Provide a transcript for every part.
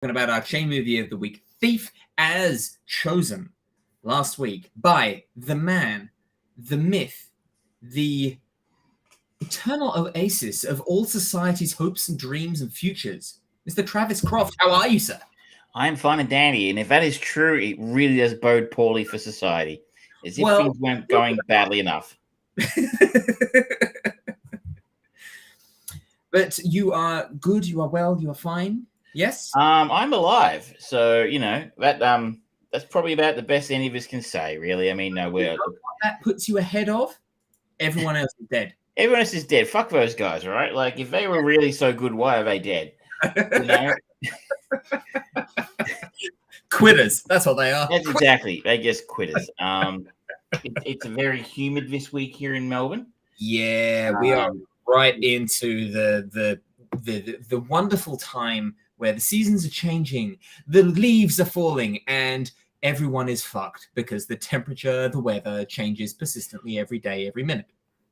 About our chain movie of the week, Thief, as chosen last week by the man, the myth, the eternal oasis of all society's hopes and dreams and futures, Mr. Travis Croft. How are you, sir? I'm fine and dandy, and if that is true, it really does bode poorly for society, as if things weren't going badly enough. But you are good, you are well, you are fine. Yes? I'm alive, so that's probably about the best any of us can say, really. I mean, no, You know what that puts you ahead of? Everyone else is dead. Everyone else is dead. Fuck those guys, right? Like, if they were really so good, why are they dead? You know? Quitters. That's what they are. That's exactly. They just quitters. It's very humid this week here in Melbourne. Yeah, we are right into the wonderful time where the seasons are changing, the leaves are falling, and everyone is fucked because the temperature, the weather changes persistently every day, every minute.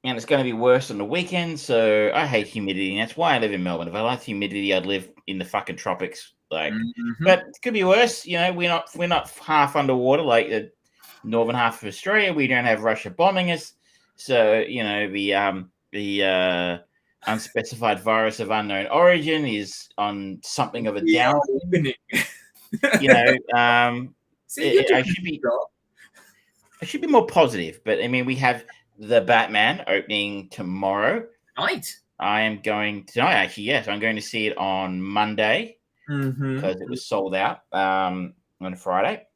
And it's going to be worse on the weekend, so I hate humidity, and that's why I live in Melbourne. If I liked humidity, I'd live in the fucking tropics. But it could be worse. You know, we're not half underwater like the northern half of Australia. We don't have Russia bombing us, so you know the unspecified virus of unknown origin is on something of a down. You know, I should be more positive, but I mean, we have the Batman opening tomorrow night. I am going tonight, actually. Yes, I'm going to see it on Monday because it was sold out on Friday,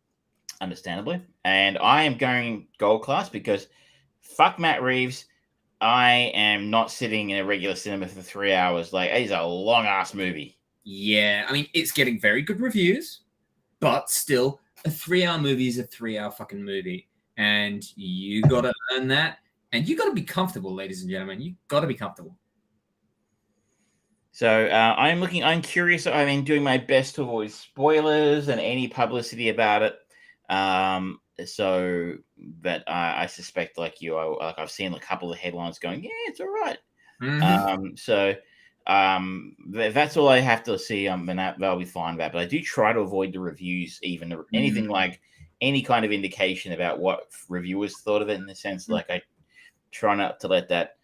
understandably. And I am going gold class because fuck Matt Reeves. I am not sitting in a regular cinema for 3 hours. Like, it's a long ass movie. Yeah, I mean, it's getting very good reviews, but still, a 3-hour movie is a 3-hour fucking movie. And you got to earn that. And you got to be comfortable, ladies and gentlemen. You got to be comfortable. So I'm curious. I mean, doing my best to avoid spoilers and any publicity about it. So that I suspect, like you, I've seen a couple of headlines going, yeah, it's all right. That's all I have to see. Then that'll be fine. But I do try to avoid the reviews, even anything like any kind of indication about what reviewers thought of it. In the sense, like I try not to let that,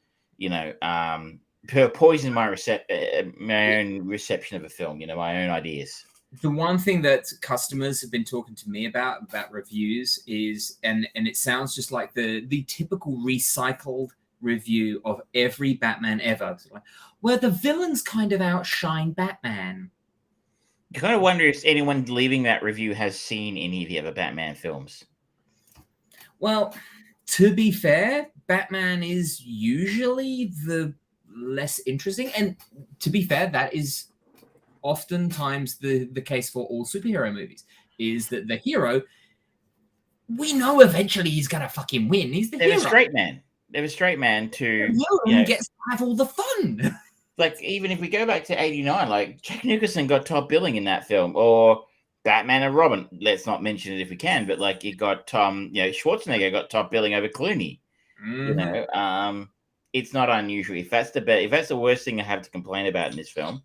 poison my own reception of a film. My own ideas. The one thing that customers have been talking to me about reviews is, and it sounds just like the typical recycled review of every Batman ever, where the villains kind of outshine Batman. I kind of wonder if anyone leaving that review has seen any of the other Batman films. Well, to be fair, Batman is usually the less interesting, and to be fair, that is oftentimes the case for all superhero movies, is that the hero, we know eventually he's gonna fucking win. He's the hero. They're a straight man to gets to have all the fun. Like, even if we go back to 89, like Jack Nicholson got top billing in that film, or Batman and Robin. Let's not mention it if we can, but like it got Schwarzenegger got top billing over Clooney. It's not unusual. If that's the worst thing I have to complain about in this film,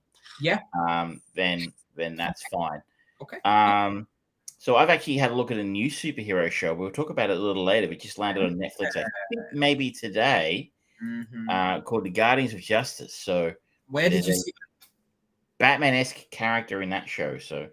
then that's fine. Okay. So I've actually had a look at a new superhero show. We'll talk about it a little later. It just landed on Netflix, I think maybe today, called The Guardians of Justice. So where did you see it? Batman-esque character in that show. So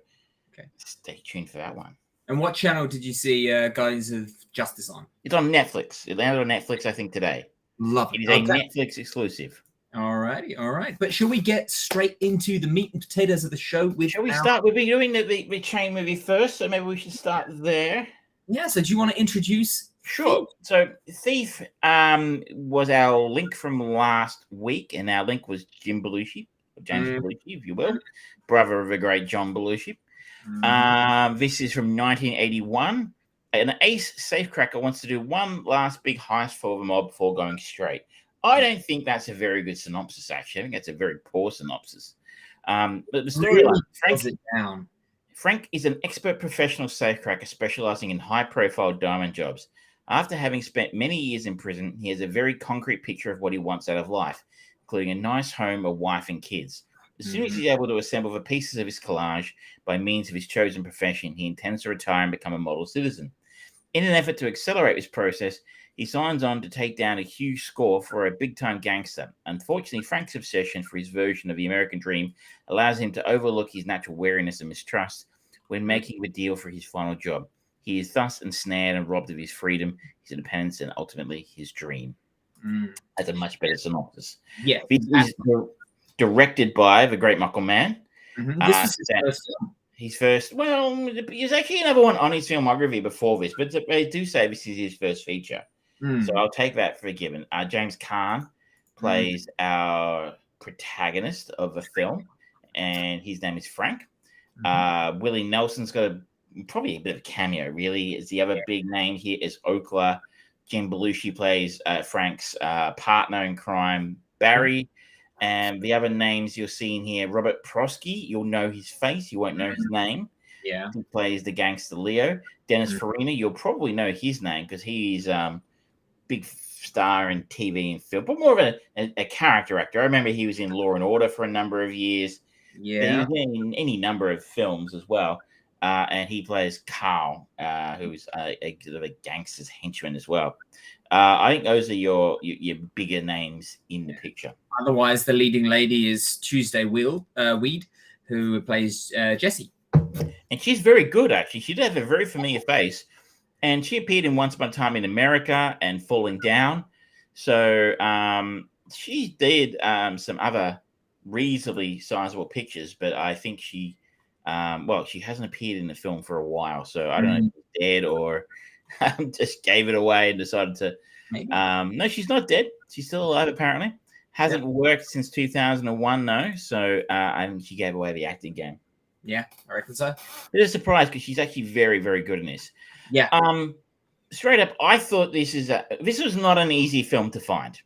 stay tuned for that one. And what channel did you see Guardians of Justice on? It's on Netflix. It landed on Netflix, I think, today. Love it. It is a Netflix exclusive. All right. But shall we get straight into the meat and potatoes of the show? Shall we start? We've been doing the chain movie first, so maybe we should start there. Yeah, so do you want to introduce? Sure. So Thief was our link from last week, and our link was James Belushi, if you will, brother of the great John Belushi. This is from 1981. An ace safecracker wants to do one last big heist for the mob before going straight. I don't think that's a very good synopsis, actually. I think that's a very poor synopsis. But the storyline, Frank is an expert professional safecracker specializing in high-profile diamond jobs. After having spent many years in prison, he has a very concrete picture of what he wants out of life, including a nice home, a wife, and kids. As soon as he's able to assemble the pieces of his collage by means of his chosen profession, he intends to retire and become a model citizen. In an effort to accelerate this process, he signs on to take down a huge score for a big-time gangster. Unfortunately, Frank's obsession for his version of the American dream allows him to overlook his natural wariness and mistrust when making the deal for his final job. He is thus ensnared and robbed of his freedom, his independence, and ultimately his dream. That's a much better synopsis. Yeah. This is directed by the great Michael Mann. This was his first film. His first, well, there's actually another one on his filmography before this, but they do say this is his first feature. So I'll take that for a given. James Caan plays our protagonist of the film, and his name is Frank. Willie Nelson's got probably a bit of a cameo, really. Is the other big name here is Oakler. Jim Belushi plays Frank's partner in crime, Barry. And the other names you're seeing here, Robert Prosky, you'll know his face, you won't know his name. Yeah. He plays the gangster Leo. Dennis Farina, you'll probably know his name because he's big star in TV and film, but more of a character actor. I remember he was in Law and Order for a number of years. Yeah. He was in any number of films as well. And he plays Carl, who's a sort of a gangster's henchman as well. I think those are your bigger names in the picture. Otherwise, the leading lady is Tuesday Weed, who plays Jessie. And she's very good, actually. She did have a very familiar face. And she appeared in Once Upon a Time in America and Falling Down. So she did some other reasonably sizable pictures, but I think she hasn't appeared in the film for a while. So I don't know if she's dead or just gave it away and decided to. No, she's not dead. She's still alive, apparently. Hasn't worked since 2001, though. So and she gave away the acting game. Yeah, I reckon so. It's a surprise because she's actually very, very good in this. Yeah. Straight up, I thought this was not an easy film to find.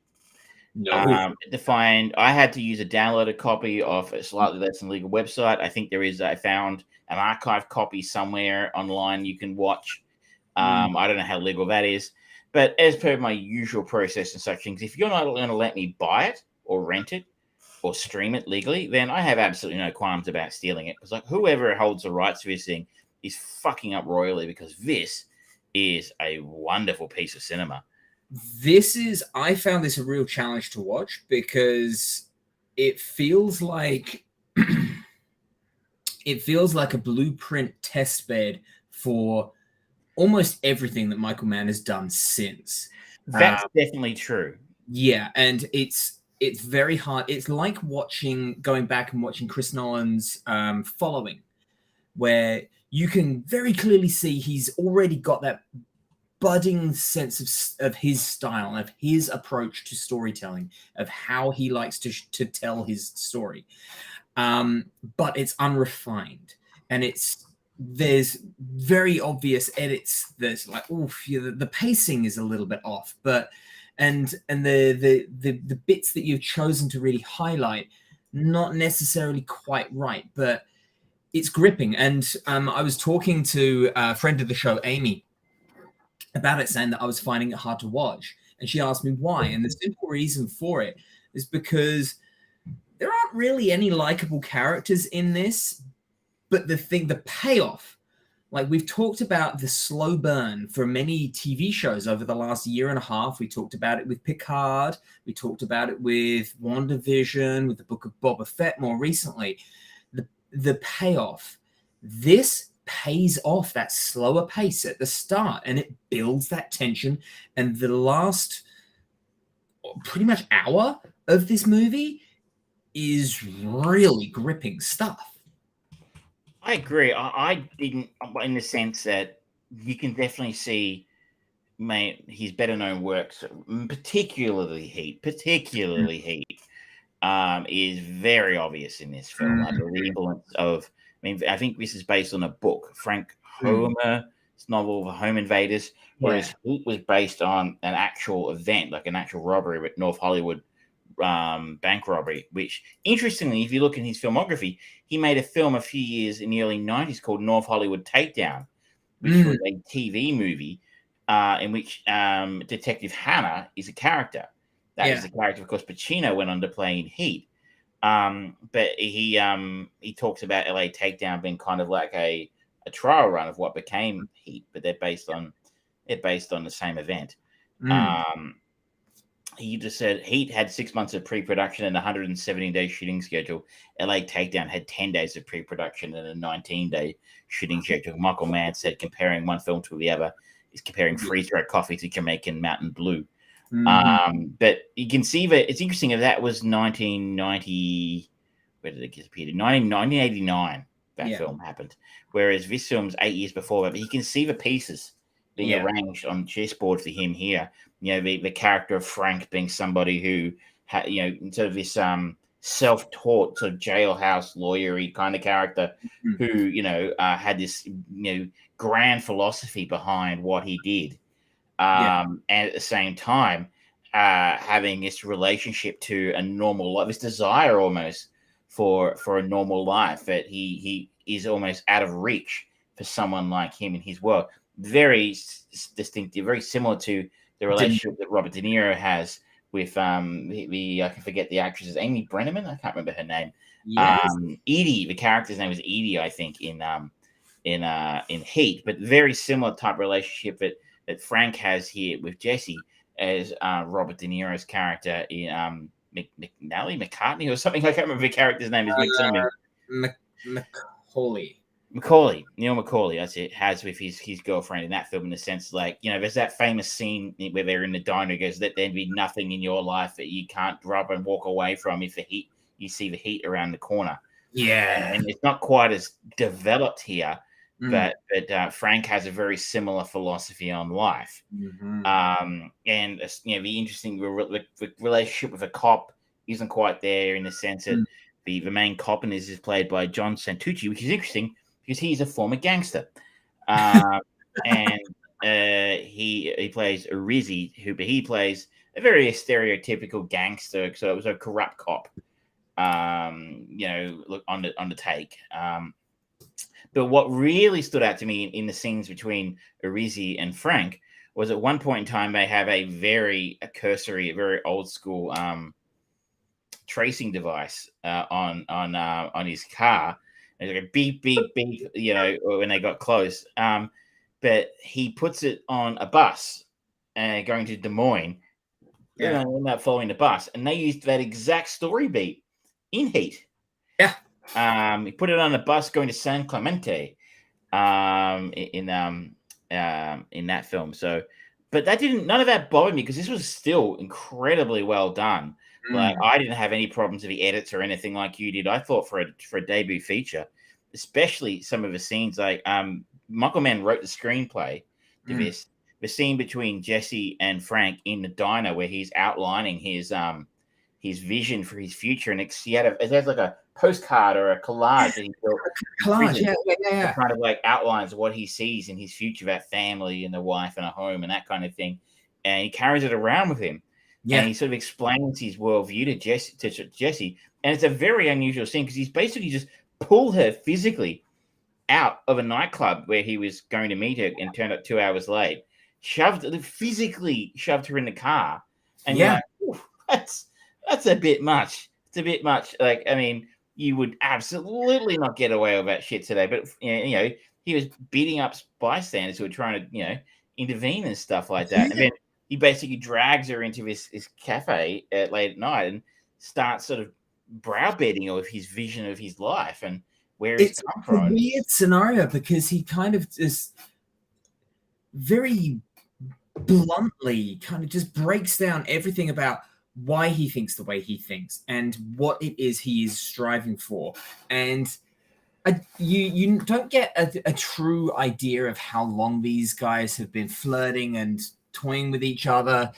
No. I had to use a downloaded copy of a slightly less than legal website. I think I found an archive copy somewhere online you can watch. I don't know how legal that is, but as per my usual process and such things, if you're not going to let me buy it or rent it or stream it legally, then I have absolutely no qualms about stealing it. Because like whoever holds the rights to this thing is fucking up royally, because this is a wonderful piece of cinema. I found this a real challenge to watch because it feels like a blueprint test bed for almost everything that Michael Mann has done since. That's definitely true. Yeah, and it's very hard. It's like going back and watching Chris Nolan's Following, where you can very clearly see he's already got that budding sense of his style, of his approach to storytelling, of how he likes to tell his story. But it's unrefined, and there's very obvious edits that's like, the pacing is a little bit off, but and the bits that you've chosen to really highlight, not necessarily quite right, but it's gripping. And I was talking to a friend of the show, Amy, about it, saying that I was finding it hard to watch. And she asked me why. And the simple reason for it is because there aren't really any likable characters in this, but the payoff, like we've talked about the slow burn for many TV shows over the last year and a half. We talked about it with Picard. We talked about it with WandaVision, with the Book of Boba Fett more recently. The payoff, this pays off that slower pace at the start, and it builds that tension. And the last pretty much hour of this movie is really gripping stuff. I agree. I didn't, in the sense that you can definitely see his better known works, particularly Heat, is very obvious in this film. Like the influence of, I think this is based on a book, Frank Homer's novel, The Home Invaders, whereas Heat was based on an actual event, like an actual robbery with North Hollywood bank robbery, which, interestingly, if you look in his filmography, he made a film a few years in the early 90s called North Hollywood Takedown, which was a TV movie in which Detective Hannah is a character. That is the character, of course, Pacino went on to play in Heat. But he talks about LA Takedown being kind of like a trial run of what became Heat, but they're based on the same event. He just said Heat had 6 months of pre-production and a 170-day shooting schedule. LA Takedown had 10 days of pre-production and a 19-day shooting schedule. Michael Mann said comparing one film to the other is comparing freeze-dried coffee to Jamaican Mountain Blue. But you can see that it's interesting that that was 1990. Where did it get appeared? 1989 that film happened. Whereas this film's 8 years before that. But you can see the pieces being arranged on chessboard for him here. You know, the character of Frank being somebody who had, you know, sort of this self-taught sort of jailhouse lawyer-y kind of character who, you know, had this, you know, grand philosophy behind what he did. And at the same time, having this relationship to a normal life, this desire almost for a normal life that he is almost out of reach for someone like him in his world. Very distinctive, very similar to the relationship that Robert De Niro has with I can forget the actress, Amy Brenneman. I can't remember her name. Edie, the character's name was Edie, I think, in Heat, but very similar type relationship that Frank has here with Jesse as Robert De Niro's character in McCartney or something. I can't remember the character's name. Is Neil Macaulay, that's it, has with his girlfriend in that film, in the sense, like, you know, there's that famous scene where they're in the diner, goes, that there'd be nothing in your life that you can't drop and walk away from if you see the heat around the corner. And it's not quite as developed here, but Frank has a very similar philosophy on life. And you know, the interesting relationship with a cop isn't quite there, in the sense that the main cop in this is played by John Santucci, which is interesting because he's a former gangster. And he plays Rizzi, he plays a very stereotypical gangster, so it was a corrupt cop, you know, look on the take. But what really stood out to me in the scenes between Rizzi and Frank was, at one point in time they have a very cursory, a very old school tracing device on his car. And it's like a beep, beep, beep, you know, when they got close. But he puts it on a bus going to Des Moines. They end up following the bus, and they used that exact story beat in Heat. He put it on a bus going to San Clemente in that film. So, but none of that bothered me, because this was still incredibly well done. Like, I didn't have any problems with the edits or anything like you did. I thought for a debut feature, especially some of the scenes, like Michael Mann wrote the screenplay to this. The scene between Jesse and Frank in the diner, where he's outlining his vision for his future, and it has like a postcard or a collage that he built. That kind of like outlines what he sees in his future, that family and the wife and a home and that kind of thing. And he carries it around with him. And he sort of explains his worldview to Jesse. And it's a very unusual scene, because he's basically just pulled her physically out of a nightclub where he was going to meet her and turned up 2 hours late, physically shoved her in the car. And you're like, that's a bit much. It's a bit much. Like, I mean, you would absolutely not get away with that shit today. But, you know, he was beating up bystanders who were trying to, you know, intervene and stuff like that. And then he basically drags her into this cafe late at night and starts sort of browbeating her with his vision of his life and where he's come from. It's a weird scenario, because he kind of just very bluntly kind of just breaks down everything about why he thinks the way he thinks and what it is he is striving for. And you don't get a true idea of how long these guys have been flirting and toying with each other,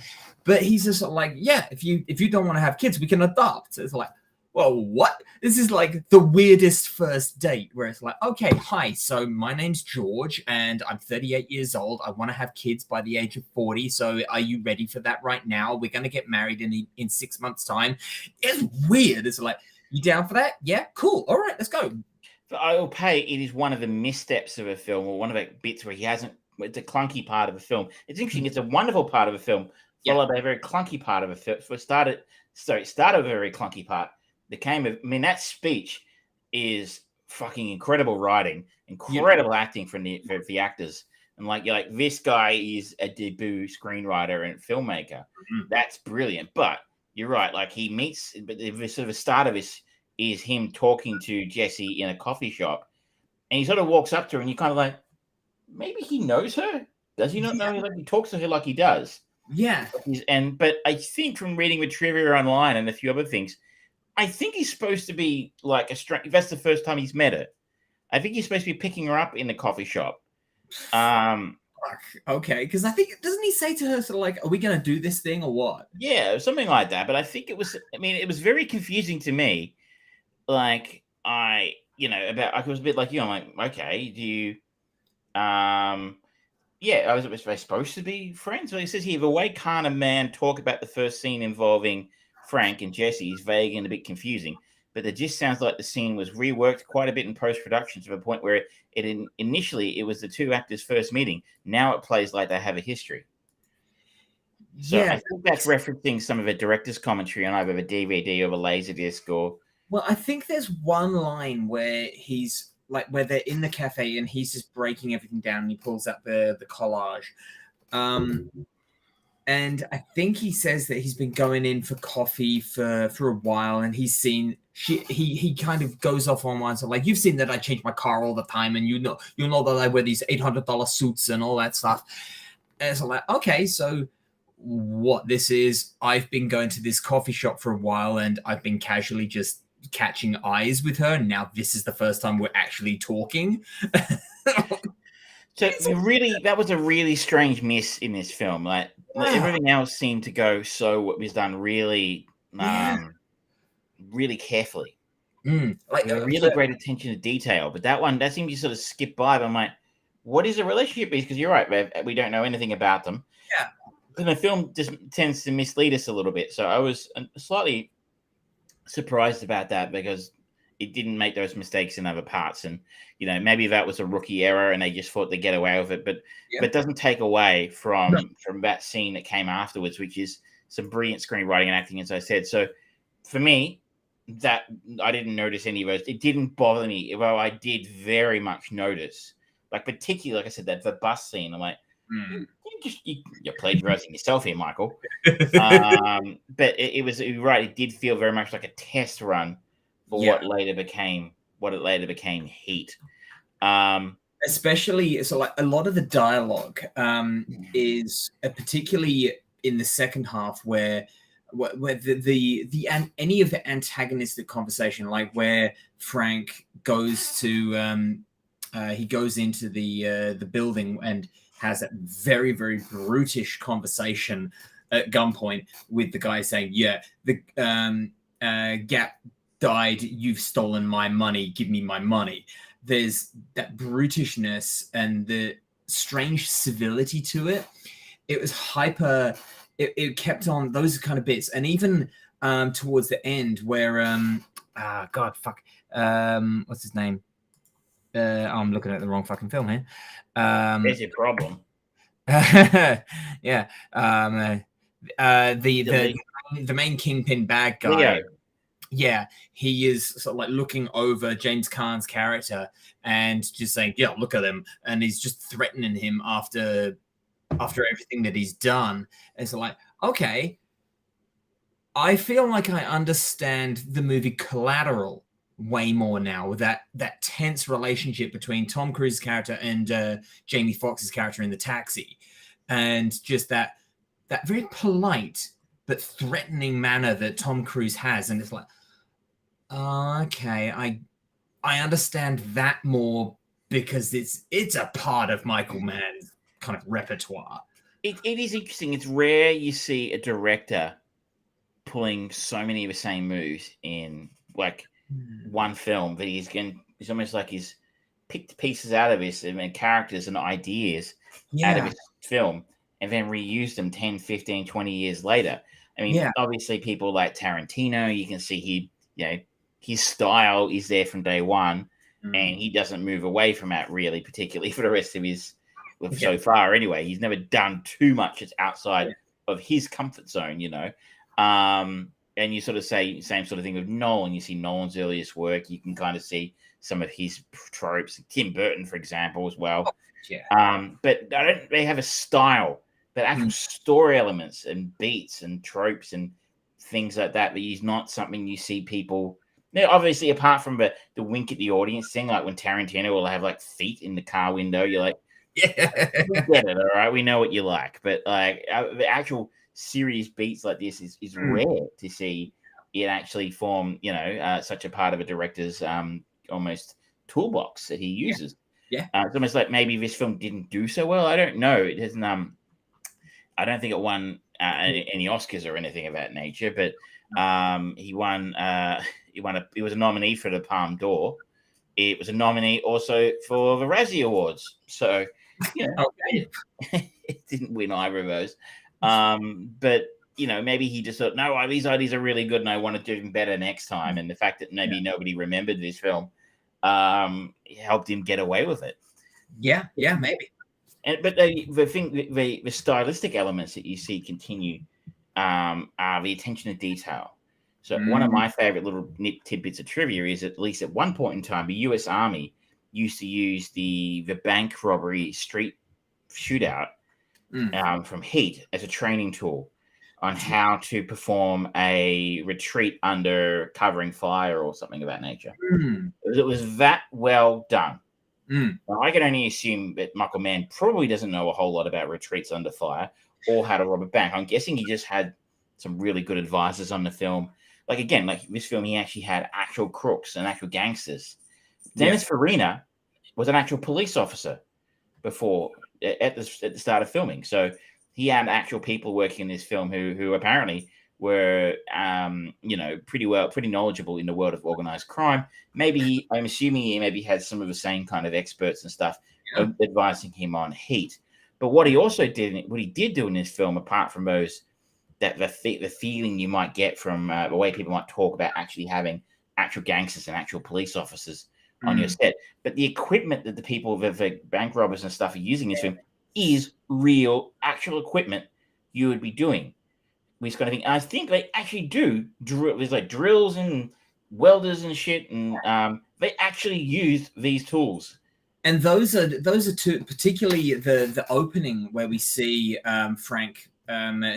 but he's just like, if you don't want to have kids, we can adopt. So it's like, well, what? This is like the weirdest first date, where it's like, okay, hi, so my name's George and I'm 38 years old. I want to have kids by the age of 40. So are you ready for that right now? We're going to get married in 6 months' time. It's weird. It's like, you down for that? Yeah, cool. All right, let's go. But I will pay. It is one of the missteps of a film, or one of the bits where he hasn't. It's a clunky part of a film. It's interesting. It's a wonderful part of a film, followed by a very clunky part of a film. It started with a very clunky part, that speech is fucking incredible writing, incredible acting from the actors. And like, you're like, this guy is a debut screenwriter and filmmaker. Mhm. That's brilliant. But you're right. Like, he meets, but the sort of the start of this is him talking to Jessie in a coffee shop, and he sort of walks up to her, and you're kind of like, maybe he knows her. Does he not know her? Like, he talks to her like he does. Yeah. But I think from reading the trivia online and a few other things, I think he's supposed to be like a stranger. That's the first time he's met her. I think he's supposed to be picking her up in the coffee shop. Okay, because I think, doesn't he say to her sort of like, "Are we going to do this thing or what?" Yeah, something like that. But I think it was. I mean, it was very confusing to me. Like, I was a bit like you. I'm like, okay, do you? Yeah, was they supposed to be friends? Well, he says here, the way Khan and Man talk about the first scene involving Frank and Jesse is vague and a bit confusing, but it just sounds like the scene was reworked quite a bit in post-production to the point where initially it was the two actors' first meeting. Now it plays like they have a history. So I think that's referencing some of the director's commentary on either the DVD or the Laserdisc or... Well, I think there's one line where he's like, where they're in the cafe and he's just breaking everything down and he pulls out the collage. And I think he says that he's been going in for coffee for a while, and he's seen he kind of goes off on one, so like, you've seen that I change my car all the time, and you know that I wear these $800 suits and all that stuff. And so like, okay, so what this is, I've been going to this coffee shop for a while, and I've been casually just catching eyes with her, and now this is the first time we're actually talking. So really, that was a really strange miss in this film. Like, everything else seemed to go it was done really, really carefully. Like really great attention to detail. But that seemed to sort of skip by. But I'm like, what is a relationship? Because you're right, we don't know anything about them. Yeah. And the film just tends to mislead us a little bit. So I was slightly surprised about that, because it didn't make those mistakes in other parts. And, maybe that was a rookie error and they just thought they'd get away with it. But it doesn't take away from that scene that came afterwards, which is some brilliant screenwriting and acting, as I said. So for me, that I didn't notice any of those. It didn't bother me, although I did very much notice, like, particularly, like I said, the bus scene. I'm like, you're plagiarizing yourself here, Michael. But you're right. It did feel very much like a test run for what later became Heat. Especially, so like a lot of the dialogue is particularly in the second half where any of the antagonistic conversation, like where Frank goes to he goes into the building and has a very, very brutish conversation at gunpoint with the guy saying, yeah, the Gap died, you've stolen my money, give me my money. There's that brutishness and the strange civility to it. It was hyper, it kept on those kind of bits. And even towards the end where what's his name? I'm looking at the wrong fucking film here. There's your problem. Yeah. The main kingpin bad guy. Leo. Yeah, he is sort of like looking over James Caan's character and just saying, yeah, look at him. And he's just threatening him after everything that he's done. And so like, okay, I feel like I understand the movie Collateral way more now, with that tense relationship between Tom Cruise's character and Jamie Foxx's character in the taxi, and just that very polite but threatening manner that Tom Cruise has. And it's like, okay, I understand that more, because it's a part of Michael Mann's kind of repertoire. It is interesting. It's rare you see a director pulling so many of the same moves in like one film, that it's almost like he's picked pieces out of his and characters and ideas out of his film and then reused them 10, 15, 20 years later. I mean, obviously people like Tarantino, you can see his style is there from day one, and he doesn't move away from that really, particularly for the rest of his so far anyway. He's never done too much that's outside of his comfort zone, and you sort of say same sort of thing with Nolan. You see Nolan's earliest work. You can kind of see some of his tropes. Tim Burton, for example, as well. Yeah. But they have a style, but actual story elements and beats and tropes and things like that. But he's not something you see people. Now, obviously, apart from the wink at the audience thing, like when Tarantino will have like feet in the car window, you're like, Yeah. we get it, all right. We know what you like, but like the actual serious beats like this is rare to see it actually form. Such a part of a director's almost toolbox that he uses. Yeah. It's almost like maybe this film didn't do so well. I don't know. It hasn't. I don't think it won any Oscars or anything of that nature. But he won. He was a nominee for the Palme d'Or. It was a nominee also for the Razzie Awards. So, Okay. it didn't win either of those. But maybe he just thought, no, these ideas are really good, and I want to do even better next time. And the fact that maybe nobody remembered this film helped him get away with it. Yeah, maybe. But the stylistic elements that you see continue are the attention to detail. So one of my favorite little tidbits of trivia is, at least at one point in time, the U.S. Army used to use the bank robbery street shootout from Heat as a training tool on how to perform a retreat under covering fire or something of that nature. It was that well done. Now, I can only assume that Michael Mann probably doesn't know a whole lot about retreats under fire or how to rob a bank. I'm guessing he just had some really good advisors on the film. Like, again, like this film, he actually had actual crooks and actual gangsters. Dennis Farina was an actual police officer before at the start of filming. So he had actual people working in this film who apparently were, pretty knowledgeable in the world of organized crime. Maybe I'm assuming he maybe had some of the same kind of experts and stuff advising him on Heat. But what he did do in this film, apart from those, that the feeling you might get from the way people might talk about actually having actual gangsters and actual police officers on your set, but the equipment that the people, the bank robbers and stuff, are using in this film is real, actual equipment you would be doing. This kind of thing. I think they actually do. There's like drills and welders and shit, and they actually use these tools. And those are two, particularly the opening where we see Frank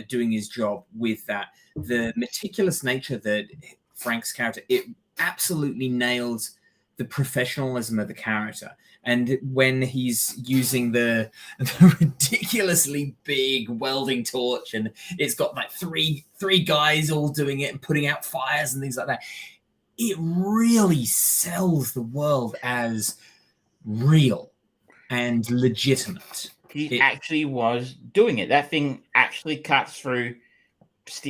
doing his job with that. The meticulous nature that Frank's character, it absolutely nails the professionalism of the character. And when he's using the ridiculously big welding torch, and it's got like three guys all doing it and putting out fires and things like that, it really sells the world as real and legitimate. He actually was doing it. That thing actually cuts through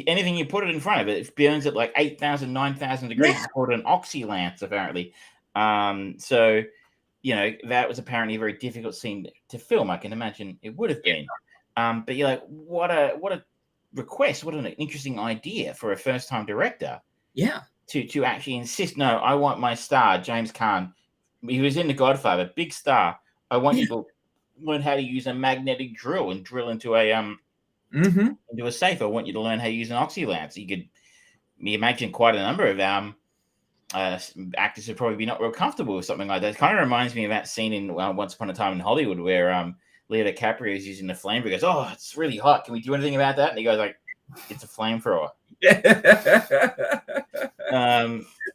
anything you put it in front of it. It burns at like 8,000, 9,000 degrees. It's called an oxy lance, apparently. So, that was apparently a very difficult scene to film. I can imagine it would have been. But you're like, what a request, what an interesting idea for a first-time director. Yeah. To actually insist, no, I want my star, James Caan. He was in The Godfather, big star. I want you to learn how to use a magnetic drill and drill into a into a safe. I want you to learn how to use an oxy lance. You could imagine quite a number of actors would probably be not real comfortable with something like that. It kind of reminds me of that scene in Once Upon a Time in Hollywood where Leo DiCaprio is using the flamethrower. He goes, "Oh, it's really hot. Can we do anything about that?" And he goes like, "It's a flamethrower."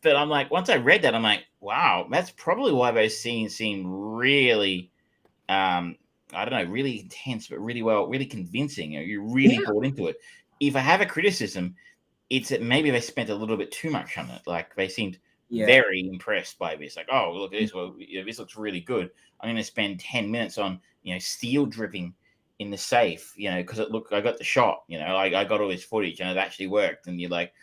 But I'm like, once I read that, I'm like, wow, that's probably why those scenes seem really, I don't know, really intense, but really convincing. You're really bought into it. If I have a criticism, it's that maybe they spent a little bit too much on it. Like they seemed very impressed by this. Like, oh, look at this. Well, this looks really good. I'm going to spend 10 minutes on, steel dripping in the safe, because I got the shot, I got all this footage and it actually worked. And you're like,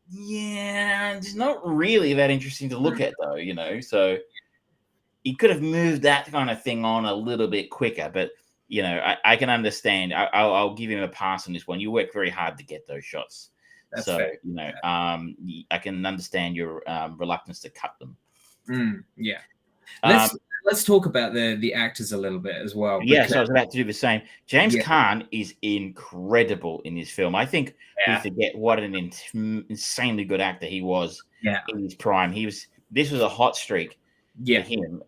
yeah, it's not really that interesting to look at though, so you could have moved that kind of thing on a little bit quicker, but I can understand. I'll give him a pass on this one. You work very hard to get those shots. That's so fair. I can understand your reluctance to cut them. Yeah. let's talk about the actors a little bit as well. Yes, I was about to do the same. James Yeah. Caan is incredible in this film. I think we Yeah. forget what an insanely good actor he was Yeah. in his prime. This was a hot streak Yeah. for him.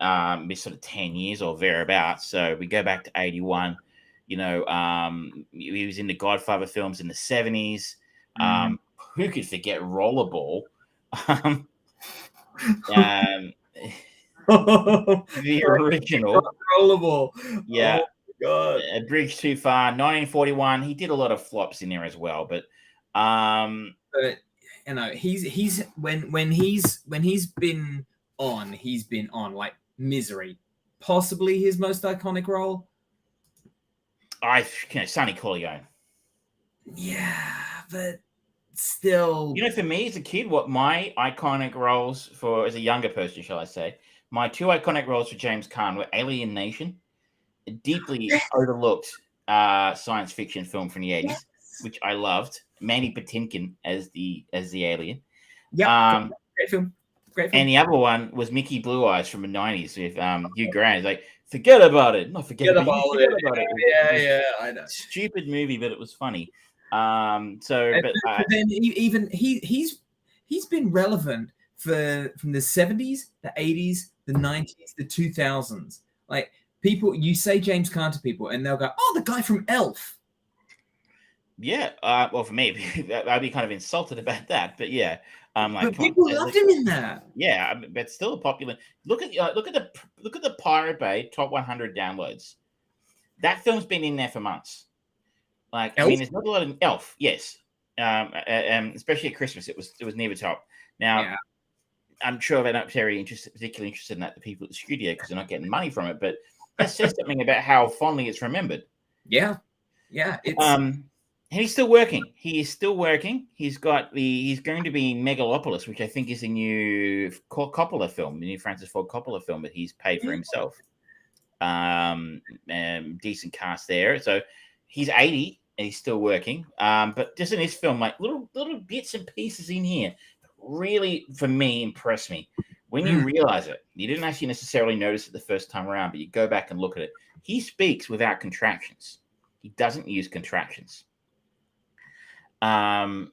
This sort of 10 years or thereabouts. So we go back to 81. He was in the Godfather films in the 70s. Who could forget Rollerball? The original. Rollerball. Yeah. Oh my God. A Bridge Too Far, 1941. He did a lot of flops in there as well, but you know, he's when he's been on like Misery, possibly his most iconic role. Sonny Corleone. Yeah, but still, For me as a kid, what my iconic roles as a younger person, shall I say, my two iconic roles for James Caan were Alien Nation, a deeply overlooked science fiction film from the 80s, which I loved. Mandy Patinkin as the alien. Yeah, great film. Great film. And the other one was Mickey Blue Eyes from the 90s with Hugh Grant. It's like, forget about it. Not forget about it. Yeah, I know. Stupid movie, but it was funny. But then even he's been relevant from the 70s, the 80s, the 90s, the 2000s. Like, people, you say James Caan to people and they'll go, "Oh, the guy from Elf." Yeah, well, for me, I'd be kind of insulted about that, but yeah, but people loved him in that. Yeah, but still popular. Look at the Pirate Bay top 100 downloads. That film's been in there for months. Like, Elf? I mean, there's not a lot of Elf. Yes, especially at Christmas, it was near the top. Now, yeah. I'm sure they're not particularly interested in that, the people at the studio, because they're not getting money from it. But that says something about how fondly it's remembered. Yeah. And he's still working. He is still working. He's going to be Megalopolis, which I think is a new Coppola film, the new Francis Ford Coppola film that he's paid for himself. Decent cast there. So he's 80 and he's still working. But just in this film, like little bits and pieces in here really, for me, impressed me. When you realize it, you didn't actually necessarily notice it the first time around, but you go back and look at it. He speaks without contractions. He doesn't use contractions.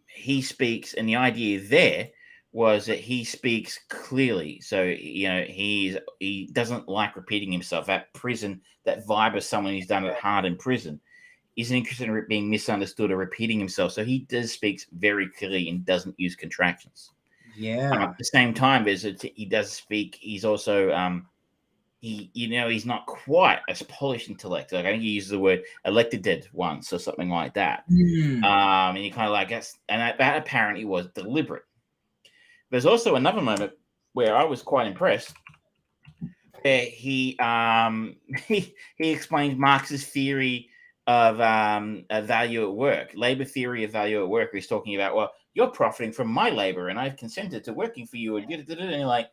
He speaks, and the idea there was that he speaks clearly. So, he doesn't like repeating himself. That prison, that vibe of someone who's done it hard in prison, isn't interested in being misunderstood or repeating himself. So he speaks very clearly and doesn't use contractions. Yeah. At the same time, he does speak. He's also he's not quite as polished intellect. Like, I think he uses the word elected once or something like that. And you kind of like, and that apparently was deliberate. There's also another moment where I was quite impressed. Where he explains Marx's theory of value at work, labor theory of value at work. He's talking about, well, you're profiting from my labor, and I've consented to working for you. And you're like,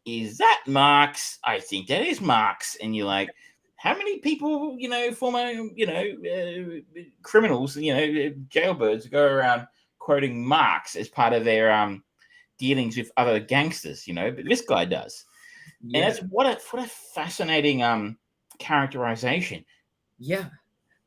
is that Marx? I think that is Marx. And you're like, how many people, former, criminals, jailbirds go around quoting Marx as part of their dealings with other gangsters, but this guy does. Yeah. And that's what a fascinating characterization. Yeah.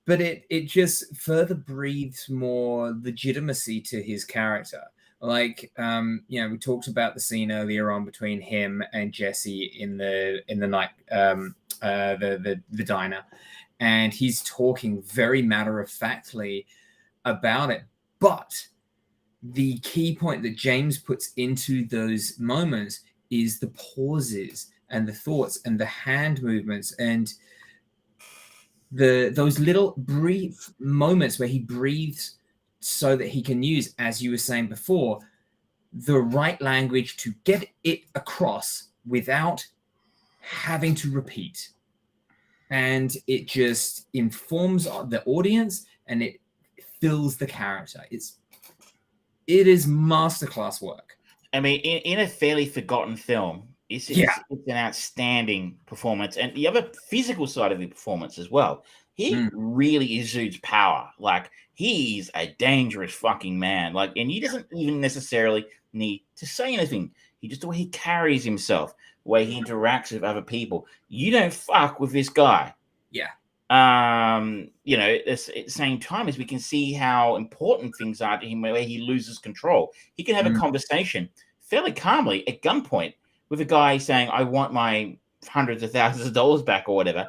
But it just further breathes more legitimacy to his character. Like, we talked about the scene earlier on between him and Jesse in the night, the diner, and he's talking very matter-of-factly about it. But the key point that James puts into those moments is the pauses and the thoughts and the hand movements and those little brief moments where he breathes so that he can use, as you were saying before, the right language to get it across without having to repeat. And it just informs the audience and it fills the character. It is masterclass work. I mean, in a fairly forgotten film, it's an outstanding performance. And the other physical side of the performance as well. He really exudes power. Like, he's a dangerous fucking man. Like, and he doesn't even necessarily need to say anything. Just the way he carries himself, the way he interacts with other people. You don't fuck with this guy. Yeah. You know, at the same time as we can see how important things are to him, where he loses control. He can have a conversation fairly calmly at gunpoint with a guy saying, I want my hundreds of thousands of dollars back or whatever.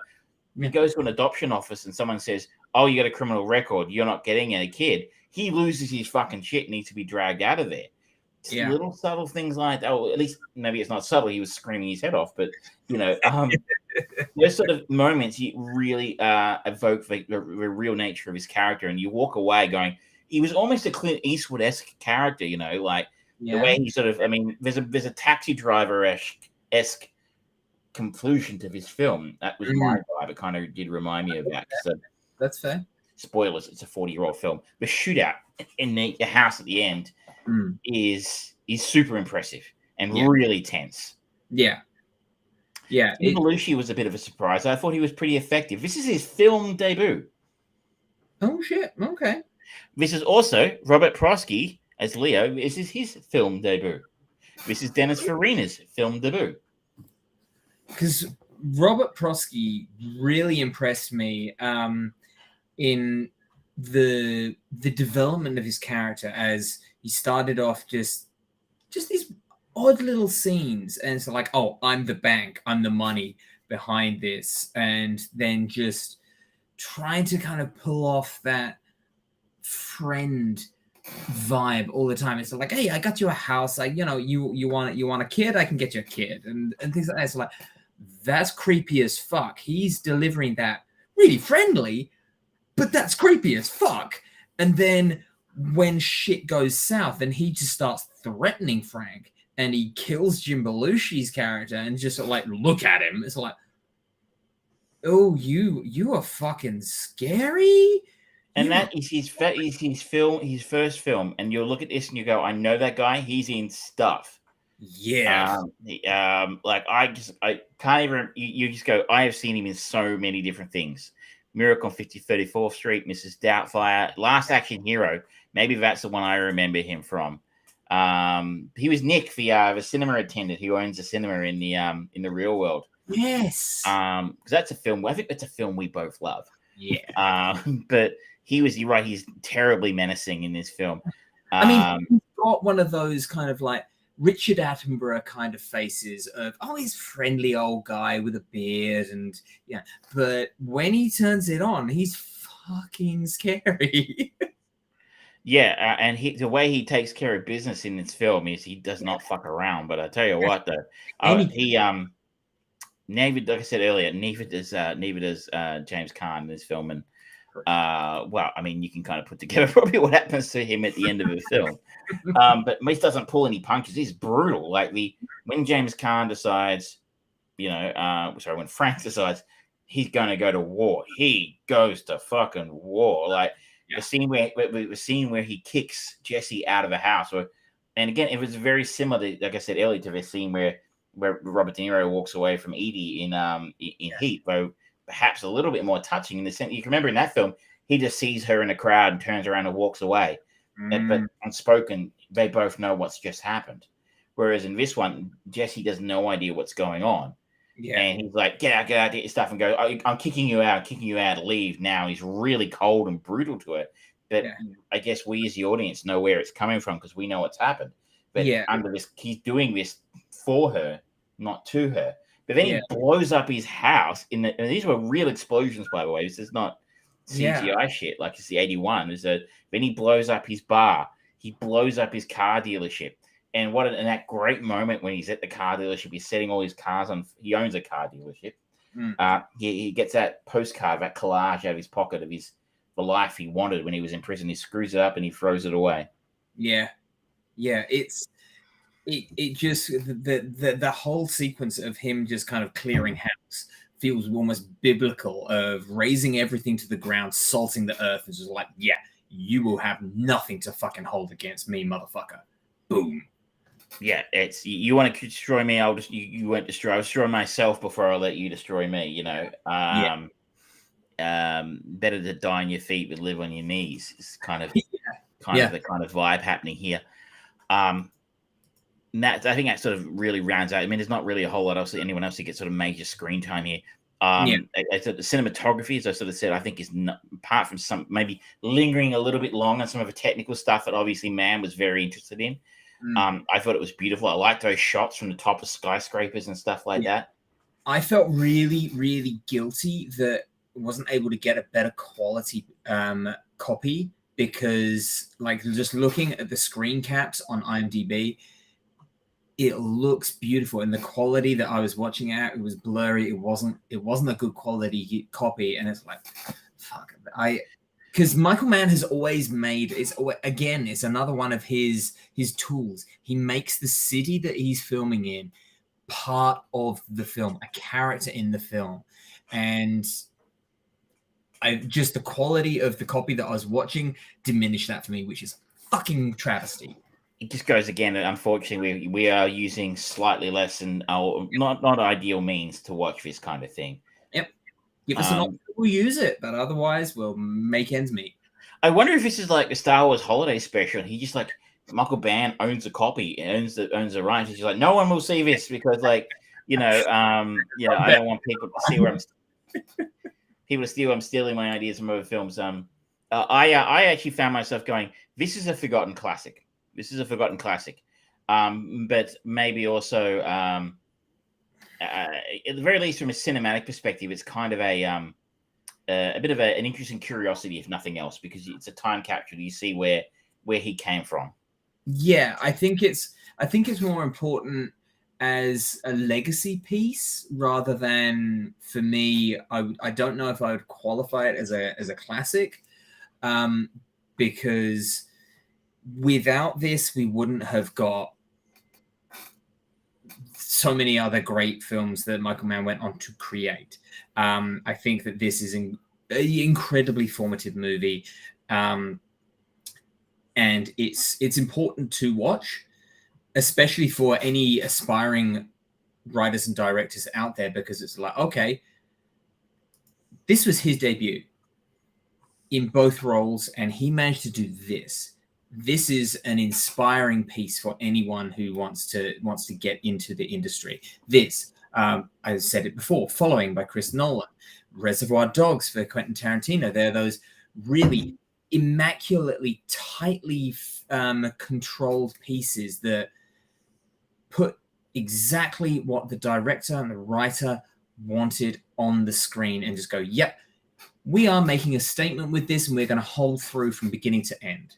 He goes to an adoption office and someone says, oh, you got a criminal record, you're not getting a kid. He loses his fucking shit, needs to be dragged out of there. Just little subtle things like that. Oh, at least maybe it's not subtle. He was screaming his head off, but you know, those sort of moments you really evoke the real nature of his character, and you walk away going, he was almost a Clint Eastwood-esque character. You know, like the way he sort of. I mean, there's a Taxi Driver-esque conclusion to this film. That was my vibe. It kind of did remind me of that. So that's fair. Spoilers. It's a 40-year-old film. The shootout in the house at the end is super impressive and really tense. Yeah. Belushi was a bit of a surprise. I thought he was pretty effective. This is his film debut. Oh shit! Okay. This is also Robert Prosky as Leo. This is his film debut. This is Dennis Farina's film debut. Because Robert Prosky really impressed me in the development of his character, as he started off just these odd little scenes, and it's like, oh, I'm the bank, I'm the money behind this, and then just trying to kind of pull off that friend vibe all the time. It's like, hey, I got you a house, like, you know, you want a kid, I can get you a kid, and things like that. It's like, that's creepy as fuck. He's delivering that really friendly, but that's creepy as fuck. And then when shit goes south and he just starts threatening Frank and he kills Jim Belushi's character and just sort of like, look at him. It's like, oh, you are fucking scary. And that is his first film. And you'll look at this and you go, I know that guy. He's in stuff. Yeah. Like I can't even. You just go, I have seen him in so many different things. Miracle on 34th Street, Mrs. Doubtfire, Last Action Hero. Maybe that's the one I remember him from. He was Nick, the cinema attendant who owns a cinema in the real world. Yes. Because that's a film. I think that's a film we both love. Yeah. But you're right. He's terribly menacing in this film. I mean, he's got one of those kind of like Richard Attenborough kind of faces of, oh, he's friendly old guy with a beard, and yeah, but when he turns it on, he's fucking scary. Yeah, and the way he takes care of business in this film is he does not fuck around. But I tell you what, though, neither, like I said earlier, neither does James Caan in this film, and well, I mean, you can kind of put together probably what happens to him at the end of the film. But Mace doesn't pull any punches. He's brutal. Like when James Caan decides, when Frank decides he's going to go to war, he goes to fucking war. Like the scene where he kicks Jesse out of the house, and again, it was very similar to, like I said earlier, to the scene where Robert De Niro walks away from Edie in Heat, though perhaps a little bit more touching in the sense you can remember in that film, he just sees her in a crowd and turns around and walks away. But unspoken, they both know what's just happened. Whereas in this one, Jesse has no idea what's going on. Yeah. And he's like, get out, get your stuff, and go, I'm kicking you out, leave now. He's really cold and brutal to it. But I guess we as the audience know where it's coming from because we know what's happened. But under this, he's doing this for her, not to her. But then he blows up his house and these were real explosions, by the way. This is not CGI shit like it's the 81. Then he blows up his bar. He blows up his car dealership. And that great moment when he's at the car dealership, he's setting all his cars on. He owns a car dealership. He gets that postcard, that collage out of his pocket of the life he wanted when he was in prison. He screws it up and he throws it away. Yeah. It just the whole sequence of him just kind of clearing house feels almost biblical, of raising everything to the ground, salting the earth, and just like, yeah, you will have nothing to fucking hold against me, motherfucker. Boom. Yeah, it's you want to destroy me, you won't destroy. I'll destroy myself before I let you destroy me. Better to die on your feet than live on your knees. It's kind of the kind of vibe happening here. I think that sort of really rounds out. I mean, there's not really a whole lot else that anyone else who gets sort of major screen time here. Yeah. I thought the cinematography, as I sort of said, I think is not, apart from some maybe lingering a little bit long on some of the technical stuff that obviously Mann was very interested in. I thought it was beautiful. I liked those shots from the top of skyscrapers and stuff like that. I felt really, really guilty that I wasn't able to get a better quality copy because, like, just looking at the screen caps on IMDb, it looks beautiful, and the quality that I was watching at, it was blurry. It wasn't a good quality copy, and it's like, fuck. Because Michael Mann has always made it's another one of his tools. He makes the city that he's filming in part of the film, a character in the film, and the quality of the copy that I was watching diminished that for me, which is fucking travesty. It just goes again. Unfortunately, we are using slightly less and not ideal means to watch this kind of thing. Yep, give us an option, we'll use it, but otherwise, we'll make ends meet. I wonder if this is like a Star Wars holiday special. He just like Michael Mann owns a copy, owns the rights. He's like, no one will see this because, like, I don't want people to see where I'm stealing my ideas from other films. I actually found myself going, this is a forgotten classic. This is a forgotten classic, but maybe also, at the very least, from a cinematic perspective, it's kind of a bit of an interesting curiosity, if nothing else, because it's a time capsule. You see where he came from. Yeah, I think it's more important as a legacy piece rather than, for me, I don't know if I would qualify it as a classic, because without this, we wouldn't have got so many other great films that Michael Mann went on to create. I think that this is an incredibly formative movie, and it's important to watch, especially for any aspiring writers and directors out there, because it's like, okay, this was his debut in both roles, and he managed to do this. This is an inspiring piece for anyone who wants to get into the industry. This, I said it before, following by Chris Nolan, Reservoir Dogs for Quentin Tarantino. They're those really immaculately, tightly controlled pieces that put exactly what the director and the writer wanted on the screen and just go, yep, we are making a statement with this, and we're going to hold through from beginning to end.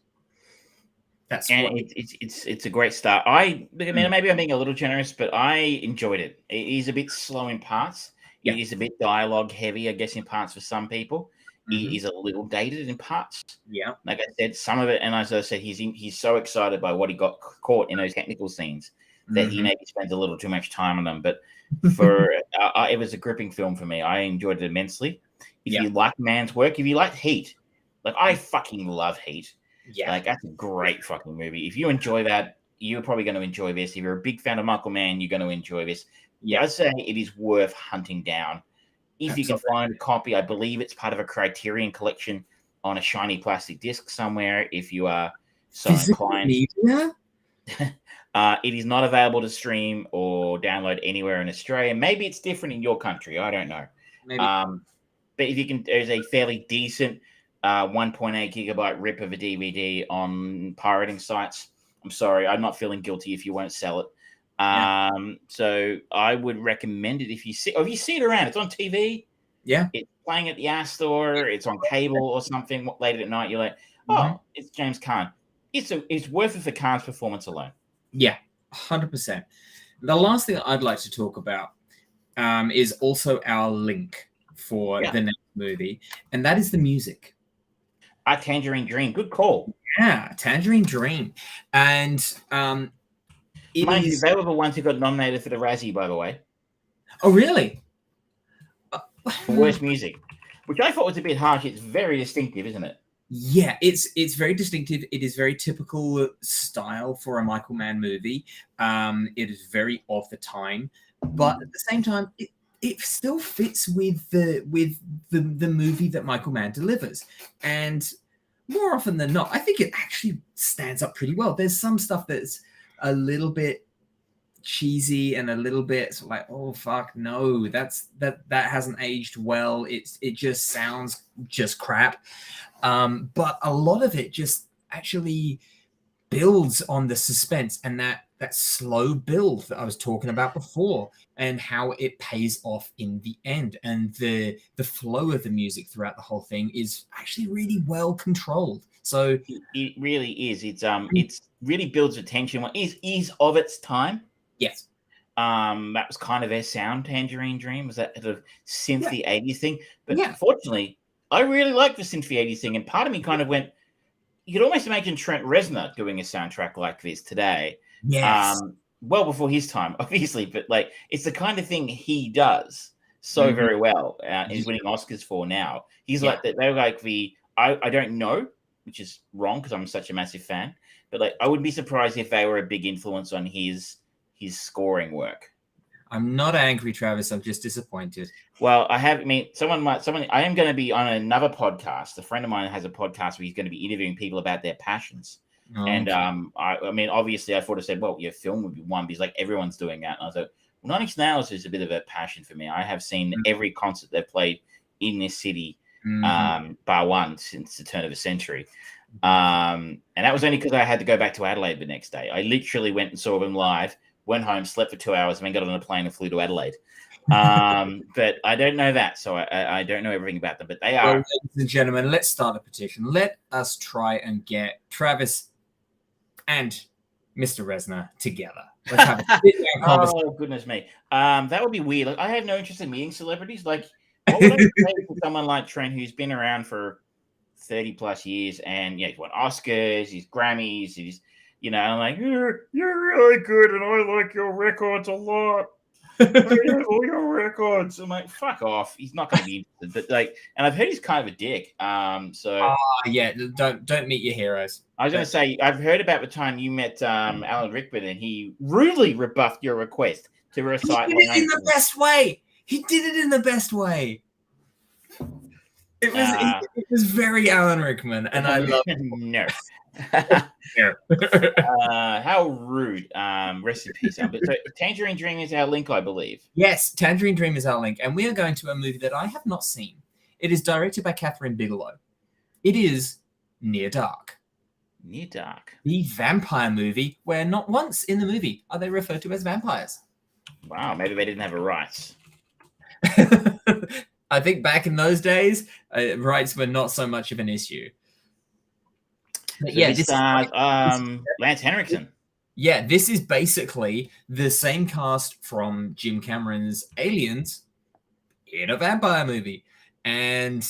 It's a great start. I mean, maybe I'm being a little generous, but I enjoyed it. It is a bit slow in parts. Yeah. It is a bit dialogue heavy, I guess, in parts for some people. It is a little dated in parts. Yeah, like I said, some of it, and as I said, he's so excited by what he got caught in those technical scenes that he maybe spends a little too much time on them. But for it was a gripping film for me. I enjoyed it immensely. If you like Mann's work, if you like Heat, like I fucking love Heat. Yeah, like that's a great fucking movie. If you enjoy that, you're probably going to enjoy this. If you're a big fan of Michael Mann, you're going to enjoy this. Yeah, I'd say it is worth hunting down. If you can find a copy, I believe it's part of a Criterion collection on a shiny plastic disc somewhere. If you are so inclined, it is not available to stream or download anywhere in Australia. Maybe it's different in your country. I don't know. Maybe. But if you can, there's a fairly decent 1.8 gigabyte rip of a DVD on pirating sites. I'm sorry, I'm not feeling guilty if you won't sell it. So I would recommend it if you see it around. It's on TV. Yeah, it's playing at the App Store. It's on cable or something late at night. You're like, it's James Caan. It's worth it for Caan's performance alone. Yeah, 100%. The last thing I'd like to talk about is also our link for the next movie, and that is the music. Tangerine Dream. Good call. Yeah, Tangerine Dream. And they were the ones who got nominated for the Razzie, by the way. Oh, really? Worst music, which I thought was a bit harsh. It's very distinctive, isn't it? Yeah, it's very distinctive. It is very typical style for a Michael Mann movie. It is very of the time, but at the same time, it still fits with the movie that Michael Mann delivers. And more often than not, I think it actually stands up pretty well. There's some stuff that's a little bit cheesy and a little bit sort of like, oh fuck no, that hasn't aged well. It just sounds just crap. But a lot of it just actually builds on the suspense and that slow build that I was talking about before, and how it pays off in the end. And the flow of the music throughout the whole thing is actually really well controlled. So it really is. It's really builds attention. What is of its time. Yes. That was kind of their sound. Tangerine Dream was that sort of synthy 80s thing. But Yeah. fortunately, I really like the synthy 80s thing, and part of me kind of went, you could almost imagine Trent Reznor doing a soundtrack like this today. Yes. Well before his time, obviously, but like it's the kind of thing he does so very well. He's winning Oscars for now. He's like that. They're like I don't know, which is wrong because I'm such a massive fan. But like I wouldn't be surprised if they were a big influence on his scoring work. I'm not angry, Travis. I'm just disappointed. Well, I am going to be on another podcast. A friend of mine has a podcast where he's going to be interviewing people about their passions. Oh, and I mean, obviously, I thought I said, well, your film would be one because like everyone's doing that. And I was like, well, Nine Inch Nails is a bit of a passion for me. I have seen every concert they've played in this city, bar one, since the turn of the century. And that was only because I had to go back to Adelaide the next day. I literally went and saw them live, went home, slept for 2 hours, and then got on a plane and flew to Adelaide. But I don't know that, so I don't know everything about them. But they are. Well, ladies and gentlemen, let's start a petition. Let us try and get Travis and Mr. Reznor together. Let's have a sit-down conversation. Oh, goodness me. That would be weird. Like, I have no interest in meeting celebrities. Like, what would I say to someone like Trent, who's been around for 30 plus years, and he's won Oscars, he's Grammys, he's, and I'm like, you're really good, and I like your records a lot. I like all your records. I'm like, fuck off. He's not going to be interested. But like, and I've heard he's kind of a dick. Don't meet your heroes. I was going to say, I've heard about the time you met Alan Rickman, and he rudely rebuffed your request to recite. He did it in the best way. He did it in the best way. It was very Alan Rickman, and I love it. No. How rude. Rest in peace. But so Tangerine Dream is our link, I believe. Yes, Tangerine Dream is our link, and we are going to a movie that I have not seen. It is directed by Catherine Bigelow. It is Near Dark. Near Dark. The vampire movie where not once in the movie are they referred to as vampires. Wow, maybe they didn't have a rights. I think back in those days, rights were not so much of an issue. But so this stars Lance Henriksen. Yeah, this is basically the same cast from Jim Cameron's Aliens in a vampire movie. And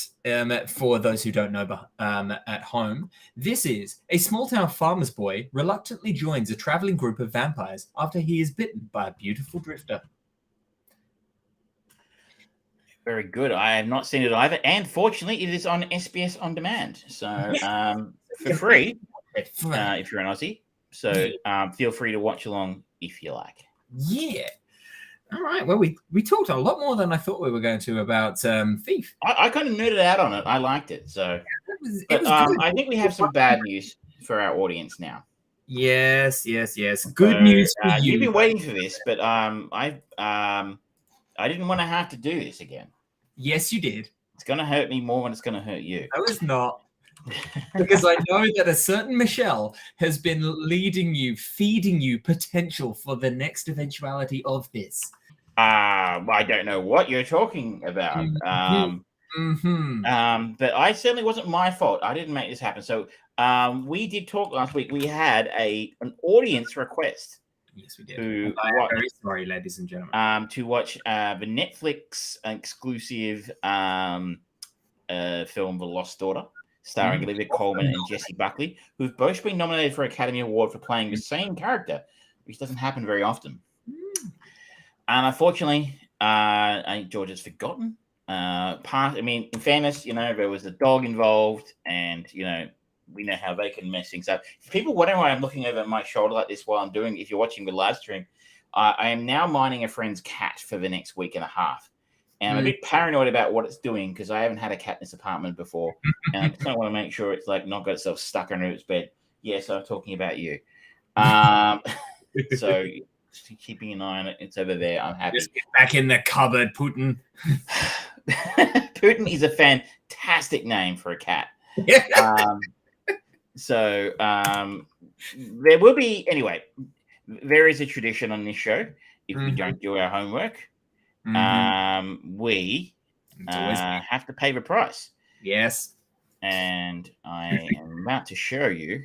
for those who don't know at home, this is a small-town farmer's boy reluctantly joins a traveling group of vampires after he is bitten by a beautiful drifter. Very good. I have not seen it either. And fortunately, it is on SBS On Demand. So for free, if you're an Aussie. So feel free to watch along if you like. Yeah. All right. Well, we talked a lot more than I thought we were going to about Thief. I kind of nerded out on it. I liked it. So I think we have some bad news for our audience now. Yes. Good news for you. You've been waiting for this, but I didn't want to have to do this again. Yes, you did. It's going to hurt me more than it's going to hurt you. No, it's not. Because I know that a certain Michelle has been feeding you potential for the next eventuality of this. I don't know what you're talking about. But I certainly wasn't my fault. I didn't make this happen. So we did talk last week. We had an audience request. Yes, we did. I'm very sorry, ladies and gentlemen. To watch the Netflix exclusive film The Lost Daughter, starring Olivia Colman and Jessie Buckley, who've both been nominated for Academy Award for playing the same character, which doesn't happen very often. And unfortunately, I think George has forgotten. In fairness, there was a dog involved, and we know how they can mess things up. If people wondering why I'm looking over my shoulder like this while I'm doing, if you're watching the live stream, I am now minding a friend's cat for the next week and a half. And I'm a bit paranoid about what it's doing because I haven't had a cat in this apartment before. And I just don't want to make sure it's like not got itself stuck under its bed. Yes, I'm talking about you. So keeping an eye on it. It's over there. I'm happy. Just get back in the cupboard, Putin. Putin is a fantastic name for a cat. So there will be, anyway, there is a tradition on this show. If we don't do our homework, we have to pay the price. Yes. And I am about to show you.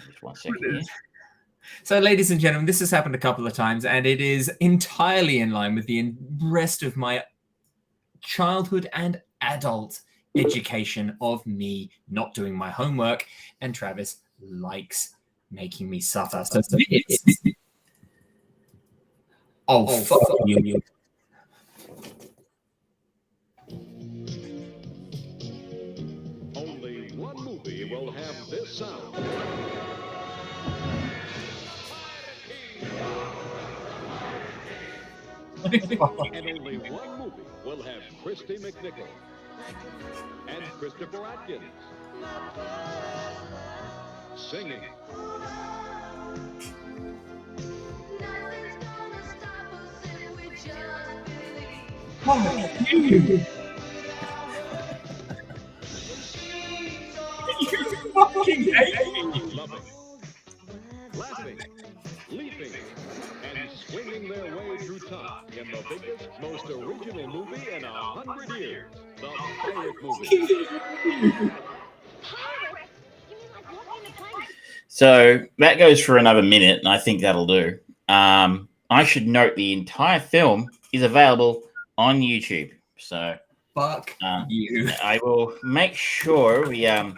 Just 1 second here. So, ladies and gentlemen, this has happened a couple of times, and it is entirely in line with the rest of my childhood and adult education of me not doing my homework, and Travis likes making me suffer. So fuck you. Only one movie will have this sound. And only one movie will have Christy McNichol and Christopher Atkins singing. You fucking hate me. Loving, laughing, leaping, and swinging their way through time in the biggest, most original movie in 100 years, the Pirate Movie. So that goes for another minute, and I think that'll do. I should note the entire film is available on YouTube. So fuck you. I will make sure we I'm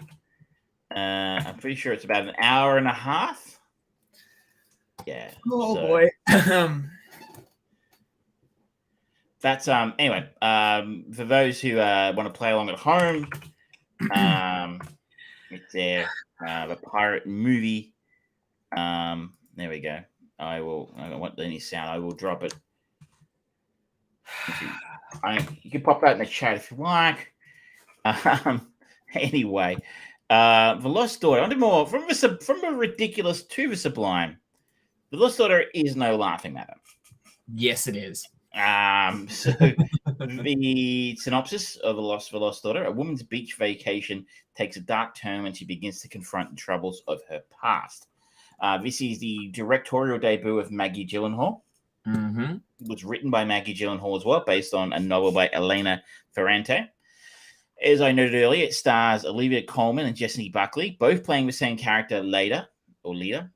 pretty sure it's about an hour and a half. Yeah. Oh boy. That's anyway, for those who want to play along at home, it's there. The Pirate Movie. There we go. I don't want any sound. I will drop it. You can pop that in the chat if you like. Anyway, The Lost Daughter. I want more from the ridiculous to the sublime. The Lost Daughter is no laughing matter. Yes, it is. So the synopsis of The Lost Daughter: a woman's beach vacation takes a dark turn when she begins to confront the troubles of her past. This is the directorial debut of Maggie Gyllenhaal. It was written by Maggie Gyllenhaal as well, based on a novel by Elena Ferrante. As I noted earlier, it stars Olivia Colman and Jessie Buckley, both playing the same character, Leda. Olivia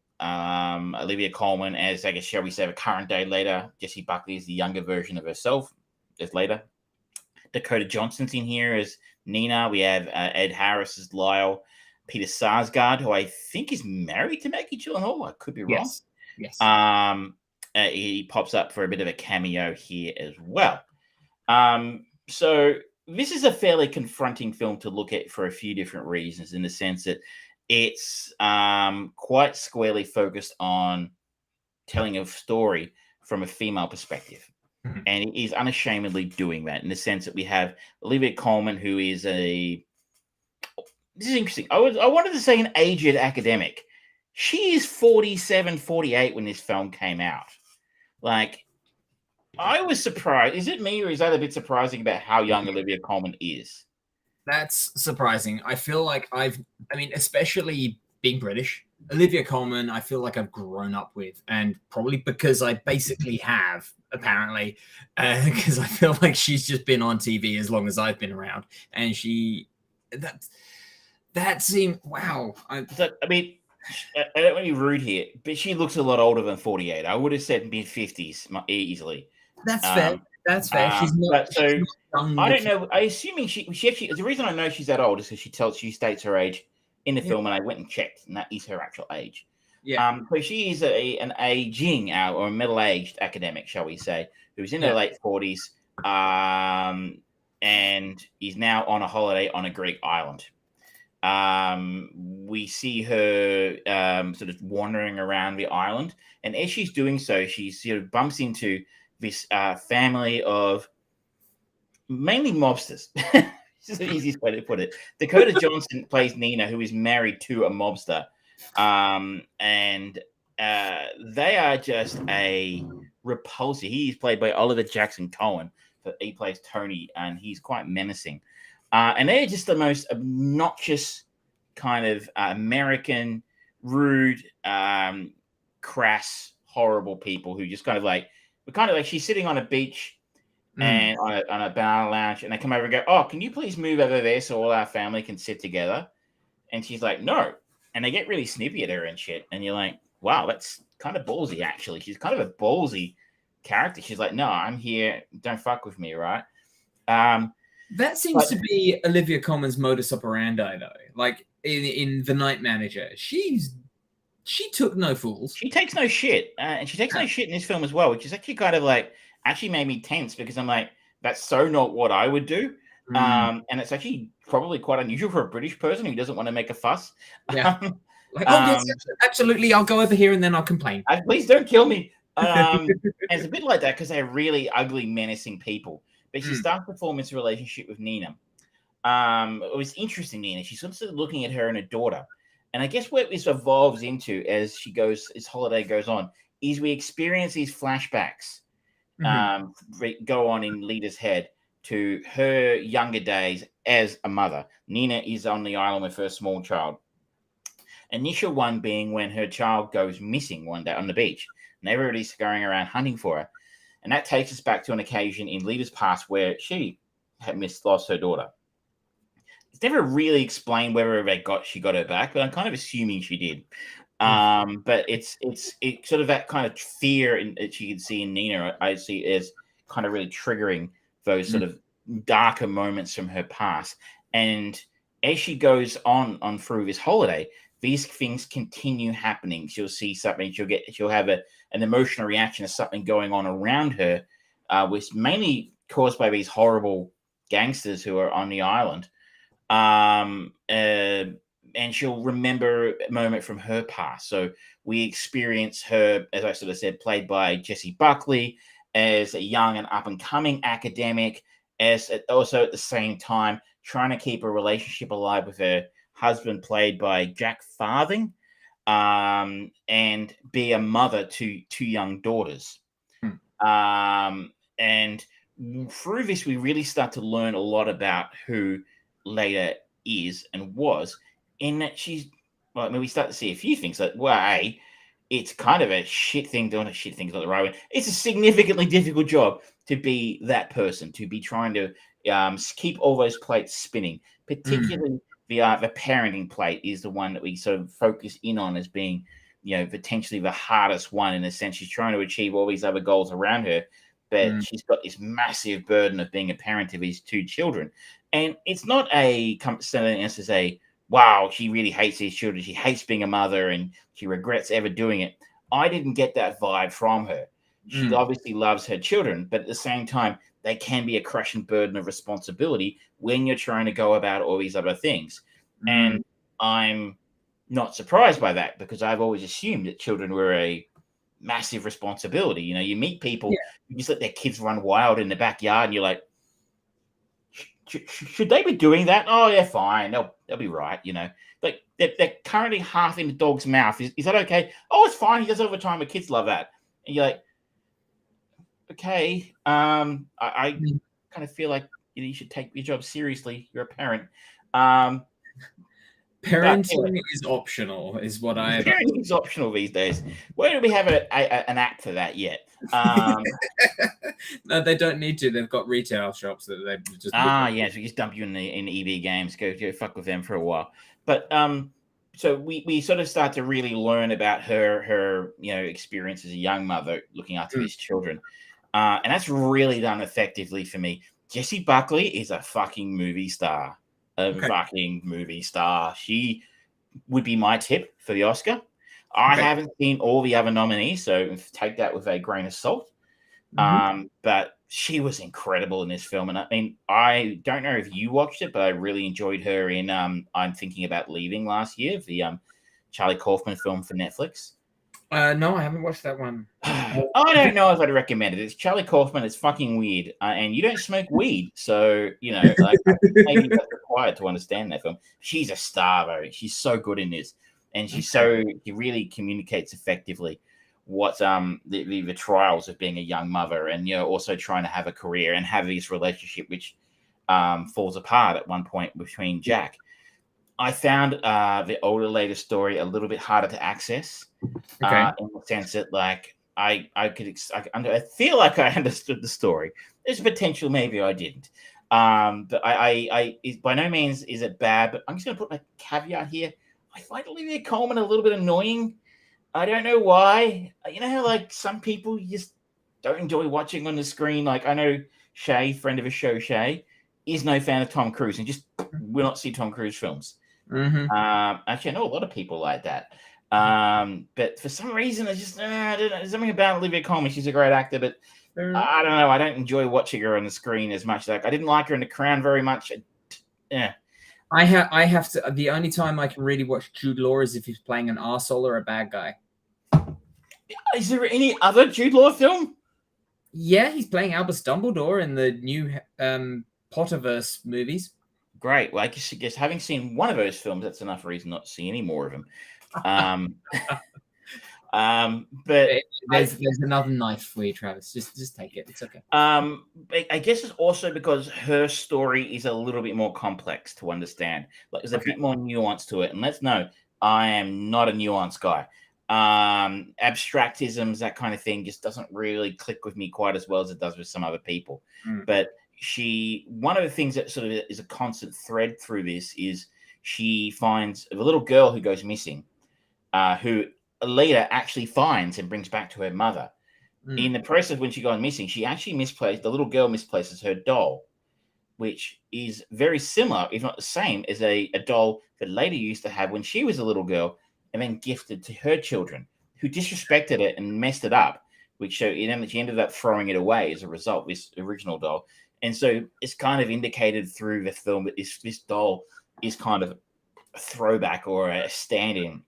Colman as, I guess, shall we say, the current day Leda. Jessie Buckley is the younger version of herself as Leda. Dakota Johnson's in here as Nina. We have Ed Harris as Lyle. Peter Sarsgaard, who I think is married to Maggie Gyllenhaal. I could be wrong. Yes. He pops up for a bit of a cameo here as well. So this is a fairly confronting film to look at for a few different reasons, in the sense that it's quite squarely focused on telling a story from a female perspective. And it is unashamedly doing that, in the sense that we have Olivia Colman, who is this is interesting. I wanted to say an aged academic. She is 47, 48 when this film came out. Like, I was surprised. Is it me, or is that a bit surprising about how young Olivia Colman is? That's surprising. I feel like especially being British, Olivia Colman, I feel like I've grown up with, and probably because I basically have, apparently, because I feel like she's just been on TV as long as I've been around, and that seemed, wow. I don't want to be rude here, but she looks a lot older than 48. I would have said mid-50s easily. That's fair. That's fair. She's not. So she's not young. I don't know. I assuming she actually. The reason I know she's that old is because she states her age in the film, and I went and checked, and that is her actual age. Yeah. So she is an aging or a middle-aged academic, shall we say, who's in her late 40s, and is now on a holiday on a Greek island. We see her sort of wandering around the island, and as she's doing so, she sort of bumps into this family of mainly mobsters. This is the easiest way to put it. Dakota Johnson plays Nina, who is married to a mobster. And they are just a repulsive. He's played by Oliver Jackson Cohen. He plays Tony, and he's quite menacing. And they're just the most obnoxious kind of American, rude, crass, horrible people who just kind of like, we're kind of like, she's sitting on a beach and on a bar lounge, and they come over and go, "Oh, can you please move over there so all our family can sit together?" And she's like, "No." And they get really snippy at her and shit. And you're like, wow, that's kind of ballsy, actually. She's kind of a ballsy character. She's like, "No, I'm here. Don't fuck with me, right?" That seems to be Olivia Colman's modus operandi, though. Like in The Night Manager, she took no fools. She takes no shit, and she takes no shit in this film as well, which is actually kind of like actually made me tense because I'm like, that's so not what I would do. And it's actually probably quite unusual for a British person who doesn't want to make a fuss. Yeah. Like, yes, absolutely. I'll go over here and then I'll complain. Please don't kill me. And it's a bit like that because they're really ugly, menacing people. But she starts to form this relationship with Nina. It was interesting, Nina. She's sort of looking at her and her daughter. And I guess what this evolves into as this holiday goes on, is we experience these flashbacks go on in Lita's head to her younger days as a mother. Nina is on the island with her small child. Initial one being when her child goes missing one day on the beach, and everybody's going around hunting for her. And that takes us back to an occasion in Lita's past where she had lost her daughter. It's never really explained whether she got her back, but I'm kind of assuming she did. But it's sort of that kind of fear that you can see in Nina. I see as kind of really triggering those sort of darker moments from her past. And as she goes on through this holiday, these things continue happening. She'll see something. She'll have an emotional reaction to something going on around her, which mainly caused by these horrible gangsters who are on the island. And she'll remember a moment from her past. So we experience her, as I sort of said, played by Jessie Buckley, as a young and up-and-coming academic, as also at the same time trying to keep a relationship alive with her husband, played by Jack Farthing, and be a mother to two young daughters. And through this, we really start to learn a lot about who Leda is and was, in that we start to see a few things that, well, it's kind of a shit thing, doing a shit thing's not the right way. It's a significantly difficult job to be that person, to be trying to keep all those plates spinning. Particularly the parenting plate is the one that we sort of focus in on as being, potentially the hardest one, in a sense. She's trying to achieve all these other goals around her, but she's got this massive burden of being a parent to these two children. And it's not something as to say, wow, she really hates these children. She hates being a mother and she regrets ever doing it. I didn't get that vibe from her. She obviously loves her children, but at the same time, they can be a crushing burden of responsibility when you're trying to go about all these other things. And I'm not surprised by that, because I've always assumed that children were a massive responsibility. You meet people, you just let their kids run wild in the backyard, and you're like, should they be doing that? Oh, yeah, fine. They'll be right, Like, they're currently half in the dog's mouth. Is that okay? Oh, it's fine. He does it all the time. The kids love that. And you're like, okay. I kind of feel like you should take your job seriously. You're a parent. Parenting is optional, is what I. Parenting is optional these days. Where do we have an act for that yet? No, they don't need to. They've got retail shops that they just. Yes, we just dump you in EV games. Go fuck with them for a while. But so we sort of start to really learn about her experience as a young mother looking after these children, and that's really done effectively for me. Jessie Buckley is a fucking movie star. Fucking movie star. She would be my tip for the Oscar. I haven't seen all the other nominees, so take that with a grain of salt. But she was incredible in this film. And I mean, I don't know if you watched it, but I really enjoyed her in I'm Thinking About Leaving last year, the Charlie Kaufman film for Netflix. No, I haven't watched that one. I don't know if I'd recommend it. It's Charlie Kaufman. It's fucking weird. And you don't smoke weed. So, maybe that's required to understand that film. She's a star, though. She's so good in this. and she really communicates effectively what the trials of being a young mother, and also trying to have a career and have this relationship which falls apart at one point between Jack. I found the older later story a little bit harder to access, Okay. in the sense that like I feel like I understood the story. There's potential maybe I didn't, but by no means is it bad. But I'm just going to put my caveat here. I find Olivia Colman a little bit annoying. I don't know why. You know how like some people you just don't enjoy watching on the screen. Like I know Shay, friend of a show, Shay, is no fan of Tom Cruise and just will not see Tom Cruise films. Actually, I know a lot of people like that. But for some reason, I just I don't know. There's something about Olivia Colman. She's a great actor, but I don't know. I don't enjoy watching her on the screen as much. Like I didn't like her in The Crown very much. Yeah. I have to. The only time I can really watch Jude Law is if he's playing an arsehole or a bad guy. Is there any other Jude Law film? Yeah, he's playing Albus Dumbledore in the new Potterverse movies. Great. Well, I guess having seen one of those films, that's enough reason not to see any more of them. But there's another knife for you, Travis. Just take it. It's okay. I guess it's also because her story is a little bit more complex to understand. Like there's a bit more nuance to it. And let's know, I am not a nuanced guy. Abstractisms, that kind of thing, just doesn't really click with me quite as well as it does with some other people. But one of the things that sort of is a constant thread through this is she finds a little girl who goes missing, who later actually finds and brings back to her mother. In the process, when she goes missing, she actually the little girl misplaces her doll, which is very similar, if not the same, as a doll that later used to have when she was a little girl and then gifted to her children, who disrespected it and messed it up, which she ended up throwing it away as a result, this original doll. And so it's kind of indicated through the film that this doll is kind of a throwback or a stand-in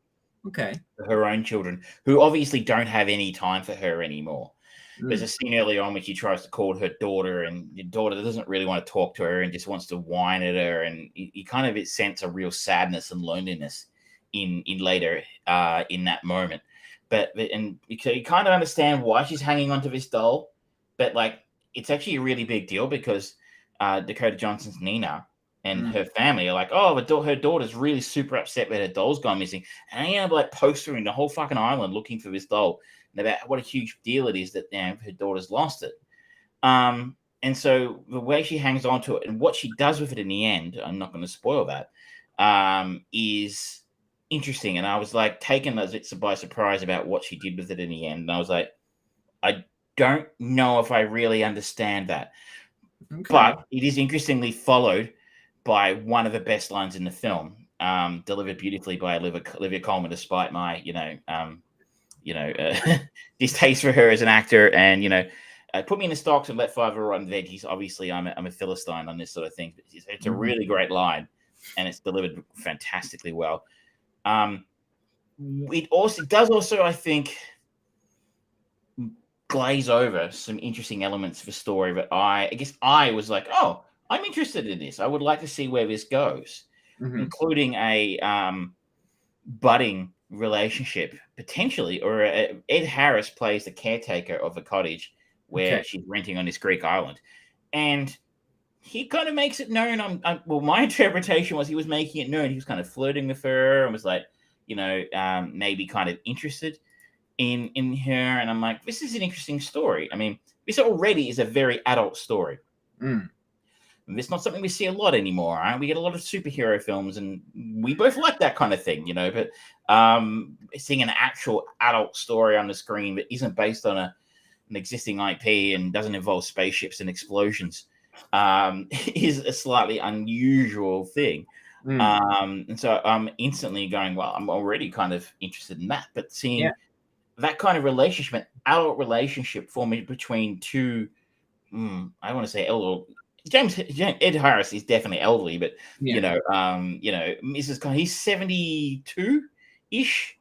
for her own children, who obviously don't have any time for her anymore. There's a scene early on when she tries to call her daughter, and the daughter doesn't really want to talk to her and just wants to whine at her. And you kind of sense a real sadness and loneliness in later in that moment. But you kind of understand why she's hanging onto this doll, but like it's actually a really big deal because Dakota Johnson's Nina and her family are like, oh, her daughter's really super upset that her doll's gone missing, and they end up like postering the whole fucking island looking for this doll and about what a huge deal it is that her daughter's lost it. And so the way she hangs on to it and what she does with it in the end, I'm not going to spoil that, is interesting. And I was like taken as it's by surprise about what she did with it in the end. And I was like, I don't know if I really understand that. But it is interestingly followed by one of the best lines in the film, delivered beautifully by Olivia Colman, despite my, distaste for her as an actor. And, put me in the stocks and let five run veggies. Obviously, I'm a Philistine on this sort of thing. It's a really great line, and it's delivered fantastically well. It does also, I think, glaze over some interesting elements of the story. But I guess I was like, oh, I'm interested in this. I would like to see where this goes, including a budding relationship potentially, or Ed Harris plays the caretaker of a cottage where she's renting on this Greek island, and he kind of makes it known. Well, my interpretation was he was making it known he was kind of flirting with her and was like, maybe kind of interested in her. And I'm like, this is an interesting story. I mean, this already is a very adult story. It's not something we see a lot anymore. Right? We get a lot of superhero films, and we both like that kind of thing, But seeing an actual adult story on the screen that isn't based on an existing IP and doesn't involve spaceships and explosions is a slightly unusual thing. And so I'm instantly going, well, I'm already kind of interested in that. But seeing that kind of relationship, an adult relationship forming between two, I want to say elder. Ed Harris is definitely elderly, but Mrs. Con, he's 72-ish,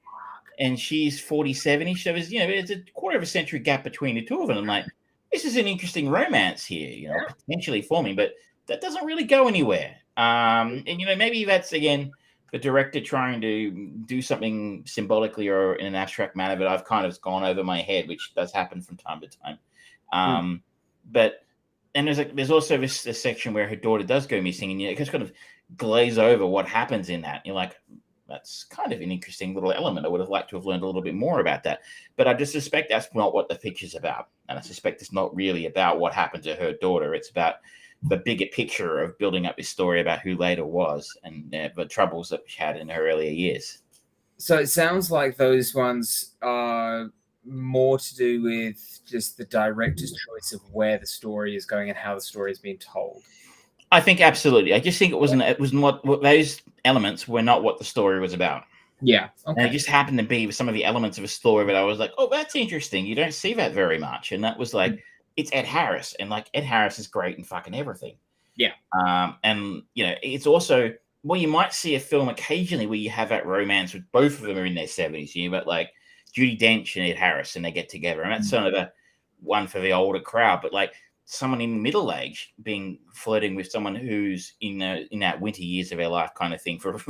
and she's 47-ish. So there's a quarter of a century gap between the two of them. I'm like, this is an interesting romance here, potentially forming, but that doesn't really go anywhere. And maybe that's again the director trying to do something symbolically or in an abstract manner, but I've kind of gone over my head, which does happen from time to time. But and there's also this section where her daughter does go missing, and you just kind of glaze over what happens in that. You're like, that's kind of an interesting little element. I would have liked to have learned a little bit more about that. But I just suspect that's not what the picture's about. And I suspect it's not really about what happened to her daughter. It's about the bigger picture of building up this story about who Leda was and the troubles that she had in her earlier years. So it sounds like those ones are more to do with just the director's choice of where the story is going and how the story is being told. I think absolutely. I just think it wasn't what those elements were not what the story was about. Yeah. Okay. And it just happened to be some of the elements of a story that I was like, oh, that's interesting. You don't see that very much. And that was like, it's Ed Harris. And like Ed Harris is great in fucking everything. Yeah. And it's also, well, you might see a film occasionally where you have that romance with both of them are in their 70s. But like Judi Dench and Ed Harris, and they get together. And that's sort of the one for the older crowd. But like someone in middle age flirting with someone who's in that winter years of their life kind of thing for,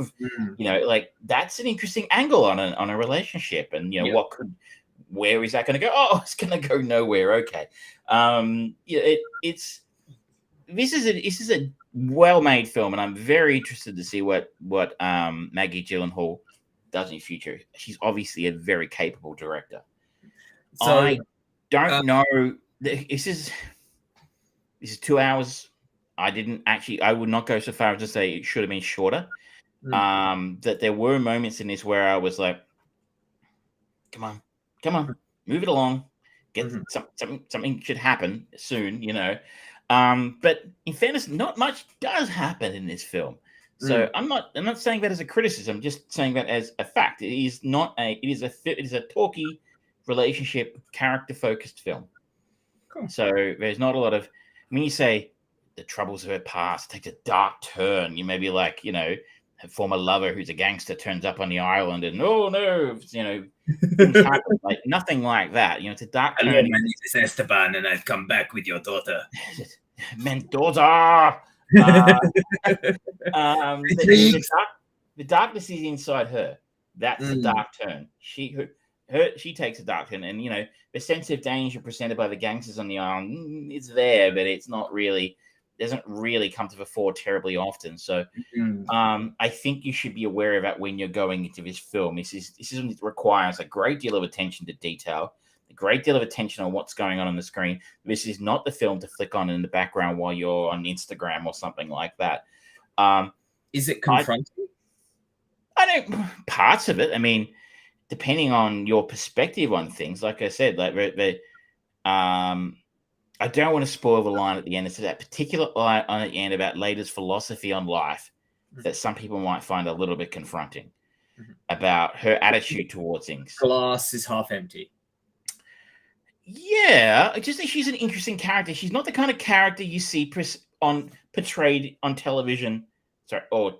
like that's an interesting angle on a relationship. And, where is that going to go? Oh, it's going to go nowhere. Okay. This is a well-made film, and I'm very interested to see what Maggie Gyllenhaal does in future. She's obviously a very capable director. So I don't know. This is 2 hours. I would not go so far as to say it should have been shorter. That there were moments in this where I was like, come on, move it along. Get something should happen soon, But in fairness, not much does happen in this film. So I'm not saying that as a criticism, just saying that as a fact. It is a talky, relationship, character focused film. Cool. So there's not a lot of, when you say the troubles of her past takes a dark turn, you may be like, her former lover who's a gangster turns up on the island and oh no, things happen. Like nothing like that. It's a dark turn. My name is Esteban and I've come back with your daughter. Mendoza. The darkness is inside her. That's the dark turn. She takes a dark turn, and the sense of danger presented by the gangsters on the island is there, but it's not really doesn't really come to the fore terribly often. So I think you should be aware of that when you're going into this film. This is something that requires a great deal of attention to detail, a great deal of attention on what's going on the screen. This is not the film to flick on in the background while you're on Instagram or something like that. Is it confronting? I don't. Parts of it. I mean, depending on your perspective on things, like I said, like I don't want to spoil the line at the end. It's that particular line at the end about Leda's philosophy on life that some people might find a little bit confronting about her attitude towards things. Glass is half empty. Yeah, just that she's an interesting character. She's not the kind of character you see portrayed on television, or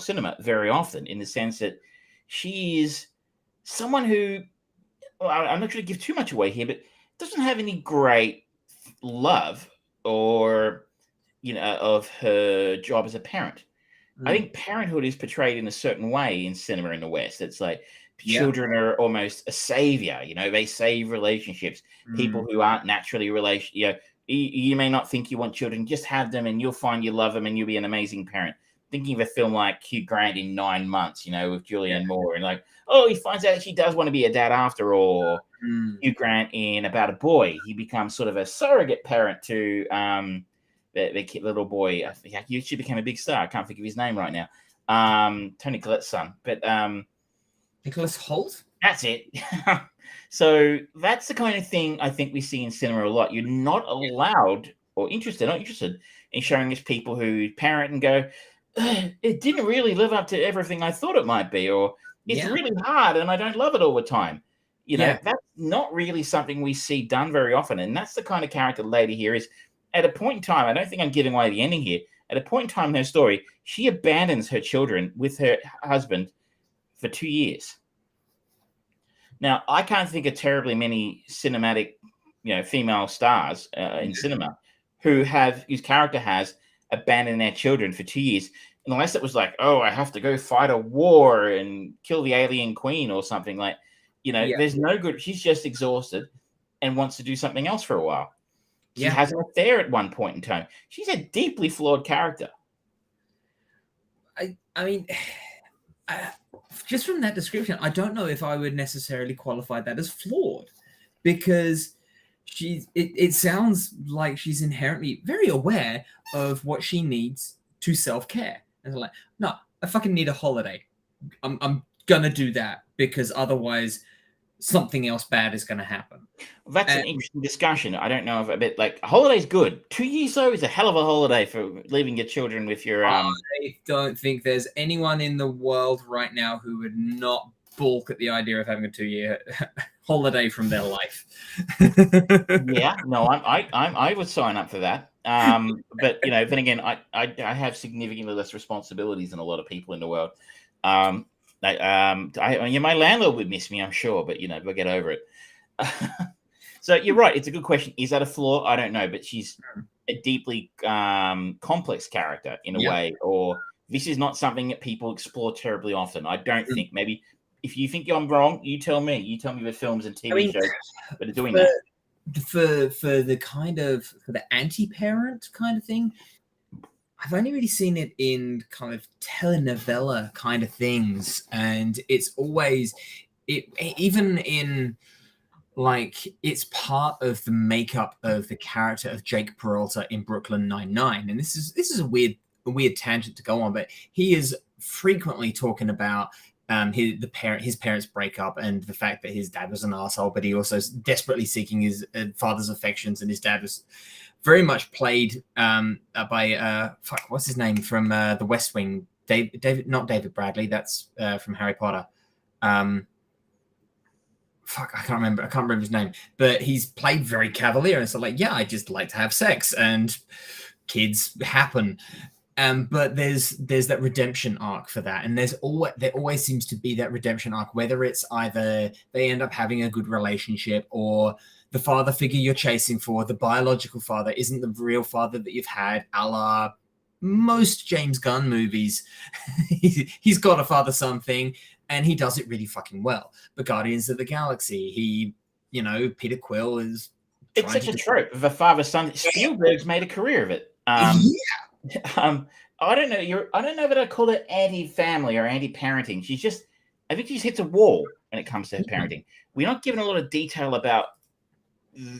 cinema very often, in the sense that she is someone who, I'm not going to give too much away here, but doesn't have any great love or of her job as a parent. I think parenthood is portrayed in a certain way in cinema in the West. It's like children are almost a savior. They save relationships. People who aren't naturally you may not think you want children, just have them and you'll find you love them and you'll be an amazing parent. Thinking of a film like Hugh Grant in 9 Months, with Julianne Moore, and like, oh, he finds out she does want to be a dad after all. Hugh Grant in About a Boy, he becomes sort of a surrogate parent to the little boy. I think he actually became a big star. I can't think of his name right now. Tony Collette's son, but Nicholas Hoult. That's it. So that's the kind of thing I think we see in cinema a lot. You're not allowed or not interested in showing us people who parent and go, it didn't really live up to everything I thought it might be, or it's really hard and I don't love it all the time. That's not really something we see done very often. And that's the kind of character the lady here is. At a point in time, I don't think I'm giving away the ending here. At a point in time in her story, she abandons her children with her husband for 2 years. Now, I can't think of terribly many cinematic, female stars in cinema whose character has abandoned their children for 2 years. unless it was like, oh, I have to go fight a war and kill the alien queen or something like, there's no good. She's just exhausted and wants to do something else for a while. She has an affair at one point in time. She's a deeply flawed character. I mean, just from that description, I don't know if I would necessarily qualify that as flawed, because it sounds like she's inherently very aware of what she needs to self-care. And like, no, I fucking need a holiday. I'm gonna do that because otherwise something else bad is gonna happen. That's an interesting discussion. I don't know if a bit like a holiday's good. 2 years though is a hell of a holiday for leaving your children with your. I don't think there's anyone in the world right now who would not balk at the idea of having a 2-year holiday from their life. Yeah, no, I would sign up for that. But then again, I have significantly less responsibilities than a lot of people in the world. My landlord would miss me, I'm sure, but we'll get over it. So you're right. It's a good question. Is that a flaw? I don't know, but she's a deeply complex character in a way, or this is not something that people explore terribly often. I don't think. Maybe if you think I'm wrong, you tell me. You tell me the films and TV shows that are doing that. For the anti-parent kind of thing, I've only really seen it in kind of telenovela kind of things, and it's always even in like it's part of the makeup of the character of Jake Peralta in Brooklyn Nine-Nine. And this is a weird tangent to go on, but he is frequently talking about his parents break up and the fact that his dad was an asshole, but he also is desperately seeking his father's affections, and his dad was very much played by what's his name from The West Wing, David, not David Bradley, that's from Harry Potter. I can't remember his name, but he's played very cavalier, and so like, I just like to have sex and kids happen. But there's that redemption arc for that, and there always seems to be that redemption arc, whether it's either they end up having a good relationship, or the father figure you're chasing for, the biological father, isn't the real father that you've had, a la most James Gunn movies. He's got a father-son thing, and he does it really fucking well. But Guardians of the Galaxy, Peter Quill is. It's such a trope of a father-son. Spielberg's made a career of it. I don't know. I don't know that I call it anti-family or anti-parenting. I think she just hits a wall when it comes to parenting. We're not given a lot of detail about,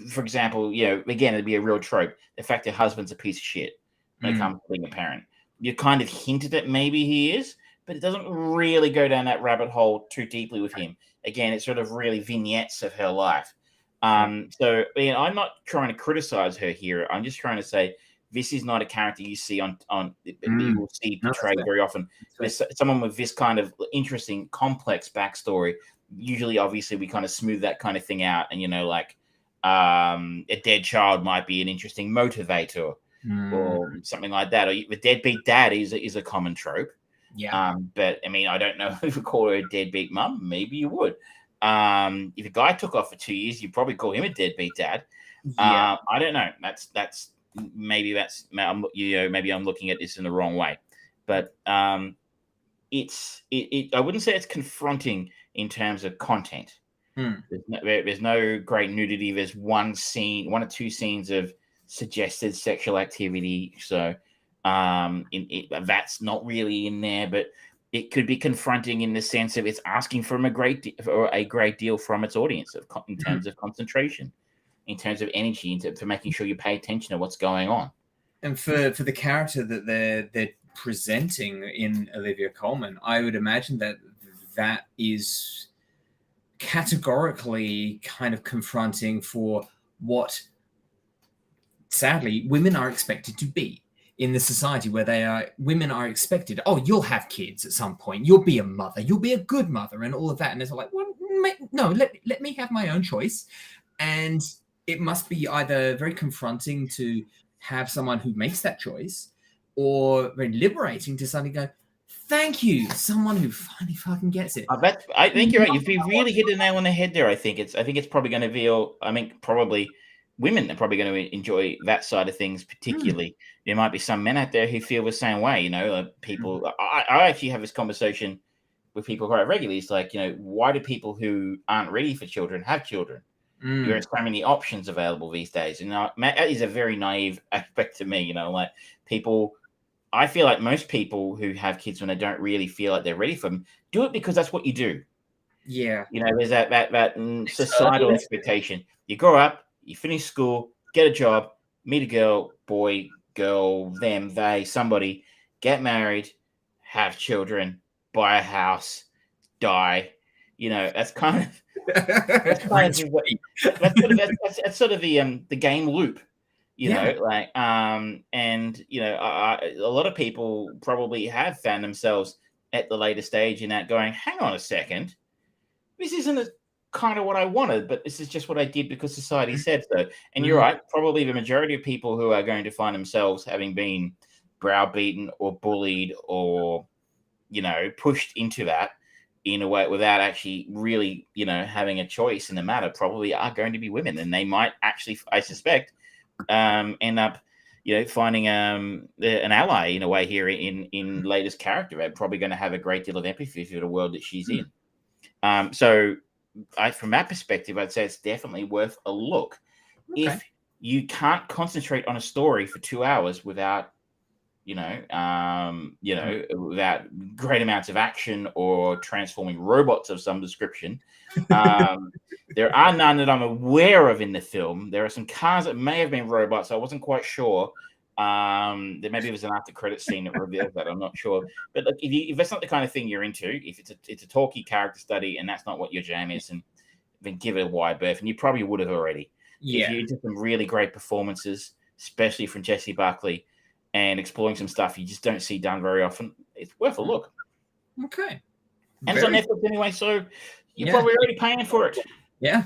for example, again, it'd be a real trope. The fact that husband's a piece of shit when it comes to being a parent. You kind of hinted that maybe he is, but it doesn't really go down that rabbit hole too deeply with him. Again, it's sort of really vignettes of her life. So I'm not trying to criticize her here. I'm just trying to say, this is not a character you see you will see portrayed very often. There's someone with this kind of interesting, complex backstory. Usually, obviously, we kind of smooth that kind of thing out, and a dead child might be an interesting motivator or something like that. Or the deadbeat dad is a common trope. Yeah. But I mean, I don't know if you call her a deadbeat mum. Maybe you would. If a guy took off for 2 years, you'd probably call him a deadbeat dad. I don't know. Maybe I'm looking at this in the wrong way, but I wouldn't say it's confronting in terms of content. There's no great nudity. There's one or two scenes of suggested sexual activity. So that's not really in there, but it could be confronting in the sense of it's asking from a great deal from its audience in terms of concentration, in terms of energy, for making sure you pay attention to what's going on. And for the character that they're presenting in Olivia Colman, I would imagine that is categorically kind of confronting for what, sadly, women are expected to be in the society where women are expected, you'll have kids at some point, you'll be a mother, you'll be a good mother, and all of that. And it's like, well, no, let me have my own choice. And it must be either very confronting to have someone who makes that choice, or very liberating to suddenly go, thank you, someone who finally fucking gets it. I think you're right. You've really hit the nail on the head there. I think it's probably going to feel. I mean, probably women are probably going to enjoy that side of things particularly. There might be some men out there who feel the same way. You know, people. I actually have this conversation with people quite regularly. It's like, you know, why do people who aren't ready for children have children? There are so many options available these days, and that is a very naive aspect to me. You know, like people. I feel like most people who have kids when they don't really feel like they're ready for them do it because that's what you do. Yeah. You know, there's that societal expectation. You grow up, you finish school, get a job, meet a girl, boy, girl, them, they, somebody, get married, have children, buy a house, die. You know, that's kind of that's sort of the game loop. You know, like and you know, a lot of people probably have found themselves at the later stage in that going, hang on a second, this isn't kind of what I wanted, but this is just what I did because society said so. And you're right, probably the majority of people who are going to find themselves having been browbeaten or bullied or, you know, pushed into that in a way without actually really, you know, having a choice in the matter probably are going to be women. And they might actually, I suspect, end up, you know, finding an ally in a way here in Lada's character. They're probably going to have a great deal of empathy for the world that she's in. So from that perspective, I'd say it's definitely worth a look. Okay. If you can't concentrate on a story for 2 hours without, without great amounts of action or transforming robots of some description, there are none that I'm aware of in the film. There are some cars that may have been robots. I wasn't quite sure. There maybe was an after credit scene that revealed that. I'm not sure. But look, if that's not the kind of thing you're into, if it's a talky character study and that's not what your jam is, and then give it a wide berth, and you probably would have already. Yeah. If you did some really great performances, especially from Jesse Buckley, and exploring some stuff you just don't see done very often, it's worth a look. Okay. And it's on Netflix anyway, so you're probably already paying for it. Yeah.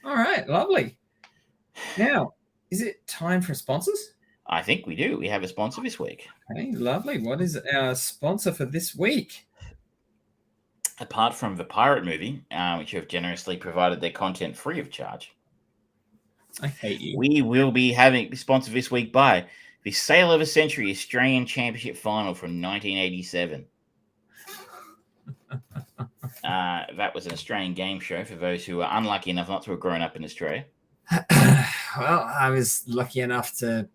All right. Lovely. Now, is it time for sponsors? I think we do. We have a sponsor this week. Okay, lovely. What is our sponsor for this week? Apart from the Pirate Movie, which have generously provided their content free of charge, I hate you. We will be having sponsored this week by the Sale of a Century Australian Championship Final from 1987. That was an Australian game show for those who are unlucky enough not to have grown up in Australia. Well, I was lucky enough to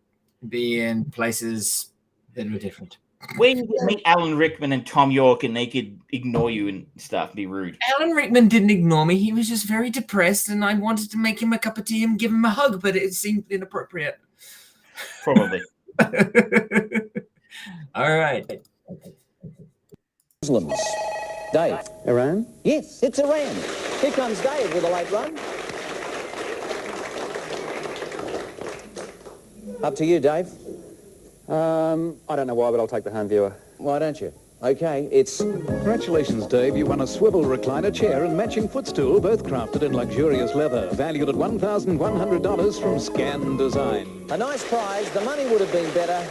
be in places that were different. Where you could meet Alan Rickman and Tom York and they could ignore you and stuff, be rude. Alan Rickman didn't ignore me. He was just very depressed and I wanted to make him a cup of tea and give him a hug, but it seemed inappropriate. Probably. All right. Muslims. Dave. Iran? Yes, it's Iran. Here comes Dave with a late run. Up to you, Dave. I don't know why, but I'll take the home viewer. Why don't you? Okay, it's... Congratulations, Dave. You won a swivel recliner chair and matching footstool, both crafted in luxurious leather, valued at $1,100 from Scan Design. a nice prize. The money would have been better.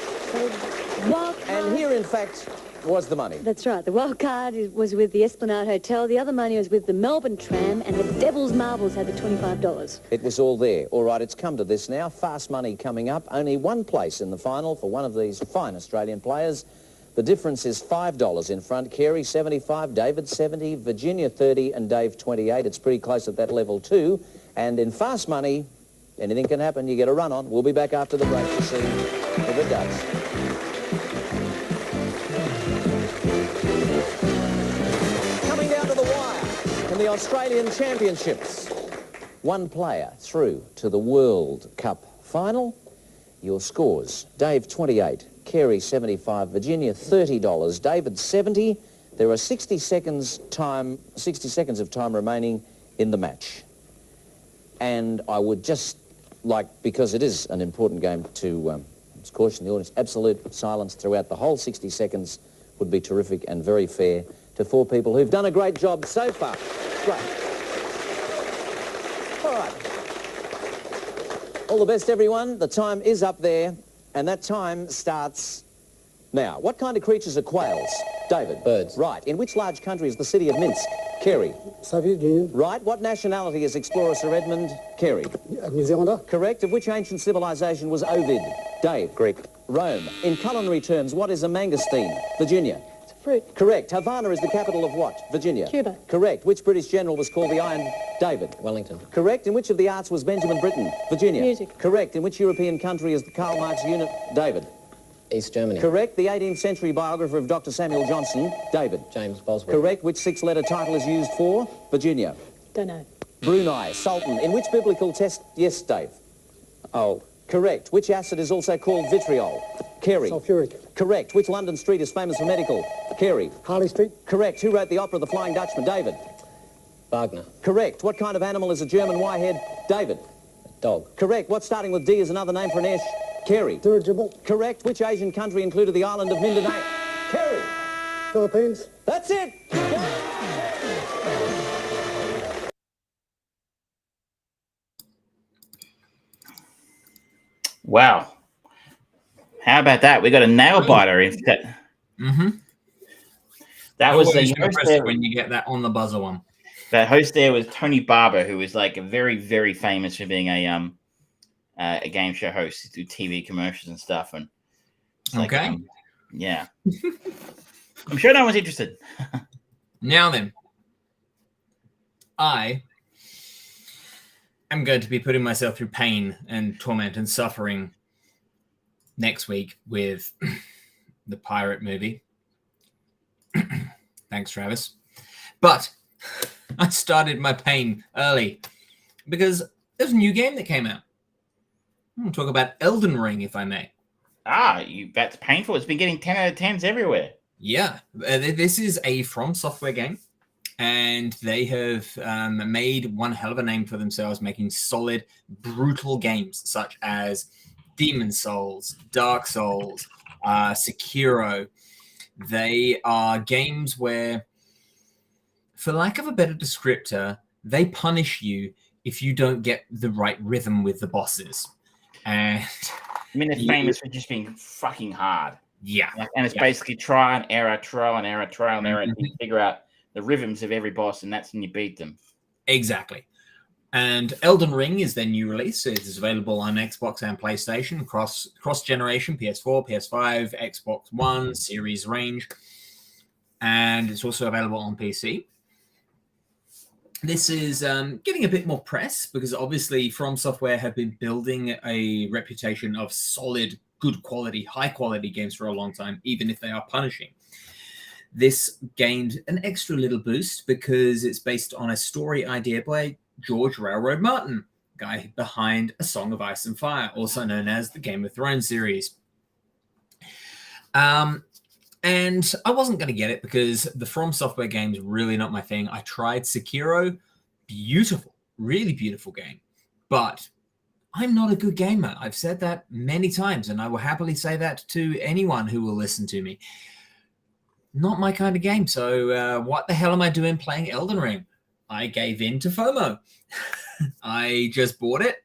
And here, in fact, was the money. That's right. The wild card was with the Esplanade Hotel. The other money was with the Melbourne Tram, and the Devil's Marbles had the $25. It was all there. All right, it's come to this now. Fast money coming up. Only one place in the final for one of these fine Australian players. The difference is $5 in front. Carey, 75, David, 70, Virginia, 30, and Dave, 28. It's pretty close at that level, too. And in fast money, anything can happen. You get a run on. We'll be back after the break to see if it does. Coming down to the wire in the Australian Championships. One player through to the World Cup final. Your scores: Dave, 28, Carey, 75, Virginia, $30, David, 70. There are 60 seconds of time remaining in the match. And I would just like, because it is an important game, to caution the audience, absolute silence throughout the whole 60 seconds would be terrific and very fair to four people who've done a great job so far. Great. All right. All the best, everyone. The time is up there, and that time starts now. What kind of creatures are quails? David. Birds. Right. In which large country is the city of Minsk? Kerry. Soviet Union. Right. What nationality is explorer Sir Edmund? Kerry. New Zealander. Correct. Of which ancient civilization was Ovid? Dave. Greek. Rome. In culinary terms, what is a mangosteen? Virginia. It's a fruit. Correct. Havana is the capital of what? Virginia. Cuba. Correct. Which British general was called the Iron... David. Wellington. Correct. In which of the arts was Benjamin Britten? Virginia. Music. Correct. In which European country is the Karl Marx unit? David. East Germany. Correct. The 18th century biographer of Dr. Samuel Johnson? David. James Boswell. Correct. Which six-letter title is used for? Virginia. Don't know. Brunei. Sultan. In which biblical test... Yes, Dave. Old. Correct. Which acid is also called vitriol? Kerry. Sulfuric. Correct. Which London street is famous for medical? Kerry. Harley Street. Correct. Who wrote the opera The Flying Dutchman? David. Wagner. Correct. What kind of animal is a German wirehead? David. Dog. Correct. What starting with D is another name for an ash? Kerry. Dirigible. Correct. Which Asian country included the island of Mindanao? Kerry. Philippines. That's it. Wow. How about that? We got a nail biter. Mm-hmm. That was Always the host impressive there. when you get that on the buzzer one. That host there was Tony Barber, who was like a very, very famous for being a game show host. He do TV commercials and stuff. And it's like, Okay. yeah. I'm sure no one's interested. Now then, I am going to be putting myself through pain and torment and suffering next week with the pirate movie. Thanks, Travis. But I started my pain early because there's a new game that came out. I'm going to talk about Elden Ring, if I may. That's painful. It's been getting 10 out of 10s everywhere. Yeah, this is a From Software game, and they have made one hell of a name for themselves, making solid, brutal games such as Demon's Souls, Dark Souls, Sekiro. They are games where, for lack of a better descriptor, they punish you if you don't get the right rhythm with the bosses. And I mean, they're famous for just being fucking hard. yeah, And it's basically trial and error, and you figure out the rhythms of every boss, and that's when you beat them. exactly. And Elden Ring is their new release. It is available on Xbox and PlayStation, cross-generation, PS4, PS5, Xbox One, Series range. And it's also available on PC. This is getting a bit more press because obviously From Software have been building a reputation of solid, good quality, high quality games for a long time, even if they are punishing. This gained an extra little boost because it's based on a story idea by George Railroad Martin, guy behind A Song of Ice and Fire, also known as the Game of Thrones series. And I wasn't going to get it because the From Software game's really not my thing. I tried Sekiro, beautiful, really beautiful game, but I'm not a good gamer. I've said that many times, and I will happily say that to anyone who will listen to me. Not my kind of game. So what the hell am I doing playing Elden Ring? I gave in to FOMO. I just bought it,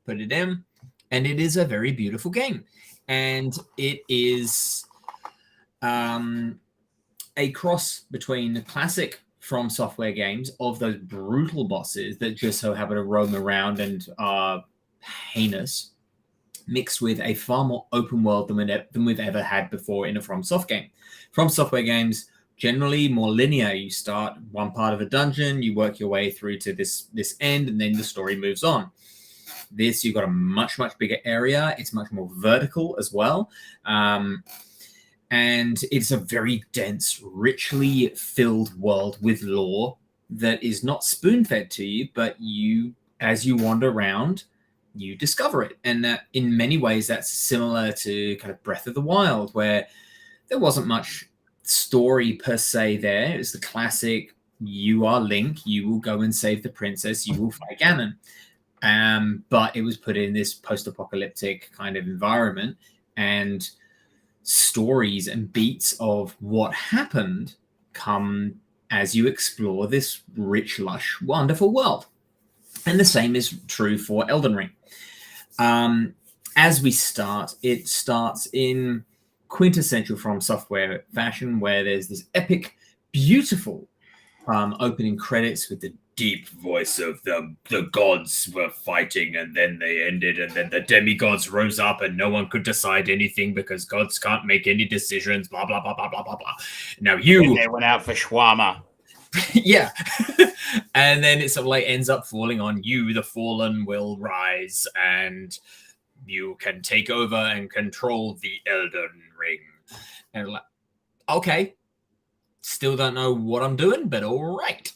put it in, and it is a very beautiful game. And it is a cross between the classic From Software games of those brutal bosses that just so happen to roam around and are heinous, mixed with a far more open world than we've ever had before in a From Soft game. From Software games, generally more linear. You start one part of a dungeon, you work your way through to this end, and then the story moves on. This, you've got a much, much bigger area. It's much more vertical as well. And it's a very dense, richly filled world with lore that is not spoon-fed to you, but you, as you wander around, you discover it. And that, in many ways, that's similar to kind of Breath of the Wild, where there wasn't much story per se there. It was the classic, you are Link, you will go and save the princess, you will fight Ganon. But it was put in this post-apocalyptic kind of environment, and stories and beats of what happened come as you explore this rich, lush, wonderful world. And the same is true for Elden Ring. As we start, it starts in quintessential From Software fashion, where there's this epic, beautiful opening credits with the deep voice of the gods were fighting and then they ended and then the demigods rose up and no one could decide anything because gods can't make any decisions, blah blah blah blah blah blah blah. Now And they went out for shawarma. yeah. And then it sort of like ends up falling on you, the fallen will rise and you can take over and control the Elden Ring. And like, okay, still don't know what I'm doing, but all right.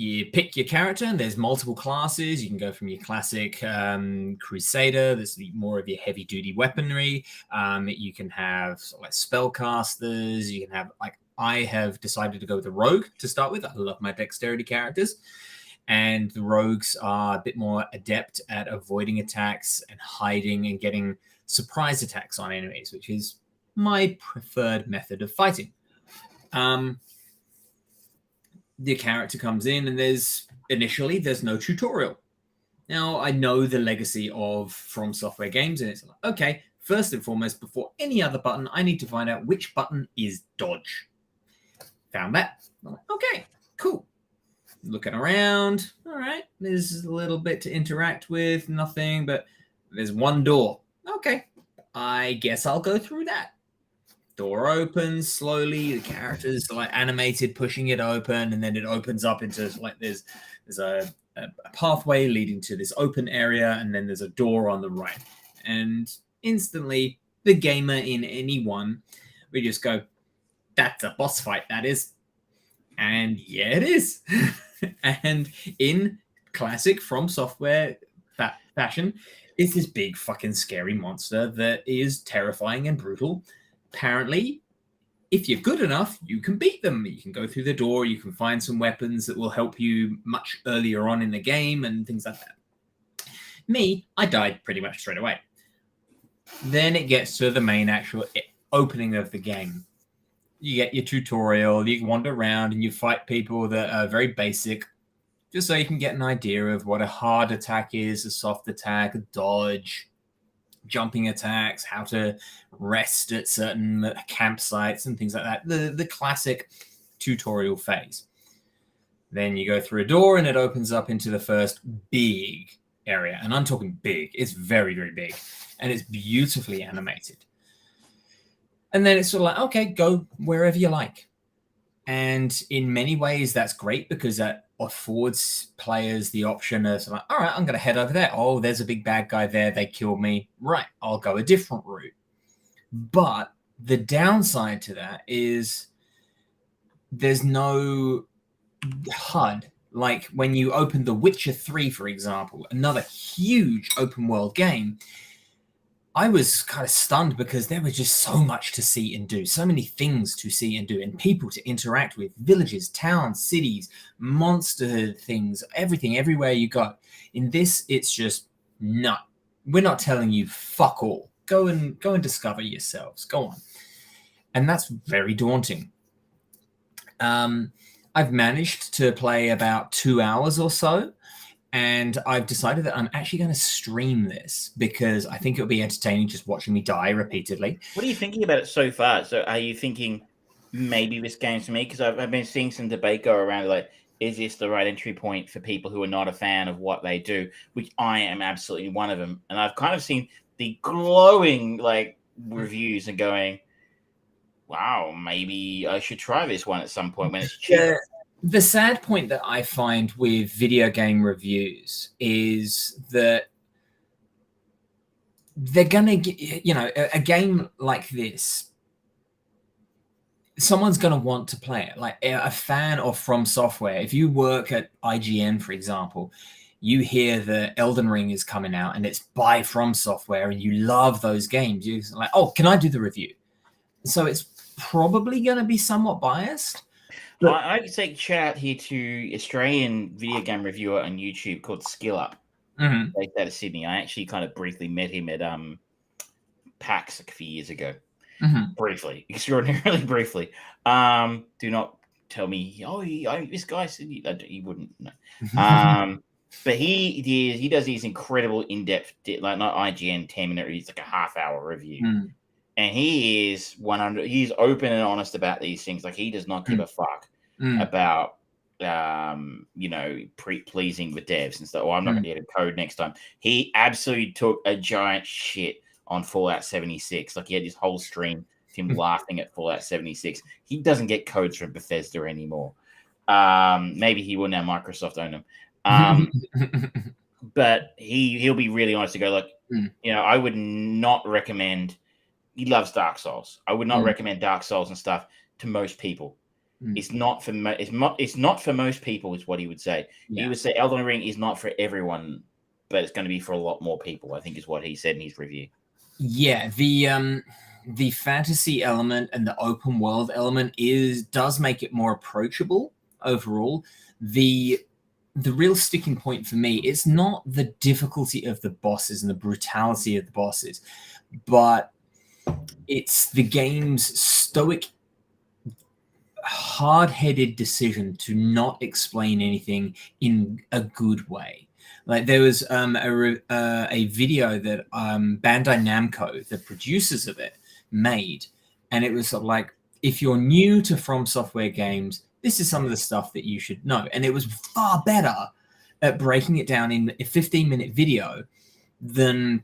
You pick your character, and there's multiple classes. You can go from your classic Crusader, there's more of your heavy-duty weaponry. You can have sort of like spellcasters. You can have, like, I have decided to go with the rogue to start with. I love my dexterity characters. And the rogues are a bit more adept at avoiding attacks and hiding and getting surprise attacks on enemies, which is my preferred method of fighting. The character comes in and there's no tutorial. Now, I know the legacy of From Software games, and it's like, okay, first and foremost, before any other button, I need to find out which button is dodge. Found that. I'm like, okay, cool. Looking around. All right, there's a little bit to interact with, nothing, but there's one door. Okay, I guess I'll go through that. Door opens slowly. The character's like animated, pushing it open, and then it opens up into like there's a pathway leading to this open area, and then there's a door on the right. And instantly, the gamer in anyone, we just go, "That's a boss fight, that is." And yeah, it is. And in classic From Software fashion, it's this big fucking scary monster that is terrifying and brutal. Apparently, if you're good enough, you can beat them. You can go through the door, you can find some weapons that will help you much earlier on in the game and things like that. Me, I died pretty much straight away. Then it gets to the main actual opening of the game. You get your tutorial, you wander around and you fight people that are very basic, just so you can get an idea of what a hard attack is, a soft attack, a dodge, jumping attacks, how to rest at certain campsites and things like that. The classic tutorial phase. Then you go through a door and it opens up into the first big area. And I'm talking big. It's very, very big. And it's beautifully animated. And then it's sort of like, okay, go wherever you like. And in many ways, that's great because that affords players the option of like, all right, I'm going to head over there. Oh, there's a big bad guy there. They killed me. Right, I'll go a different route. But the downside to that is there's no HUD. Like when you open The Witcher 3, for example, another huge open world game, I was kind of stunned because there was just so much to see and do, so many things to see and do, and people to interact with, villages, towns, cities, monster things, everything, everywhere you go. In this, it's just no. We're not telling you fuck all. Go and discover yourselves. Go on. And that's very daunting. I've managed to play about 2 hours or so. And I've decided that I'm actually going to stream this because I think it'll be entertaining just watching me die repeatedly. What are you thinking about it so far? So are you thinking maybe this game's for me? Because I've been seeing some debate go around like, is this the right entry point for people who are not a fan of what they do? Which I am absolutely one of them. And I've kind of seen the glowing like reviews and going, wow, maybe I should try this one at some point when it's cheap. Yeah. The sad point that I find with video game reviews is that they're going to get, you know, a game like this, someone's going to want to play it. Like a fan of From Software, if you work at IGN, for example, you hear the Elden Ring is coming out and it's by From Software and you love those games. You're like, oh, can I do the review? So it's probably going to be somewhat biased. But I would say shout out here to Australian video game reviewer on YouTube called Skill Up, based out of Sydney. I actually kind of briefly met him at PAX a few years ago. Briefly, extraordinarily briefly. Do not tell me, oh, this guy said he wouldn't know. But he does these incredible in-depth, like not IGN 10-minute reviews, like a half-hour review. and he is 100. He's open and honest about these things. Like, he does not give a fuck about pleasing with devs and stuff. Oh, I'm not going to get a code next time. He absolutely took a giant shit on Fallout 76. Like, he had this whole stream of him laughing at Fallout 76. He doesn't get codes from Bethesda anymore. Maybe he will now. Microsoft own them. But he'll be really honest to go, look, I would not recommend. He loves Dark Souls. I would not recommend Dark Souls and stuff to most people. It's not for it's not for most people, is what he would say. Yeah. He would say Elden Ring is not for everyone, but it's going to be for a lot more people, I think, is what he said in his review. Yeah, the fantasy element and the open world element does make it more approachable overall. The real sticking point for me is not the difficulty of the bosses and the brutality of the bosses, but it's the game's stoic, hard-headed decision to not explain anything in a good way. Like, there was a video that Bandai Namco, the producers of it, made, and it was sort of like, if you're new to From Software games, this is some of the stuff that you should know. And it was far better at breaking it down in a 15-minute video than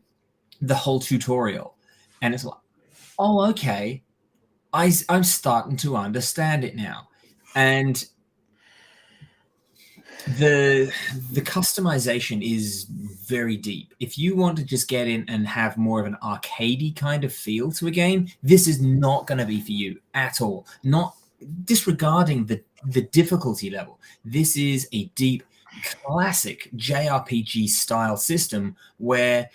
the whole tutorial. And it's like, oh, okay, I'm starting to understand it now. And the customization is very deep. If you want to just get in and have more of an arcadey kind of feel to a game, this is not going to be for you at all. Not disregarding the difficulty level. This is a deep, classic JRPG style system where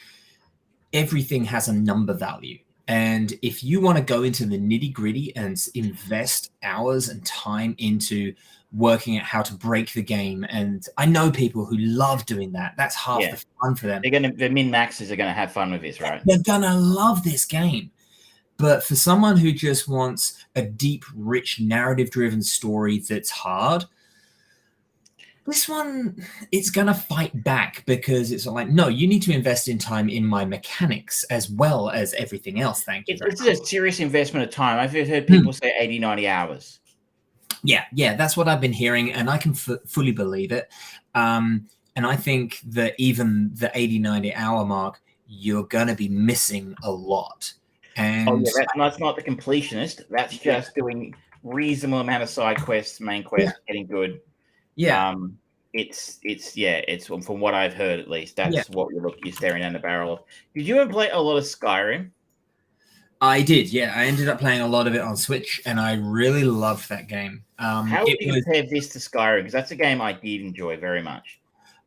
everything has a number value. And if you want to go into the nitty gritty and invest hours and time into working out how to break the game, and I know people who love doing that. That's half the fun for them. The min maxers are going to have fun with this, right? They're going to love this game. But for someone who just wants a deep, rich, narrative-driven story that's hard, this one, it's going to fight back, because it's like, no, you need to invest in time in my mechanics as well as everything else. Thank you. It's a serious investment of time. I've heard people say 80, 90 hours. Yeah, that's what I've been hearing, and I can fully believe it. And I think that even the 80, 90 hour mark, you're going to be missing a lot. And that's not the completionist. That's just doing reasonable amount of side quests, main quests, getting good. Yeah. It's from what I've heard, at least, that's what you're staring down the barrel of. Did you ever play a lot of Skyrim? I did, yeah. I ended up playing a lot of it on Switch, and I really loved that game. How would you compare this to Skyrim? Because that's a game I did enjoy very much.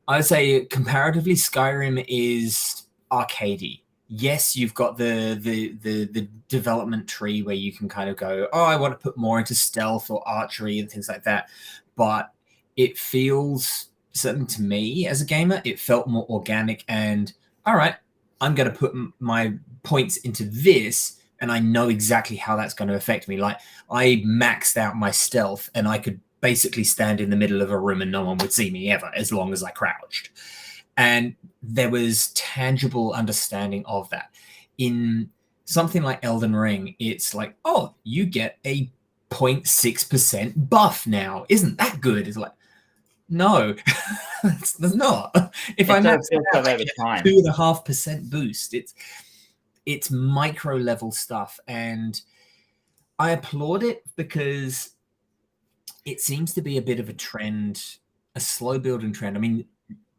I would say comparatively, Skyrim is arcadey. Yes, you've got the development tree where you can kind of go, oh, I want to put more into stealth or archery and things like that. But it feels, certainly to me as a gamer, it felt more organic and, all right, I'm going to put my points into this, and I know exactly how that's going to affect me. Like, I maxed out my stealth, and I could basically stand in the middle of a room and no one would see me ever, as long as I crouched. And there was tangible understanding of that. In something like Elden Ring, it's like, oh, you get a 0.6% buff now. Isn't that good? It's like, no, there's not. If I max it out, I get a 2.5% boost. It's micro level stuff, and I applaud it because it seems to be a bit of a trend, a slow building trend. I mean,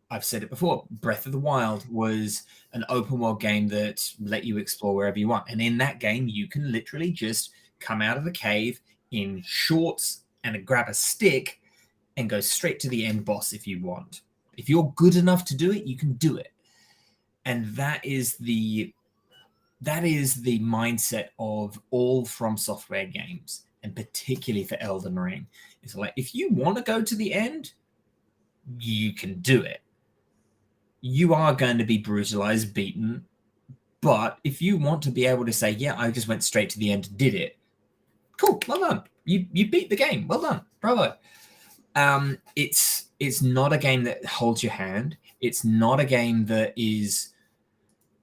I've said it before, Breath of the Wild was an open world game that let you explore wherever you want. And in that game, you can literally just come out of the cave in shorts and grab a stick and go straight to the end boss if you want. If you're good enough to do it, you can do it. And that is the mindset of all From Software games, and particularly for Elden Ring. It's like, if you want to go to the end, you can do it. You are going to be brutalized, beaten, but if you want to be able to say, yeah, I just went straight to the end and did it, cool, well done. You beat the game. Well done. Bravo. It's not a game that holds your hand. It's not a game that is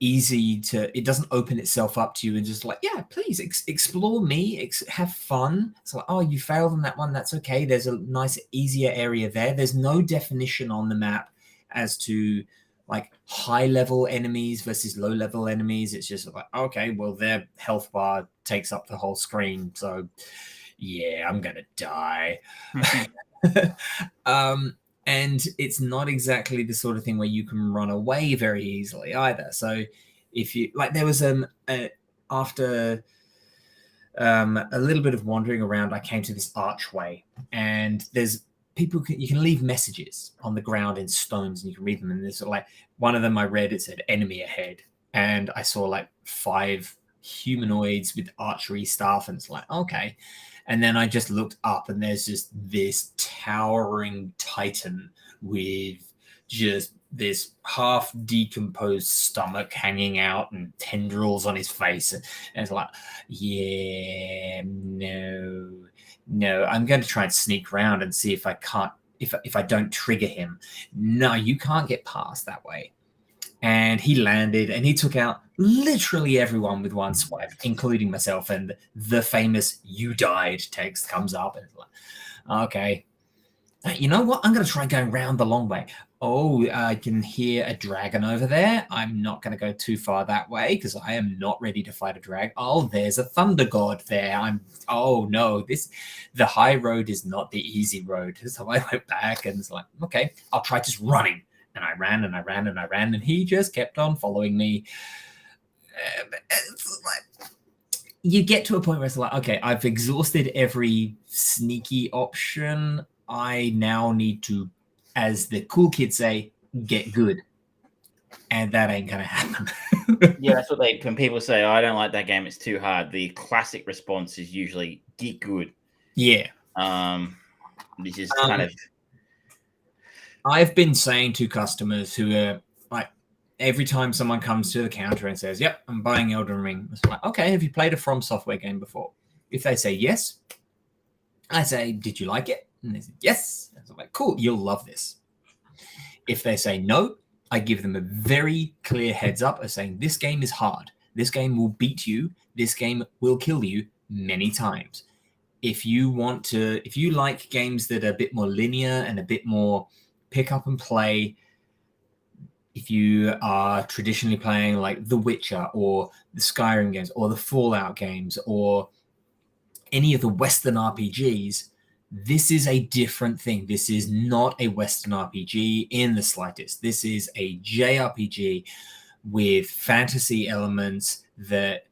easy to, it doesn't open itself up to you and just like, yeah, please explore me, have fun. It's like, oh, you failed on that one, that's okay. There's a nice easier area there. There's no definition on the map as to like high level enemies versus low level enemies. It's just like, okay, well, their health bar takes up the whole screen, so yeah, I'm gonna die. And it's not exactly the sort of thing where you can run away very easily either. So if you like, there was after a little bit of wandering around, I came to this archway, and there's people you can leave messages on the ground in stones, and you can read them. And there's like one of them I read, it said enemy ahead, and I saw like 5 humanoids with archery stuff, and it's like, okay. And then I just looked up, and there's just this towering titan with just this half decomposed stomach hanging out and tendrils on his face. And it's like, yeah, no, I'm going to try and sneak around and see if I can't, if I don't trigger him. No, you can't get past that way. And he landed, and he took out literally everyone with one swipe, including myself. And the famous "you died" text comes up, and it's like, okay, you know what? I'm going to try going round the long way. Oh, I can hear a dragon over there. I'm not going to go too far that way because I am not ready to fight a dragon. Oh, there's a thunder god there. Oh no, the high road is not the easy road. So I went back, and it's like, okay, I'll try just running. And I ran and I ran and I ran, and he just kept on following me. It's like, you get to a point where it's like, okay, I've exhausted every sneaky option. I now need to, as the cool kids say, get good. And that ain't going to happen. Yeah, that's what when people say, oh, I don't like that game, it's too hard. The classic response is usually get good. Yeah. Which is kind of... I've been saying to customers who are like, every time someone comes to the counter and says, yep, I'm buying Elden Ring, it's like, okay, have you played a From Software game before? If they say yes, I say, did you like it? And they say, yes. And I'm like, cool, you'll love this. If they say no, I give them a very clear heads up of saying, this game is hard. This game will beat you. This game will kill you many times. If you like games that are a bit more linear and a bit more pick up and play, if you are traditionally playing like The Witcher or the Skyrim games or the Fallout games or any of the Western RPGs, this is a different thing. This is not a Western RPG in the slightest. This is a JRPG with fantasy elements that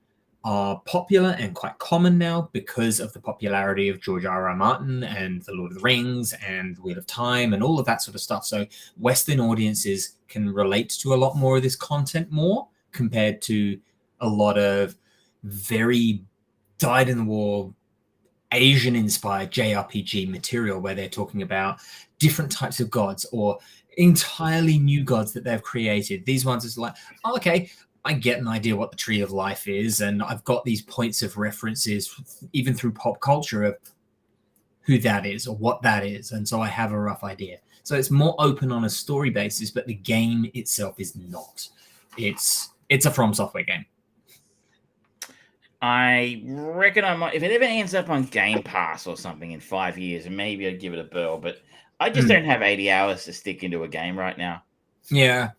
are popular and quite common now because of the popularity of George R.R. Martin and The Lord of the Rings and Wheel of Time and all of that sort of stuff. So Western audiences can relate to a lot more of this content more compared to a lot of very dyed-in-the-wool Asian-inspired JRPG material where they're talking about different types of gods or entirely new gods that they've created. These ones is like, oh, okay, I get an idea what the Tree of Life is, and I've got these points of references, even through pop culture, of who that is or what that is, and so I have a rough idea. So it's more open on a story basis, but the game itself is not. It's a From Software game. I reckon I might, if it ever ends up on Game Pass or something in 5 years, and maybe I'd give it a burl, but I just don't have 80 hours to stick into a game right now. Yeah,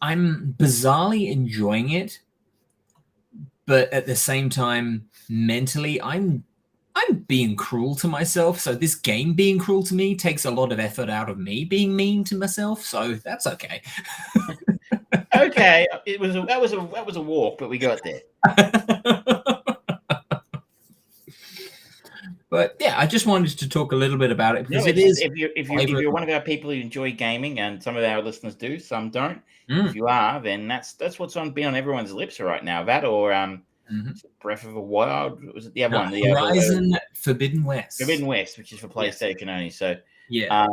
I'm bizarrely enjoying it, but at the same time, mentally, I'm being cruel to myself. So this game being cruel to me takes a lot of effort out of me being mean to myself. So that's okay. Okay, that was a walk, but we got there. But yeah, I just wanted to talk a little bit about it because if you're one of our people who enjoy gaming, and some of our listeners do, some don't. If you are, then that's what's been on everyone's lips right now. That or Breath of the Wild, was it the other one? The Horizon Forbidden West. Forbidden West, which is for PlayStation only. So yeah,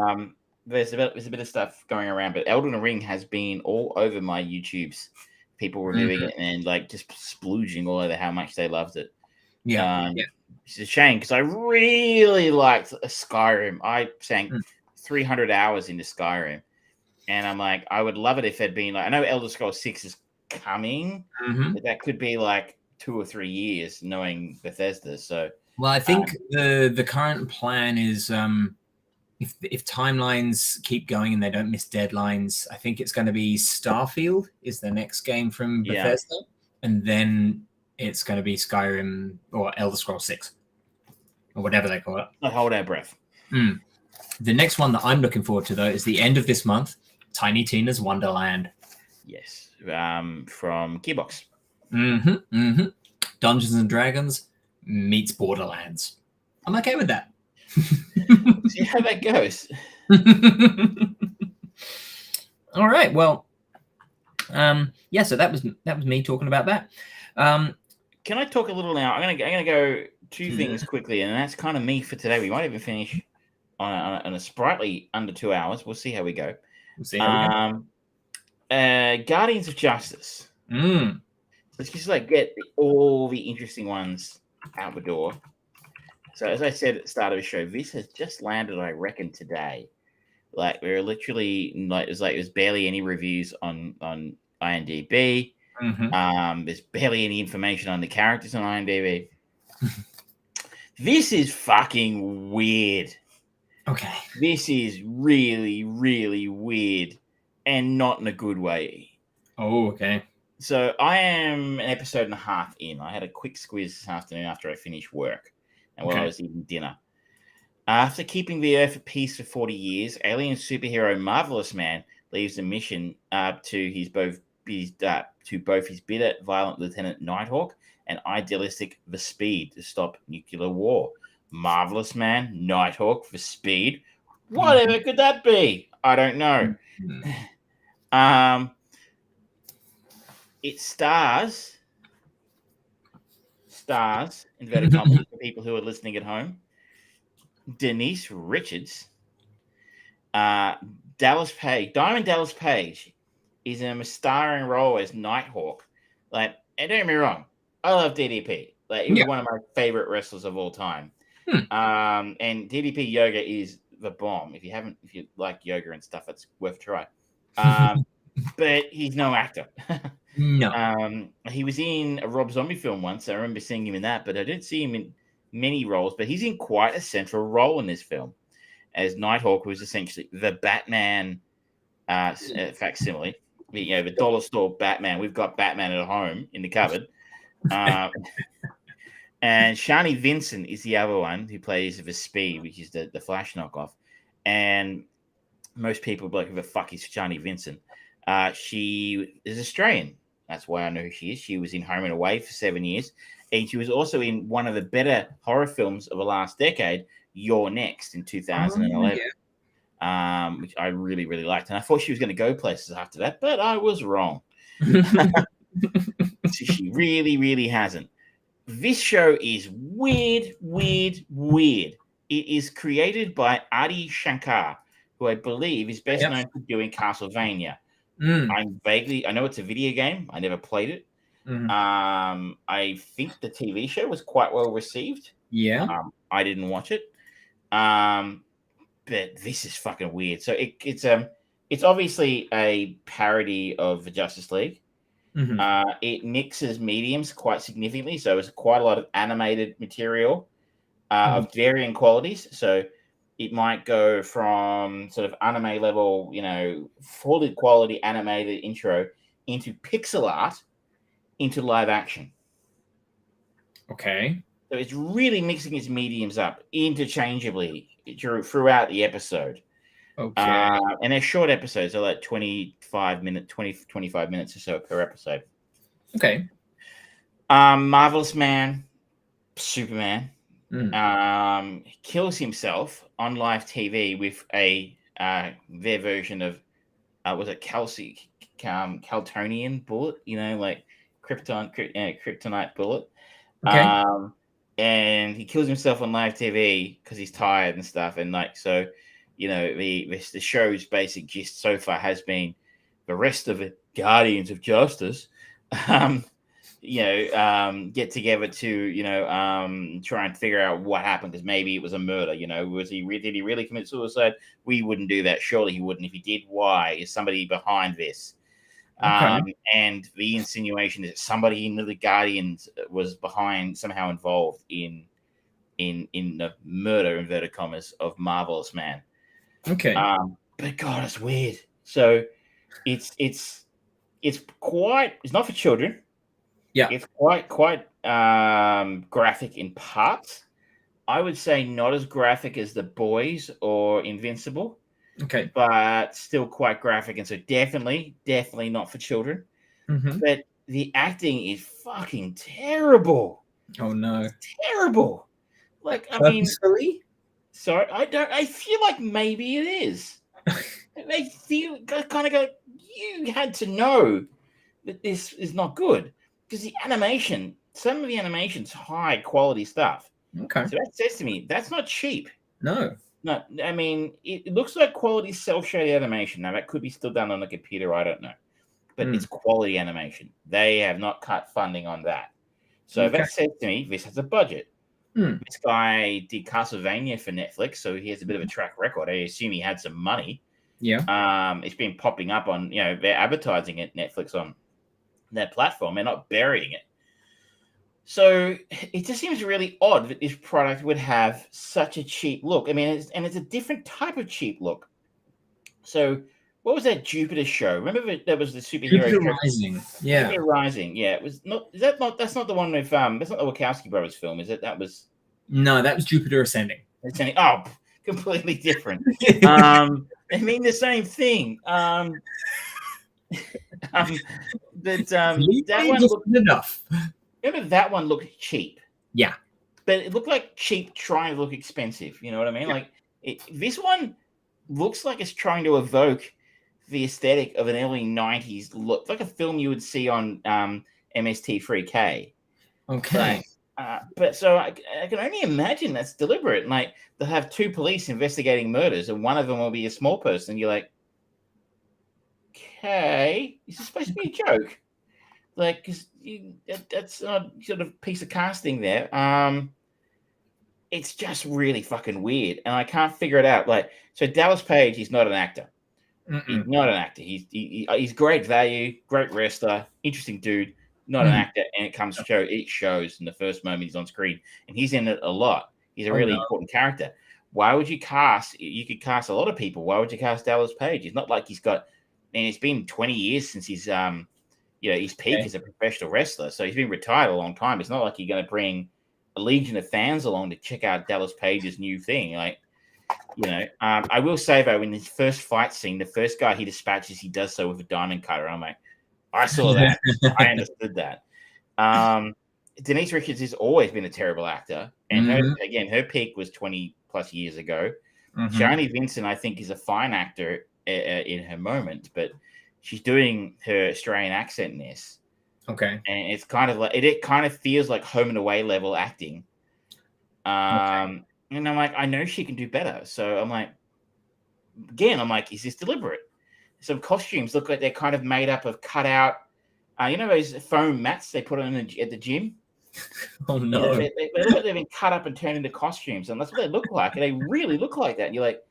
there's a bit of stuff going around, but Elden Ring has been all over my YouTubes. People reviewing it and like just splooging all over how much they loved it. Yeah, It's a shame because I really liked Skyrim. I sank 300 hours into Skyrim. And I'm like, I would love it if there'd been like, I know Elder Scrolls 6 is coming, Mhm. but that could be like 2 or 3 years, knowing Bethesda. So, Well, I think the current plan is if timelines keep going and they don't miss deadlines, I think it's going to be Starfield is the next game from Yeah. Bethesda, and then it's going to be Skyrim or Elder Scrolls 6 or whatever they call it. not hold our breath. The next one that I'm looking forward to though is the end of this month, Tiny Tina's Wonderland. Yes, from Gearbox. Dungeons and Dragons meets Borderlands. I'm okay with that. See how that goes. All right. Well, yeah. So that was me talking about that. Can I talk a little now? I'm gonna go two things quickly, and that's kind of me for today. We might even finish on a sprightly under 2 hours. We'll see how we go. We'll see how we go. Guardians of Justice. Let's just like get all the interesting ones out the door. So as I said at the start of the show, this has just landed, I reckon, today. Like we're literally like it was barely any reviews on IMDb. There's barely any information on the characters on IMDb. This is fucking weird. Okay. This is really, really weird, and not in a good way. Oh, okay. So I am an episode and a half in. I had a quick squeeze this afternoon after I finished work and while I was eating dinner. After keeping the Earth at peace for 40 years, alien superhero Marvelous Man leaves a mission to both his bitter, violent Lieutenant Nighthawk and idealistic The Speed to stop nuclear war. Marvelous Man, Nighthawk, The Speed. Whatever could that be? I don't know. It stars, inverted commas for people who are listening at home, Denise Richards, Diamond Dallas Page is in a starring role as Nighthawk. Like, and don't get me wrong, I love DDP. Like, he's one of my favorite wrestlers of all time. And DDP Yoga is the bomb. If you like yoga and stuff, it's worth a try. But he's no actor. No. He was in a Rob Zombie film once. I remember seeing him in that, but I didn't see him in many roles. But he's in quite a central role in this film as Nighthawk, who's essentially the Batman facsimile. The dollar store Batman. We've got Batman at home in the cupboard. And Shani Vincent is the other one who plays the Speed, which is the Flash knockoff. And most people be like, who the fuck is Shani Vincent? She is Australian. That's why I know who she is. She was in Home and Away for 7 years. And she was also in one of the better horror films of the last decade, You're Next, in 2011. Which I really, really liked. And I thought she was going to go places after that, but I was wrong. She really, really hasn't. This show is weird. It is created by Adi Shankar, who I believe is best known for doing Castlevania. I know it's a video game. I never played it. I think the TV show was quite well received. I didn't watch it. But this is fucking weird. So it's obviously a parody of the Justice League. It mixes mediums quite significantly. So it's quite a lot of animated material of varying qualities. So it might go from sort of anime level, fully quality animated intro into pixel art into live action. Okay. So it's really mixing its mediums up interchangeably throughout the episode. Okay. And they're short episodes. They're like 25 minutes or so per episode. Okay. Marvelous Man, Superman, kills himself on live TV with their version of was it Caltonian bullet? Like kryptonite bullet. Okay. And he kills himself on live TV because he's tired and stuff. And the show's basic gist so far has been the rest of it, Guardians of Justice, get together to try and figure out what happened, because maybe it was a murder. Did he really commit suicide? We wouldn't do that. Surely he wouldn't. If he did, why? Is somebody behind this? Okay. And the insinuation is that somebody in the Guardians was somehow involved in the murder, inverted commas, of Marvelous Man. Okay. But God, it's weird. So it's not for children. Yeah. It's quite graphic in parts. I would say not as graphic as The Boys or Invincible. Okay. But still quite graphic, and so definitely not for children. Mm-hmm. But the acting is fucking terrible. Oh no. It's terrible. Like, I mean, sorry, I feel like maybe it is. They feel kind of go, you had to know that this is not good, because some of the animation's high quality stuff. Okay. So that says to me that's not cheap. No. No, I mean, it looks like quality cel-shaded animation. Now, that could be still done on a computer. I don't know. But it's quality animation. They have not cut funding on that. So that says to me, this has a budget. This guy did Castlevania for Netflix, so he has a bit of a track record. I assume he had some money. Yeah. It's been popping up on, they're advertising it, Netflix, on that platform. They're not burying it. So it just seems really odd that this product would have such a cheap look. I mean, it's a different type of cheap look. So what was that Jupiter show? Remember that was the superhero Jupiter show? Rising. Yeah. Jupiter Rising. Yeah. It was not. Is that not? That's not the one with. That's not the Wachowski brothers film, is it? That was. No, that was Jupiter Ascending. Oh, completely different. I mean the same thing. That one looked enough. Remember that one looked cheap. Yeah. But it looked like cheap trying to look expensive. You know what I mean? Yeah. Like this one looks like it's trying to evoke the aesthetic of an early 90s look, like a film you would see on MST3K. Okay. But so I can only imagine that's deliberate. Like they'll have two police investigating murders, and one of them will be a small person. You're like, okay, is this supposed to be a joke? Like, because that's a sort of piece of casting there. It's just really fucking weird, and I can't figure it out. Like, so Dallas Page, he's not an actor. He's not an actor. He's great value, great wrestler, interesting dude. Not an actor, and it shows in the first moment he's on screen, and he's in it a lot. He's a really important character. Why would you cast? You could cast a lot of people. Why would you cast Dallas Page? It's not like he's got. And it's been 20 years since he's his peak as a professional wrestler. So he's been retired a long time. It's not like you're going to bring a legion of fans along to check out Dallas Page's new thing. Like, I will say though, in his first fight scene, the first guy he dispatches, he does so with a diamond cutter. I'm like, I saw that. I understood that. Denise Richards has always been a terrible actor. And her peak was 20 plus years ago. Joni Vincent, I think, is a fine actor in her moment, but she's doing her Australian accent in this. Okay. And it's kind of like it kind of feels like Home and Away level acting. And I'm like, I know she can do better. So I'm like, is this deliberate? Some costumes look like they're kind of made up of cut out, those foam mats they put on at the gym. Oh no! They look like they've been cut up and turned into costumes, and that's what they look like. And they really look like that. And you're like,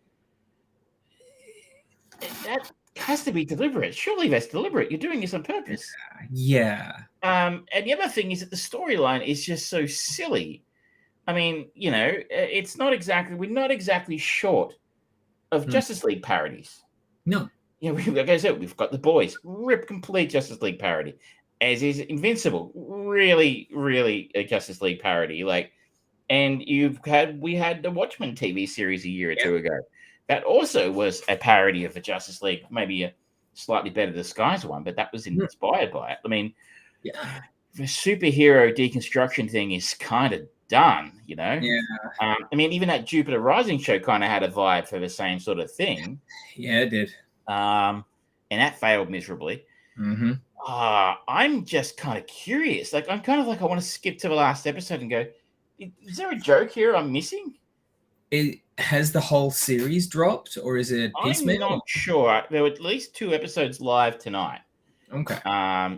that has to be deliberate. Surely that's deliberate. You're doing this on purpose. Yeah. And the other thing is that the storyline is just so silly. I mean, it's not exactly. We're not exactly short of Justice League parodies. No. Like I said, we've got The Boys, rip complete Justice League parody, as is Invincible, really, really a Justice League parody. Like, and we had the Watchmen TV series a year or two ago. That also was a parody of the Justice League, maybe a slightly better disguised one, but that was inspired by it. I mean, the superhero deconstruction thing is kind of done, Yeah. I mean, even that Jupiter Rising show kind of had a vibe for the same sort of thing. Yeah, it did. And that failed miserably. I'm just kind of curious. Like, I want to skip to the last episode and go, is there a joke here I'm missing? Has the whole series dropped, or is it piecemeal? I'm not sure. There were at least 2 episodes live tonight. Okay.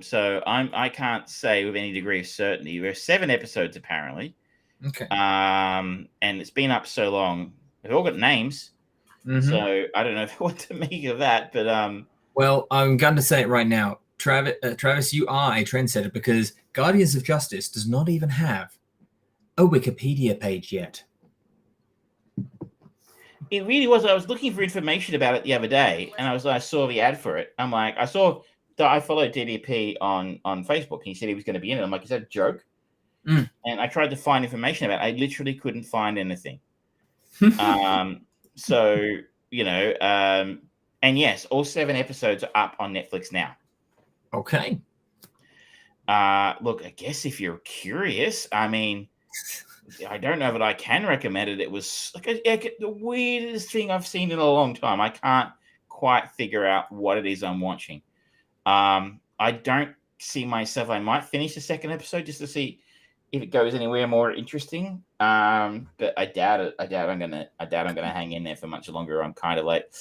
So I can't say with any degree of certainty. There are 7 episodes apparently. Okay. And it's been up so long. They've all got names. Mhm. So I don't know what to make of that, but Well, I'm going to say it right now. Travis, you are a trendsetter because Guardians of Justice does not even have a Wikipedia page yet. it really was. I was looking for information about it the other day, and I saw the ad for it. I'm like, I followed DDP on Facebook, and he said he was going to be in it. I'm like, is that a joke? Mm. And I tried to find information about it. I literally couldn't find anything. So and yes, all 7 episodes are up on Netflix now. Okay. Look, I guess if you're curious, I mean, I don't know that I can recommend it. It was like the weirdest thing I've seen in a long time. I can't quite figure out what it is I'm watching. I don't see myself. I might finish the 2nd episode just to see if it goes anywhere more interesting. But I doubt it. I doubt I'm gonna hang in there for much longer. I'm kind of like,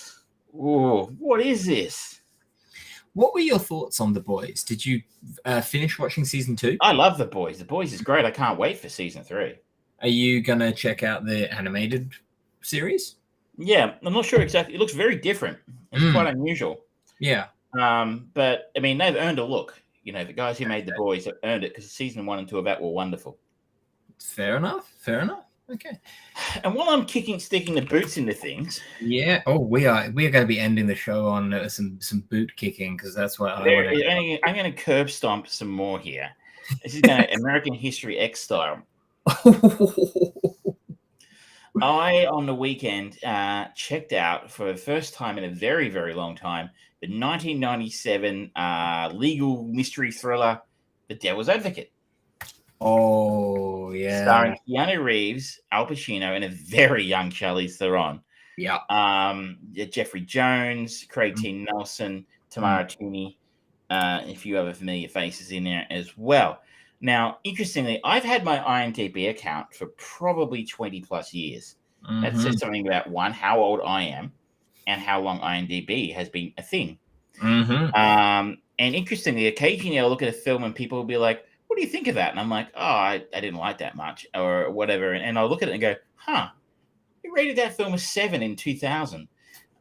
ooh, what is this? What were your thoughts on The Boys? Did you finish watching season 2? I love The Boys. The Boys is great. I can't wait for season 3. Are you gonna check out the animated series? Yeah, I'm not sure exactly. It looks very different. It's quite unusual. Yeah. But I mean, they've earned a look. The guys who made The Boys have earned it because season 1 and 2 of that were wonderful. Fair enough. Okay. And while I'm sticking the boots into things, yeah. Oh, we are going to be ending the show on some boot kicking because that's what I'm going to curb stomp some more here. This is going to American History X style. I, on the weekend, checked out for the first time in a very, very long time the 1997 legal mystery thriller, The Devil's Advocate. Oh, yeah. Starring Keanu Reeves, Al Pacino, and a very young Charlize Theron. Yeah. Jeffrey Jones, Craig T. Nelson, Tamara Tooney, a few other familiar faces in there as well. Now, interestingly, I've had my IMDb account for probably 20 plus years. That says something about, one, how old I am and how long IMDb has been a thing. And interestingly, occasionally I'll look at a film and people will be like, what do you think of that? And I'm like, oh, I didn't like that much or whatever. And I'll look at it and go, huh, you rated that film a 7 in 2000.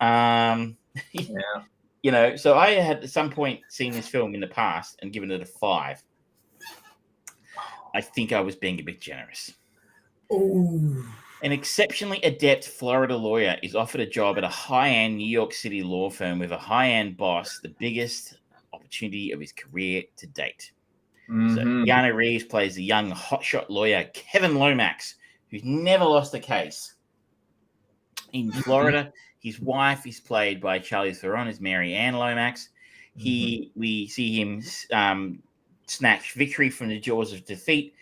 Yeah. So I had at some point seen this film in the past and given it a 5. I think I was being a bit generous. Oh. An exceptionally adept Florida lawyer is offered a job at a high-end New York City law firm with a high-end boss, the biggest opportunity of his career to date. So Keanu Reeves plays the young hotshot lawyer, Kevin Lomax, who's never lost a case. In Florida, his wife is played by Charlize Theron as Mary Ann Lomax. We see him snatch victory from the jaws of defeat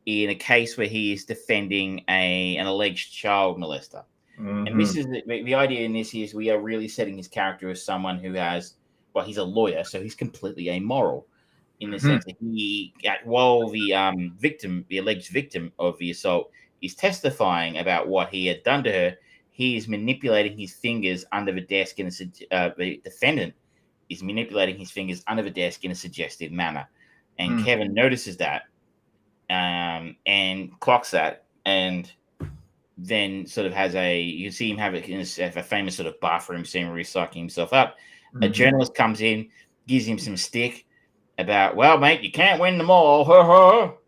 in a case where he is defending an alleged child molester. And this is the idea in this is we are really setting his character as someone who has, well, he's a lawyer, so he's completely amoral in the sense that while the alleged victim of the assault is testifying about what he had done to her, he is manipulating his fingers under the desk the defendant is manipulating his fingers under the desk in a suggestive manner. And Kevin notices that and clocks that, and then sort of you can see him have a famous sort of bathroom scene where he's psyching himself up. A journalist comes in, gives him some stick about, well, mate, you can't win them all.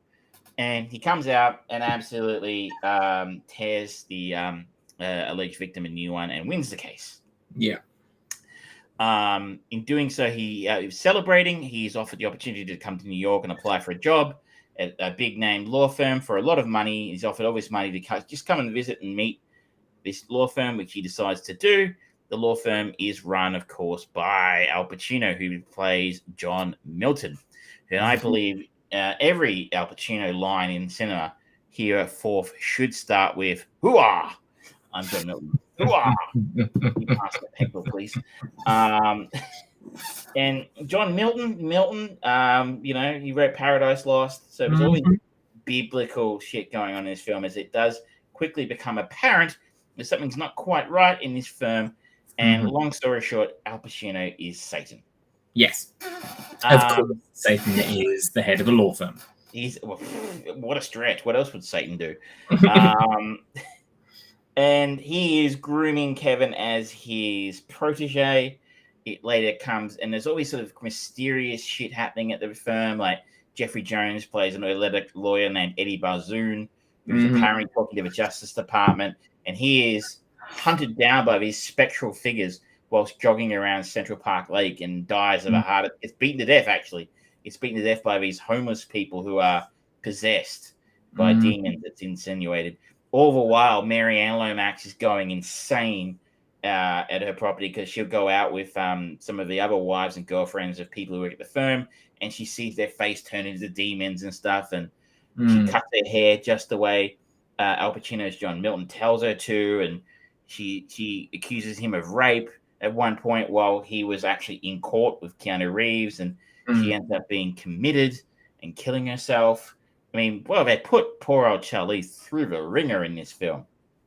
And he comes out and absolutely tears the alleged victim a new one and wins the case. Yeah. In doing so, he was celebrating. He's offered the opportunity to come to New York and apply for a job at a big name law firm for a lot of money. He's offered all this money to just come and visit and meet this law firm, which he decides to do. The law firm is run, of course, by Al Pacino, who plays John Milton. And I believe every Al Pacino line in cinema here at Fourth should start with, "Hooah! I'm John Milton. Hooah!" You pass the pencil, please. And John Milton, he wrote Paradise Lost. So there's all this biblical shit going on in this film as it does quickly become apparent that something's not quite right in this firm. And long story short, Al Pacino is Satan. Yes. Of course, Um, Satan is the head of a law firm. What a stretch. What else would Satan do? And he is grooming Kevin as his protege. It later comes, and there's always sort of mysterious shit happening at the firm. Like Jeffrey Jones plays an lawyer named Eddie Barzoon, who's apparently talking to the Justice Department, and he is hunted down by these spectral figures whilst jogging around Central Park Lake and dies of a heart. It's beaten to death, actually. It's beaten to death by these homeless people who are possessed by demons, it's insinuated. All the while, Mary Ann Lomax is going insane at her property because she'll go out with some of the other wives and girlfriends of people who work at the firm, and she sees their face turn into demons and stuff, and she cuts their hair just the way Al Pacino's John Milton tells her to, and she accuses him of rape at one point while he was actually in court with Keanu Reeves, and she ends up being committed and killing herself. I mean, well, they put poor old Charlize through the ringer in this film.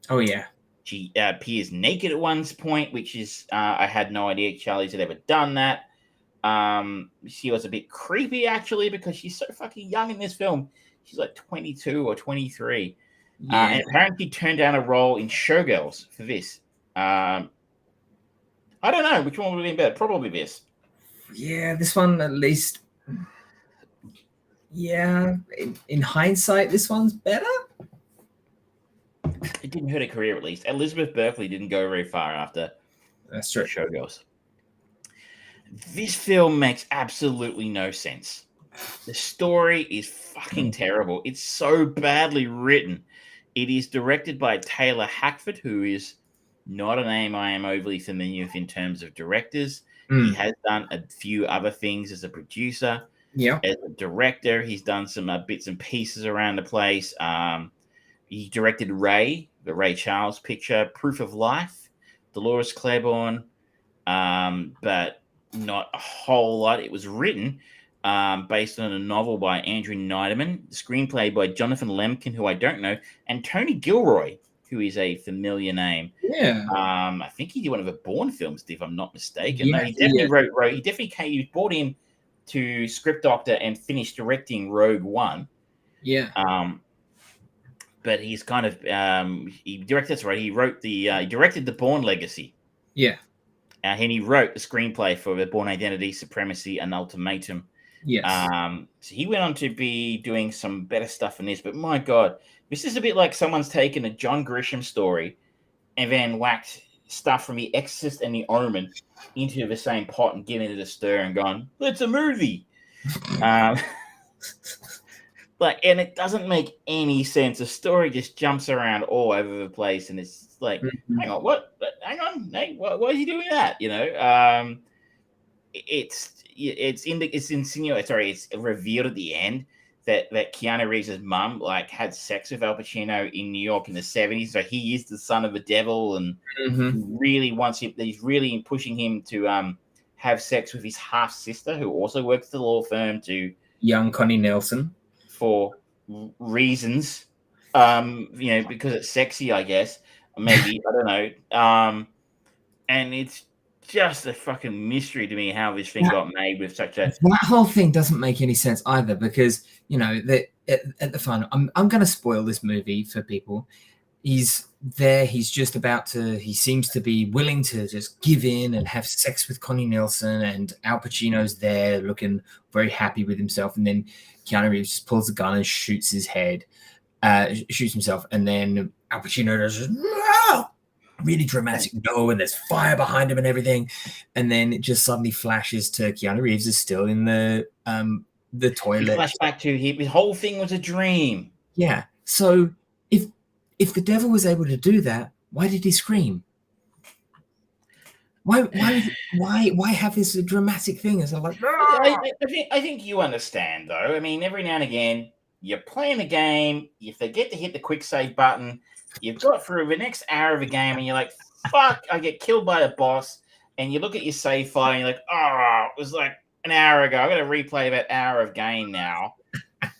Oh, yeah. She appears naked at one point, which is, I had no idea Charlize had ever done that. She was a bit creepy, actually, because she's so fucking young in this film. She's like 22 or 23. Yeah. And apparently turned down a role in Showgirls for this. I don't know. Which one would have been better? Probably this. Yeah, this one at least... Yeah, in hindsight, this one's better. It didn't hurt her career, at least. Elizabeth Berkley didn't go very far after That's true. Showgirls. This film makes absolutely no sense. The story is fucking terrible. It's so badly written. It is directed by Taylor Hackford, who is not a name I am overly familiar with in terms of directors. He has done a few other things as a producer. Yeah. As a director, he's done some bits and pieces around the place. He directed Ray, the Ray Charles picture, Proof of Life, Dolores Claiborne, but not a whole lot. It was written based on a novel by Andrew Niederman, the screenplay by Jonathan Lemkin, who I don't know, and Tony Gilroy, who is a familiar name. Yeah. I think he did one of the Bourne films, if I'm not mistaken. Yeah, No, he definitely wrote. He definitely came. He was brought in to script doctor and finish directing Rogue One. Yeah. But he's kind of he directed. That's right. He wrote the he directed the Bourne Legacy. Yeah. And he wrote the screenplay for the Bourne Identity, Supremacy, and Ultimatum. Yes. So he went on to be doing some better stuff in this. But my God, this is a bit like someone's taken a John Grisham story and then whacked stuff from The Exorcist and The Omen into the same pot and given it a stir and gone, it's a movie. Like, and it doesn't make any sense. The story just jumps around all over the place, and it's like, hang on, what? Hang on, hey, why is he doing that? You know, it's insinuated. Sorry, it's revealed at the end that Keanu Reeves' mum like had sex with Al Pacino in New York in the 70s. So he is the son of the devil, and really wants him. He's really pushing him to have sex with his half sister, who also works at the law firm, to young Connie Nelson. For reasons, you know, because it's sexy, I guess. Maybe, I don't know. And it's just a fucking mystery to me how this thing got made with such a... That whole thing doesn't make any sense either, because, you know, at the final, I'm going to spoil this movie for people. He's there, he's just about to, he seems to be willing to just give in and have sex with Connie Nielsen, and Al Pacino's there looking very happy with himself, and then Keanu Reeves just pulls a gun and shoots his head, shoots himself, and then Al Pacino does no! Really dramatic no, and there's fire behind him and everything, and then it just suddenly flashes to Keanu Reeves is still in the toilet. Flashback to his whole thing was a dream. Yeah, so if the devil was able to do that, why did he scream? Why have this dramatic thing? As like, I think you understand, though. I mean, every now and again, you're playing a game. You forget to hit the quick save button. You've got through the next hour of a game, and you're like, "Fuck!" I get killed by a boss. And you look at your save file, and you're like, "Oh, it was like an hour ago. I got to replay that hour of game now."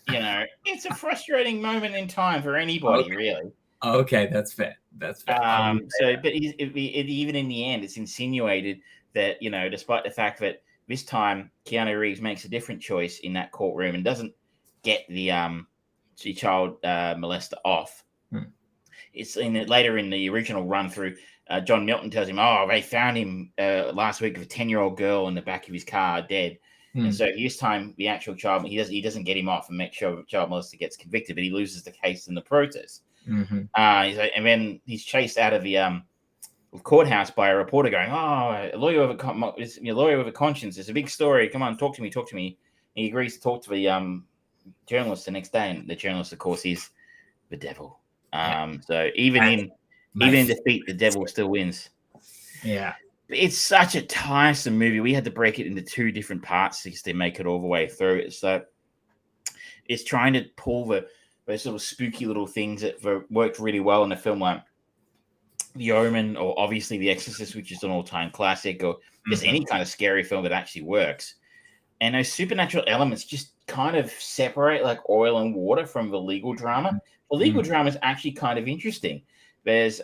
You know, it's a frustrating moment in time for anybody, really. Okay, that's fair. That's fair. But even in the end, it's insinuated that, you know, despite the fact that this time Keanu Reeves makes a different choice in that courtroom and doesn't get the child molester off. It's later in the original run through. John Milton tells him, "Oh, they found him last week with a 10-year-old girl in the back of his car, dead." And so this time, the actual child he doesn't get him off and make sure child molester gets convicted, but he loses the case in the protest. And then he's chased out of the courthouse by a reporter going, "Oh, a lawyer with a conscience. It's a big story. Come on, talk to me. And he agrees to talk to the journalist the next day, and the journalist, of course, is the devil. So even in defeat, the devil still wins. Yeah. It's such a tiresome movie. We had to break it into 2 different parts to make it all the way through. So it's trying to pull those sort of spooky little things that worked really well in a film like The Omen, or obviously The Exorcist, which is an all-time classic, or just any kind of scary film that actually works. And those supernatural elements just kind of separate like oil and water from the legal drama. The legal drama is actually kind of interesting. There's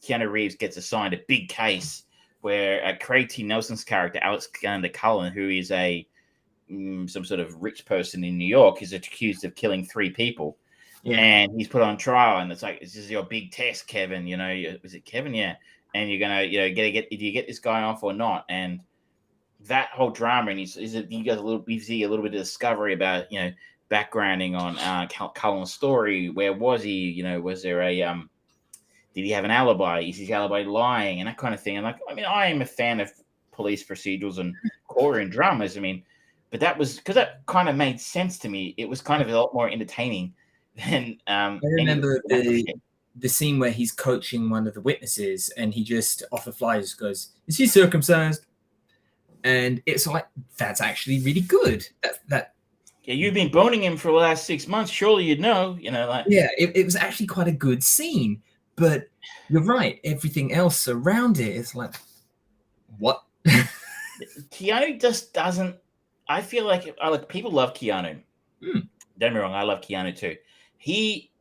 Keanu Reeves gets assigned a big case where Craig T. Nelson's character, Alexander Cullen, who is some sort of rich person in New York, is accused of killing 3 people. Yeah. And he's put on trial, and it's like, this is your big test, Kevin. Was it Kevin? Yeah. And you're gonna, do you get this guy off or not? And that whole drama, and you get we see a little bit of discovery about, backgrounding on Cullen's story. Where was he? Was there did he have an alibi? Is his alibi lying? And that kind of thing. And I am a fan of police procedurals and courtroom dramas. But that was because that kind of made sense to me. It was kind of a lot more entertaining than. I remember the scene where he's coaching one of the witnesses, and he just off the fly just goes, "Is he circumcised?" And it's like, that's actually really good. That. Yeah, you've been boning him for the last 6 months. Surely you'd know. Yeah, it was actually quite a good scene. But you're right. Everything else around it is like, what? Keanu just doesn't. I feel like people love Keanu. Don't get me wrong. I love Keanu too. He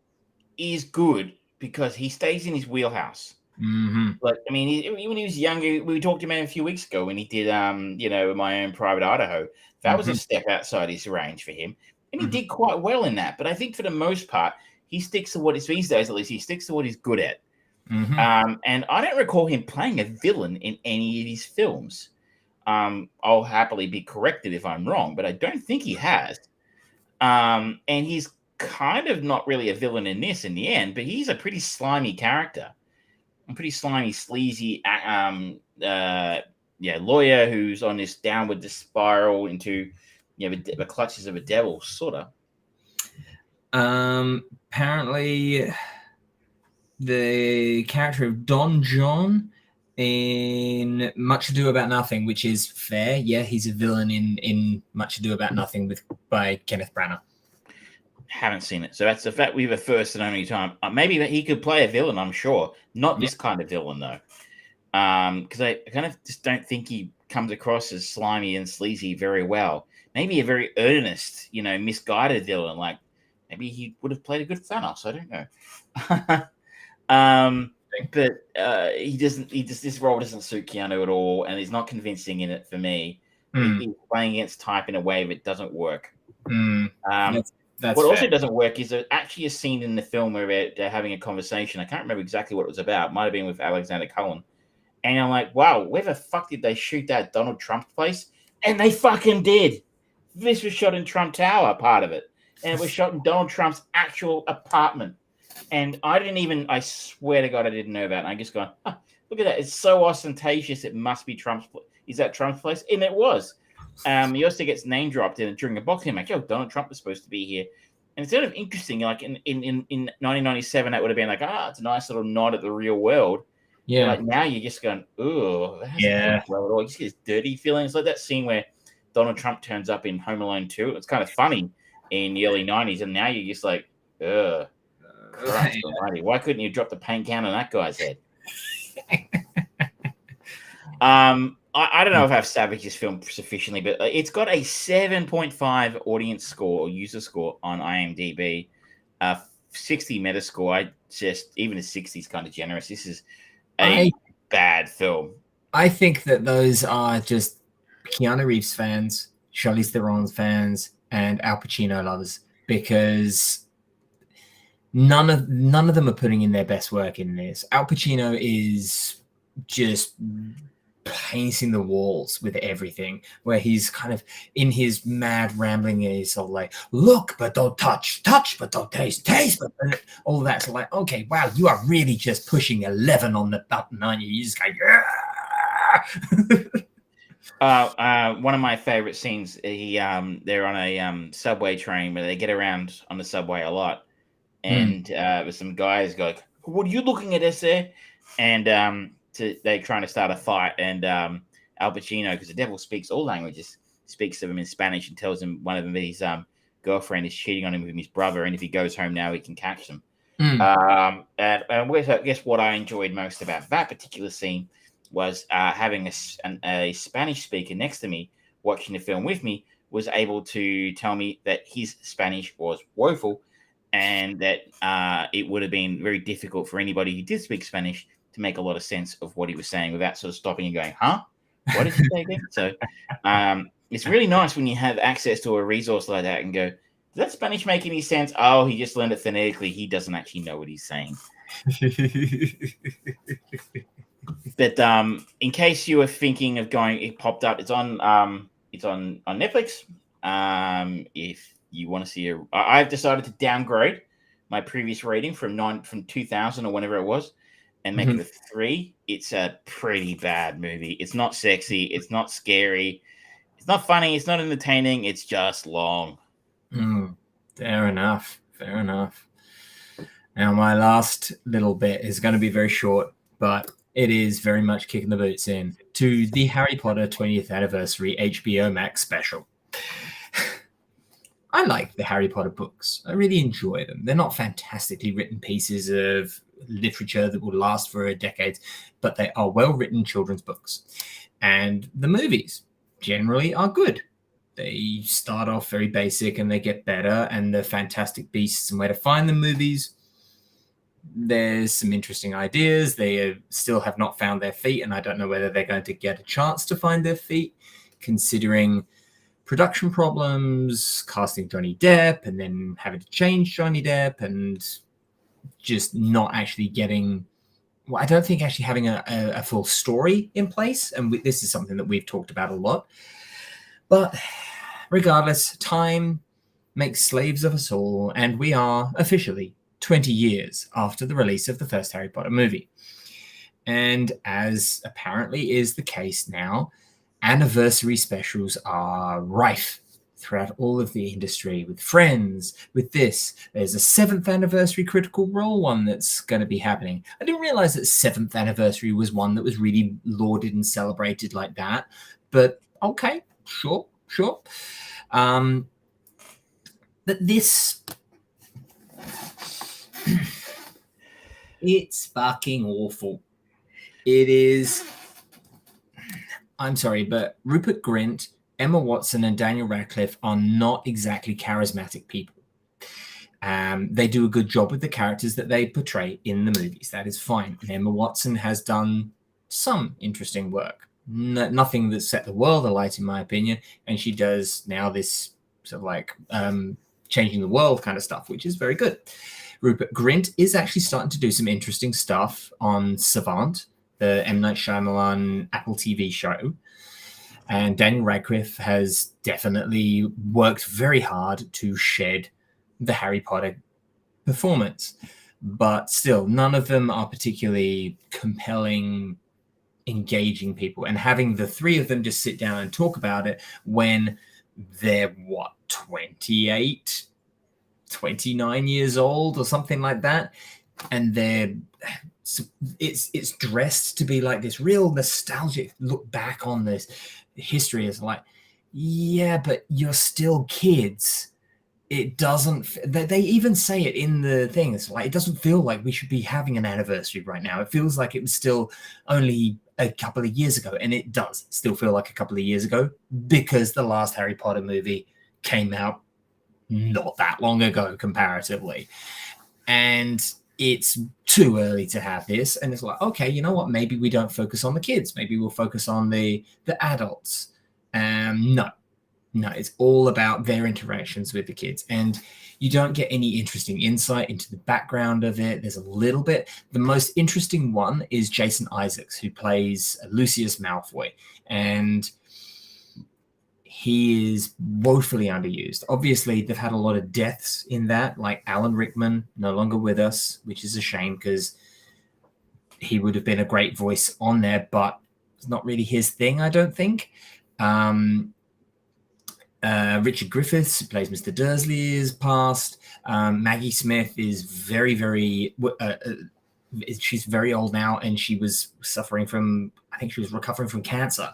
is good because he stays in his wheelhouse. Like, when he was younger, we talked about him a few weeks ago when he did, My Own Private Idaho. That was a step outside his range for him, and he did quite well in that. But I think for the most part, he sticks to what he's these days. At least he sticks to what he's good at. And I don't recall him playing a villain in any of his films. I'll happily be corrected if I'm wrong, but I don't think he has. And he's kind of not really a villain in this in the end, but he's a pretty slimy character. A pretty slimy, sleazy lawyer who's on this downward spiral into the clutches of a devil, sort of. Apparently the character of Don John in Much Ado About Nothing, which is fair. Yeah, he's a villain in Much Ado About Nothing by Kenneth Branagh. Haven't seen it. So that's the fact we have a first and only time. Maybe that he could play a villain, I'm sure. Not this kind of villain, though. Because I kind of just don't think he comes across as slimy and sleazy very well. Maybe a very earnest, misguided villain. Like, maybe he would have played a good Thanos. I don't know. But he doesn't. This role doesn't suit Keanu at all, and he's not convincing in it for me. He's playing against type in a way that doesn't work. That's what fair. Also doesn't work is actually a scene in the film where they're having a conversation. I can't remember exactly what it was about. It might have been with Alexander Cullen. And I'm like, wow, where the fuck did they shoot that Donald Trump place? And they fucking did. This was shot in Trump Tower, part of it. And it was shot in Donald Trump's actual apartment. And I swear to God, I didn't know that. And I just gone, look at that. It's so ostentatious. It must be Trump's place. Is that Trump's place? And it was. He also gets name dropped during a boxing match. Yo, Donald Trump was supposed to be here. And it's sort of interesting. Like in 1997, that would have been like, it's a nice little nod at the real world. Yeah. Like now you're just going, ooh, that hasn't well at all. You just get this dirty feeling. It's like that scene where Donald Trump turns up in Home Alone 2. It's kind of funny in the early 90s. And now you're just like, ugh. Christ almighty. Why couldn't you drop the paint can on that guy's head? I don't know if I've savaged this film sufficiently, but it's got a 7.5 audience score or user score on IMDb, 60 Metascore. Even a 60 is kind of generous. This is a bad film. I think that those are just Keanu Reeves fans, Charlize Theron fans, and Al Pacino lovers, because none of them are putting in their best work in this. Al Pacino is just painting the walls with everything, where he's kind of in his mad rambling, he's sort of like, look but don't touch but don't taste but all of that. So like, okay, wow, you are really just pushing 11 on the button, aren't you? You just go, yeah. One of my favorite scenes, they're on a subway train where they get around on the subway a lot, and with some guys go like, what are you looking at us there? And they're trying to start a fight, and Al Pacino, because the devil speaks all languages, speaks to him in Spanish and tells him one of them that his girlfriend is cheating on him with his brother, and if he goes home now, he can catch them. And I guess what I enjoyed most about that particular scene was having a Spanish speaker next to me watching the film with me was able to tell me that his Spanish was woeful, and that it would have been very difficult for anybody who did speak Spanish to make a lot of sense of what he was saying without sort of stopping and going, huh? What did you say again? So it's really nice when you have access to a resource like that and go, does that Spanish make any sense? Oh, he just learned it phonetically. He doesn't actually know what he's saying. But in case you were thinking of going, it popped up. It's on Netflix. If you want to see I've decided to downgrade my previous rating from 2000 or whenever it was, and make it a 3. It's a pretty bad movie. It's not sexy. It's not scary. It's not funny. It's not entertaining. It's just long. Fair enough. Now, my last little bit is going to be very short, but it is very much kicking the boots in to the Harry Potter 20th anniversary HBO Max special. I like the Harry Potter books. I really enjoy them. They're not fantastically written pieces of literature that will last for decades, but they are well-written children's books. And the movies generally are good. They start off very basic and they get better, and the Fantastic Beasts and Where to Find Them movies, there's some interesting ideas. They still have not found their feet, and I don't know whether they're going to get a chance to find their feet, considering production problems, casting Johnny Depp, and then having to change Johnny Depp, and just not actually getting... Well, I don't think actually having a full story in place, and this is something that we've talked about a lot. But regardless, time makes slaves of us all, and we are officially 20 years after the release of the first Harry Potter movie. And as apparently is the case now, anniversary specials are rife throughout all of the industry, with Friends, with this. There's a 7th anniversary Critical Role one that's going to be happening. I didn't realize that 7th anniversary was one that was really lauded and celebrated like that. But okay, sure. But this... it's fucking awful. It is... I'm sorry, but Rupert Grint, Emma Watson, and Daniel Radcliffe are not exactly charismatic people. They do a good job with the characters that they portray in the movies. That is fine. And Emma Watson has done some interesting work. Nothing that set the world alight, in my opinion. And she does now this sort of like changing the world kind of stuff, which is very good. Rupert Grint is actually starting to do some interesting stuff on Savant, the M. Night Shyamalan Apple TV show. And Daniel Radcliffe has definitely worked very hard to shed the Harry Potter performance. But still, none of them are particularly compelling, engaging people. And having the three of them just sit down and talk about it when they're, 28, 29 years old or something like that. And it's dressed to be like this real nostalgic look back on this history. Is like, yeah, but you're still kids. It doesn't, they even say it in the thing. It's like, it doesn't feel like we should be having an anniversary right now. It feels like it was still only a couple of years ago. And it does still feel like a couple of years ago because the last Harry Potter movie came out not that long ago comparatively. And it's too early to have this. And it's like, okay, you know what? Maybe we don't focus on the kids. Maybe we'll focus on the adults. No, it's all about their interactions with the kids. And you don't get any interesting insight into the background of it. There's a little bit. The most interesting one is Jason Isaacs, who plays Lucius Malfoy. And he is woefully underused. Obviously, they've had a lot of deaths in that, like Alan Rickman, no longer with us, which is a shame because he would have been a great voice on there, but it's not really his thing, I don't think. Richard Griffiths, who plays Mr. Dursley, is passed. Maggie Smith is very, very... she's very old now, and she was suffering from... I think she was recovering from cancer.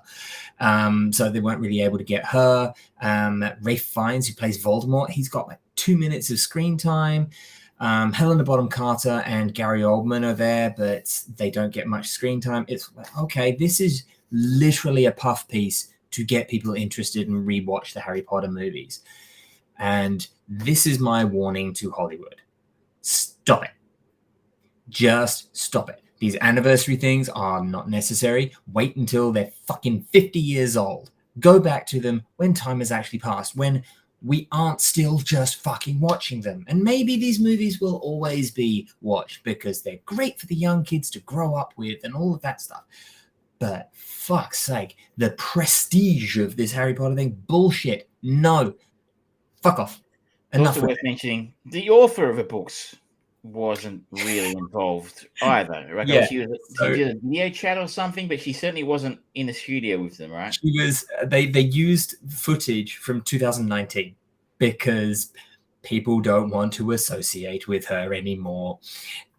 So they weren't really able to get her. Ralph Fiennes, who plays Voldemort, he's got like 2 minutes of screen time. Helena Bonham Carter and Gary Oldman are there, but they don't get much screen time. It's like, okay, this is literally a puff piece to get people interested and rewatch the Harry Potter movies. And this is my warning to Hollywood. Stop it. Just stop it. These anniversary things are not necessary. Wait until they're fucking 50 years old. Go back to them when time has actually passed, when we aren't still just fucking watching them. And maybe these movies will always be watched because they're great for the young kids to grow up with and all of that stuff. But fuck's sake, the prestige of this Harry Potter thing, bullshit. No. Fuck off. Enough. Also worth mentioning, the author of the books wasn't really involved either. Right? Yeah, she did a video chat or something, but she certainly wasn't in the studio with them, right? She was. They used footage from 2019 because people don't want to associate with her anymore,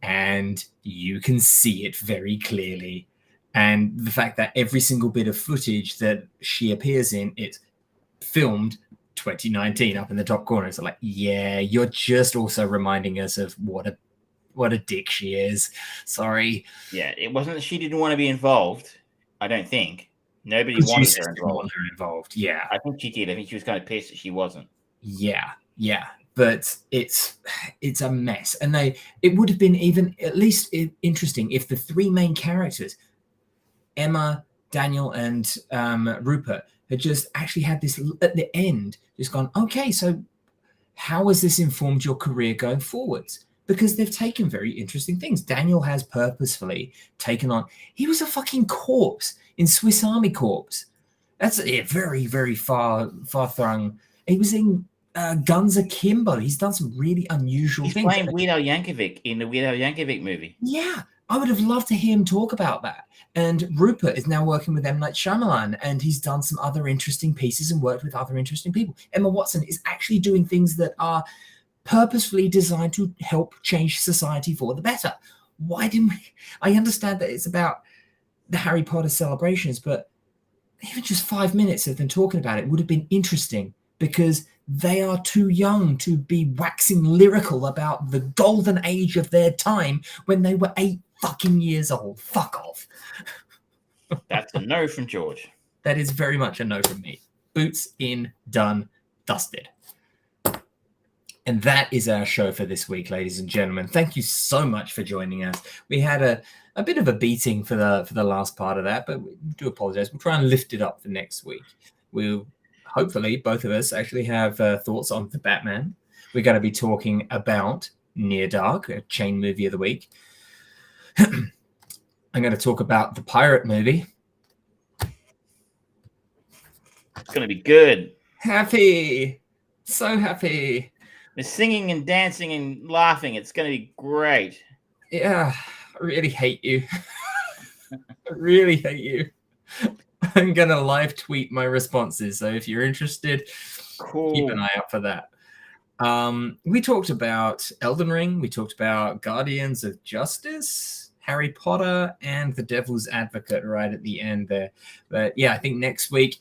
and you can see it very clearly. And the fact that every single bit of footage that she appears in, it's filmed 2019 up in the top corner. So like, yeah, you're just also reminding us of what a dick she is. Sorry. Yeah, it wasn't that she didn't want to be involved. I don't think. Nobody wanted her involved. Yeah. I think she did. I think she was kind of pissed that she wasn't. Yeah. But it's a mess. And it would have been even at least interesting if the three main characters, Emma, Daniel, and Rupert, had just actually had this at the end, just gone, okay, so how has this informed your career going forwards? Because they've taken very interesting things. Daniel has purposefully taken on, he was a fucking corpse in Swiss Army Corps. That's a very, very far flung. He was in Guns Akimbo. He's done some really unusual things. He's playing Weird Al Yankovic in the Weird Al Yankovic movie. Yeah, I would have loved to hear him talk about that. And Rupert is now working with M. Night Shyamalan, and he's done some other interesting pieces and worked with other interesting people. Emma Watson is actually doing things that are purposefully designed to help change society for the better. Why didn't we? I understand that it's about the Harry Potter celebrations, but even just 5 minutes of them talking about it would have been interesting because they are too young to be waxing lyrical about the golden age of their time when they were 8 fucking years old. Fuck off. That's a no from George. That is very much a no from me. Boots in, done, dusted. And that is our show for this week, ladies and gentlemen. Thank you so much for joining us. We had a bit of a beating for the last part of that, but we do apologize. We'll try and lift it up for next week. We'll hopefully both of us actually have thoughts on the Batman. We're going to be talking about Near Dark, a chain movie of the week. I'm going to talk about the pirate movie. It's going to be good. Happy. So happy. The singing and dancing and laughing. It's going to be great. Yeah, I really hate you. I really hate you. I'm going to live tweet my responses. So if you're interested, cool. Keep an eye out for that. We talked about Elden Ring. We talked about Guardians of Justice, Harry Potter, and The Devil's Advocate right at the end there. But yeah, I think next week,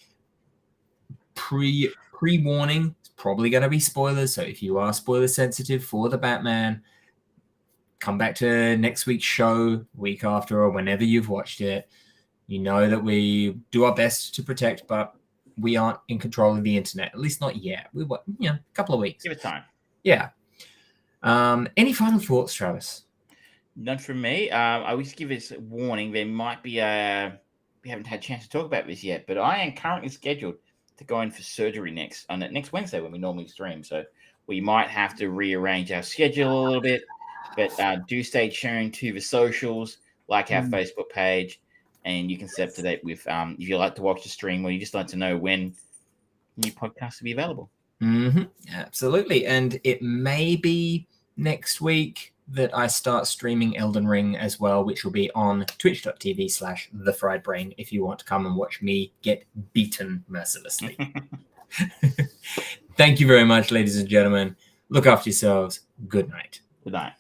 pre-warning, it's probably going to be spoilers. So if you are spoiler sensitive for the Batman, come back to next week's show, week after, or whenever you've watched it. You know that we do our best to protect, but we aren't in control of the internet, at least not yet. We a couple of weeks. Give it time. Yeah. Any final thoughts, Travis? Not from me. I wish to give us a warning. There might be a. We haven't had a chance to talk about this yet, but I am currently scheduled to go in for surgery next Wednesday when we normally stream. So we might have to rearrange our schedule a little bit. But do stay tuned to the socials, like our Facebook page, and you can stay up to date with if you like to watch the stream or you just like to know when new podcasts will be available. Absolutely. And it may be next week that I start streaming Elden Ring as well, which will be on twitch.tv/thefriedbrain if you want to come and watch me get beaten mercilessly. Thank you very much, ladies and gentlemen. Look after yourselves. Good night. Good night.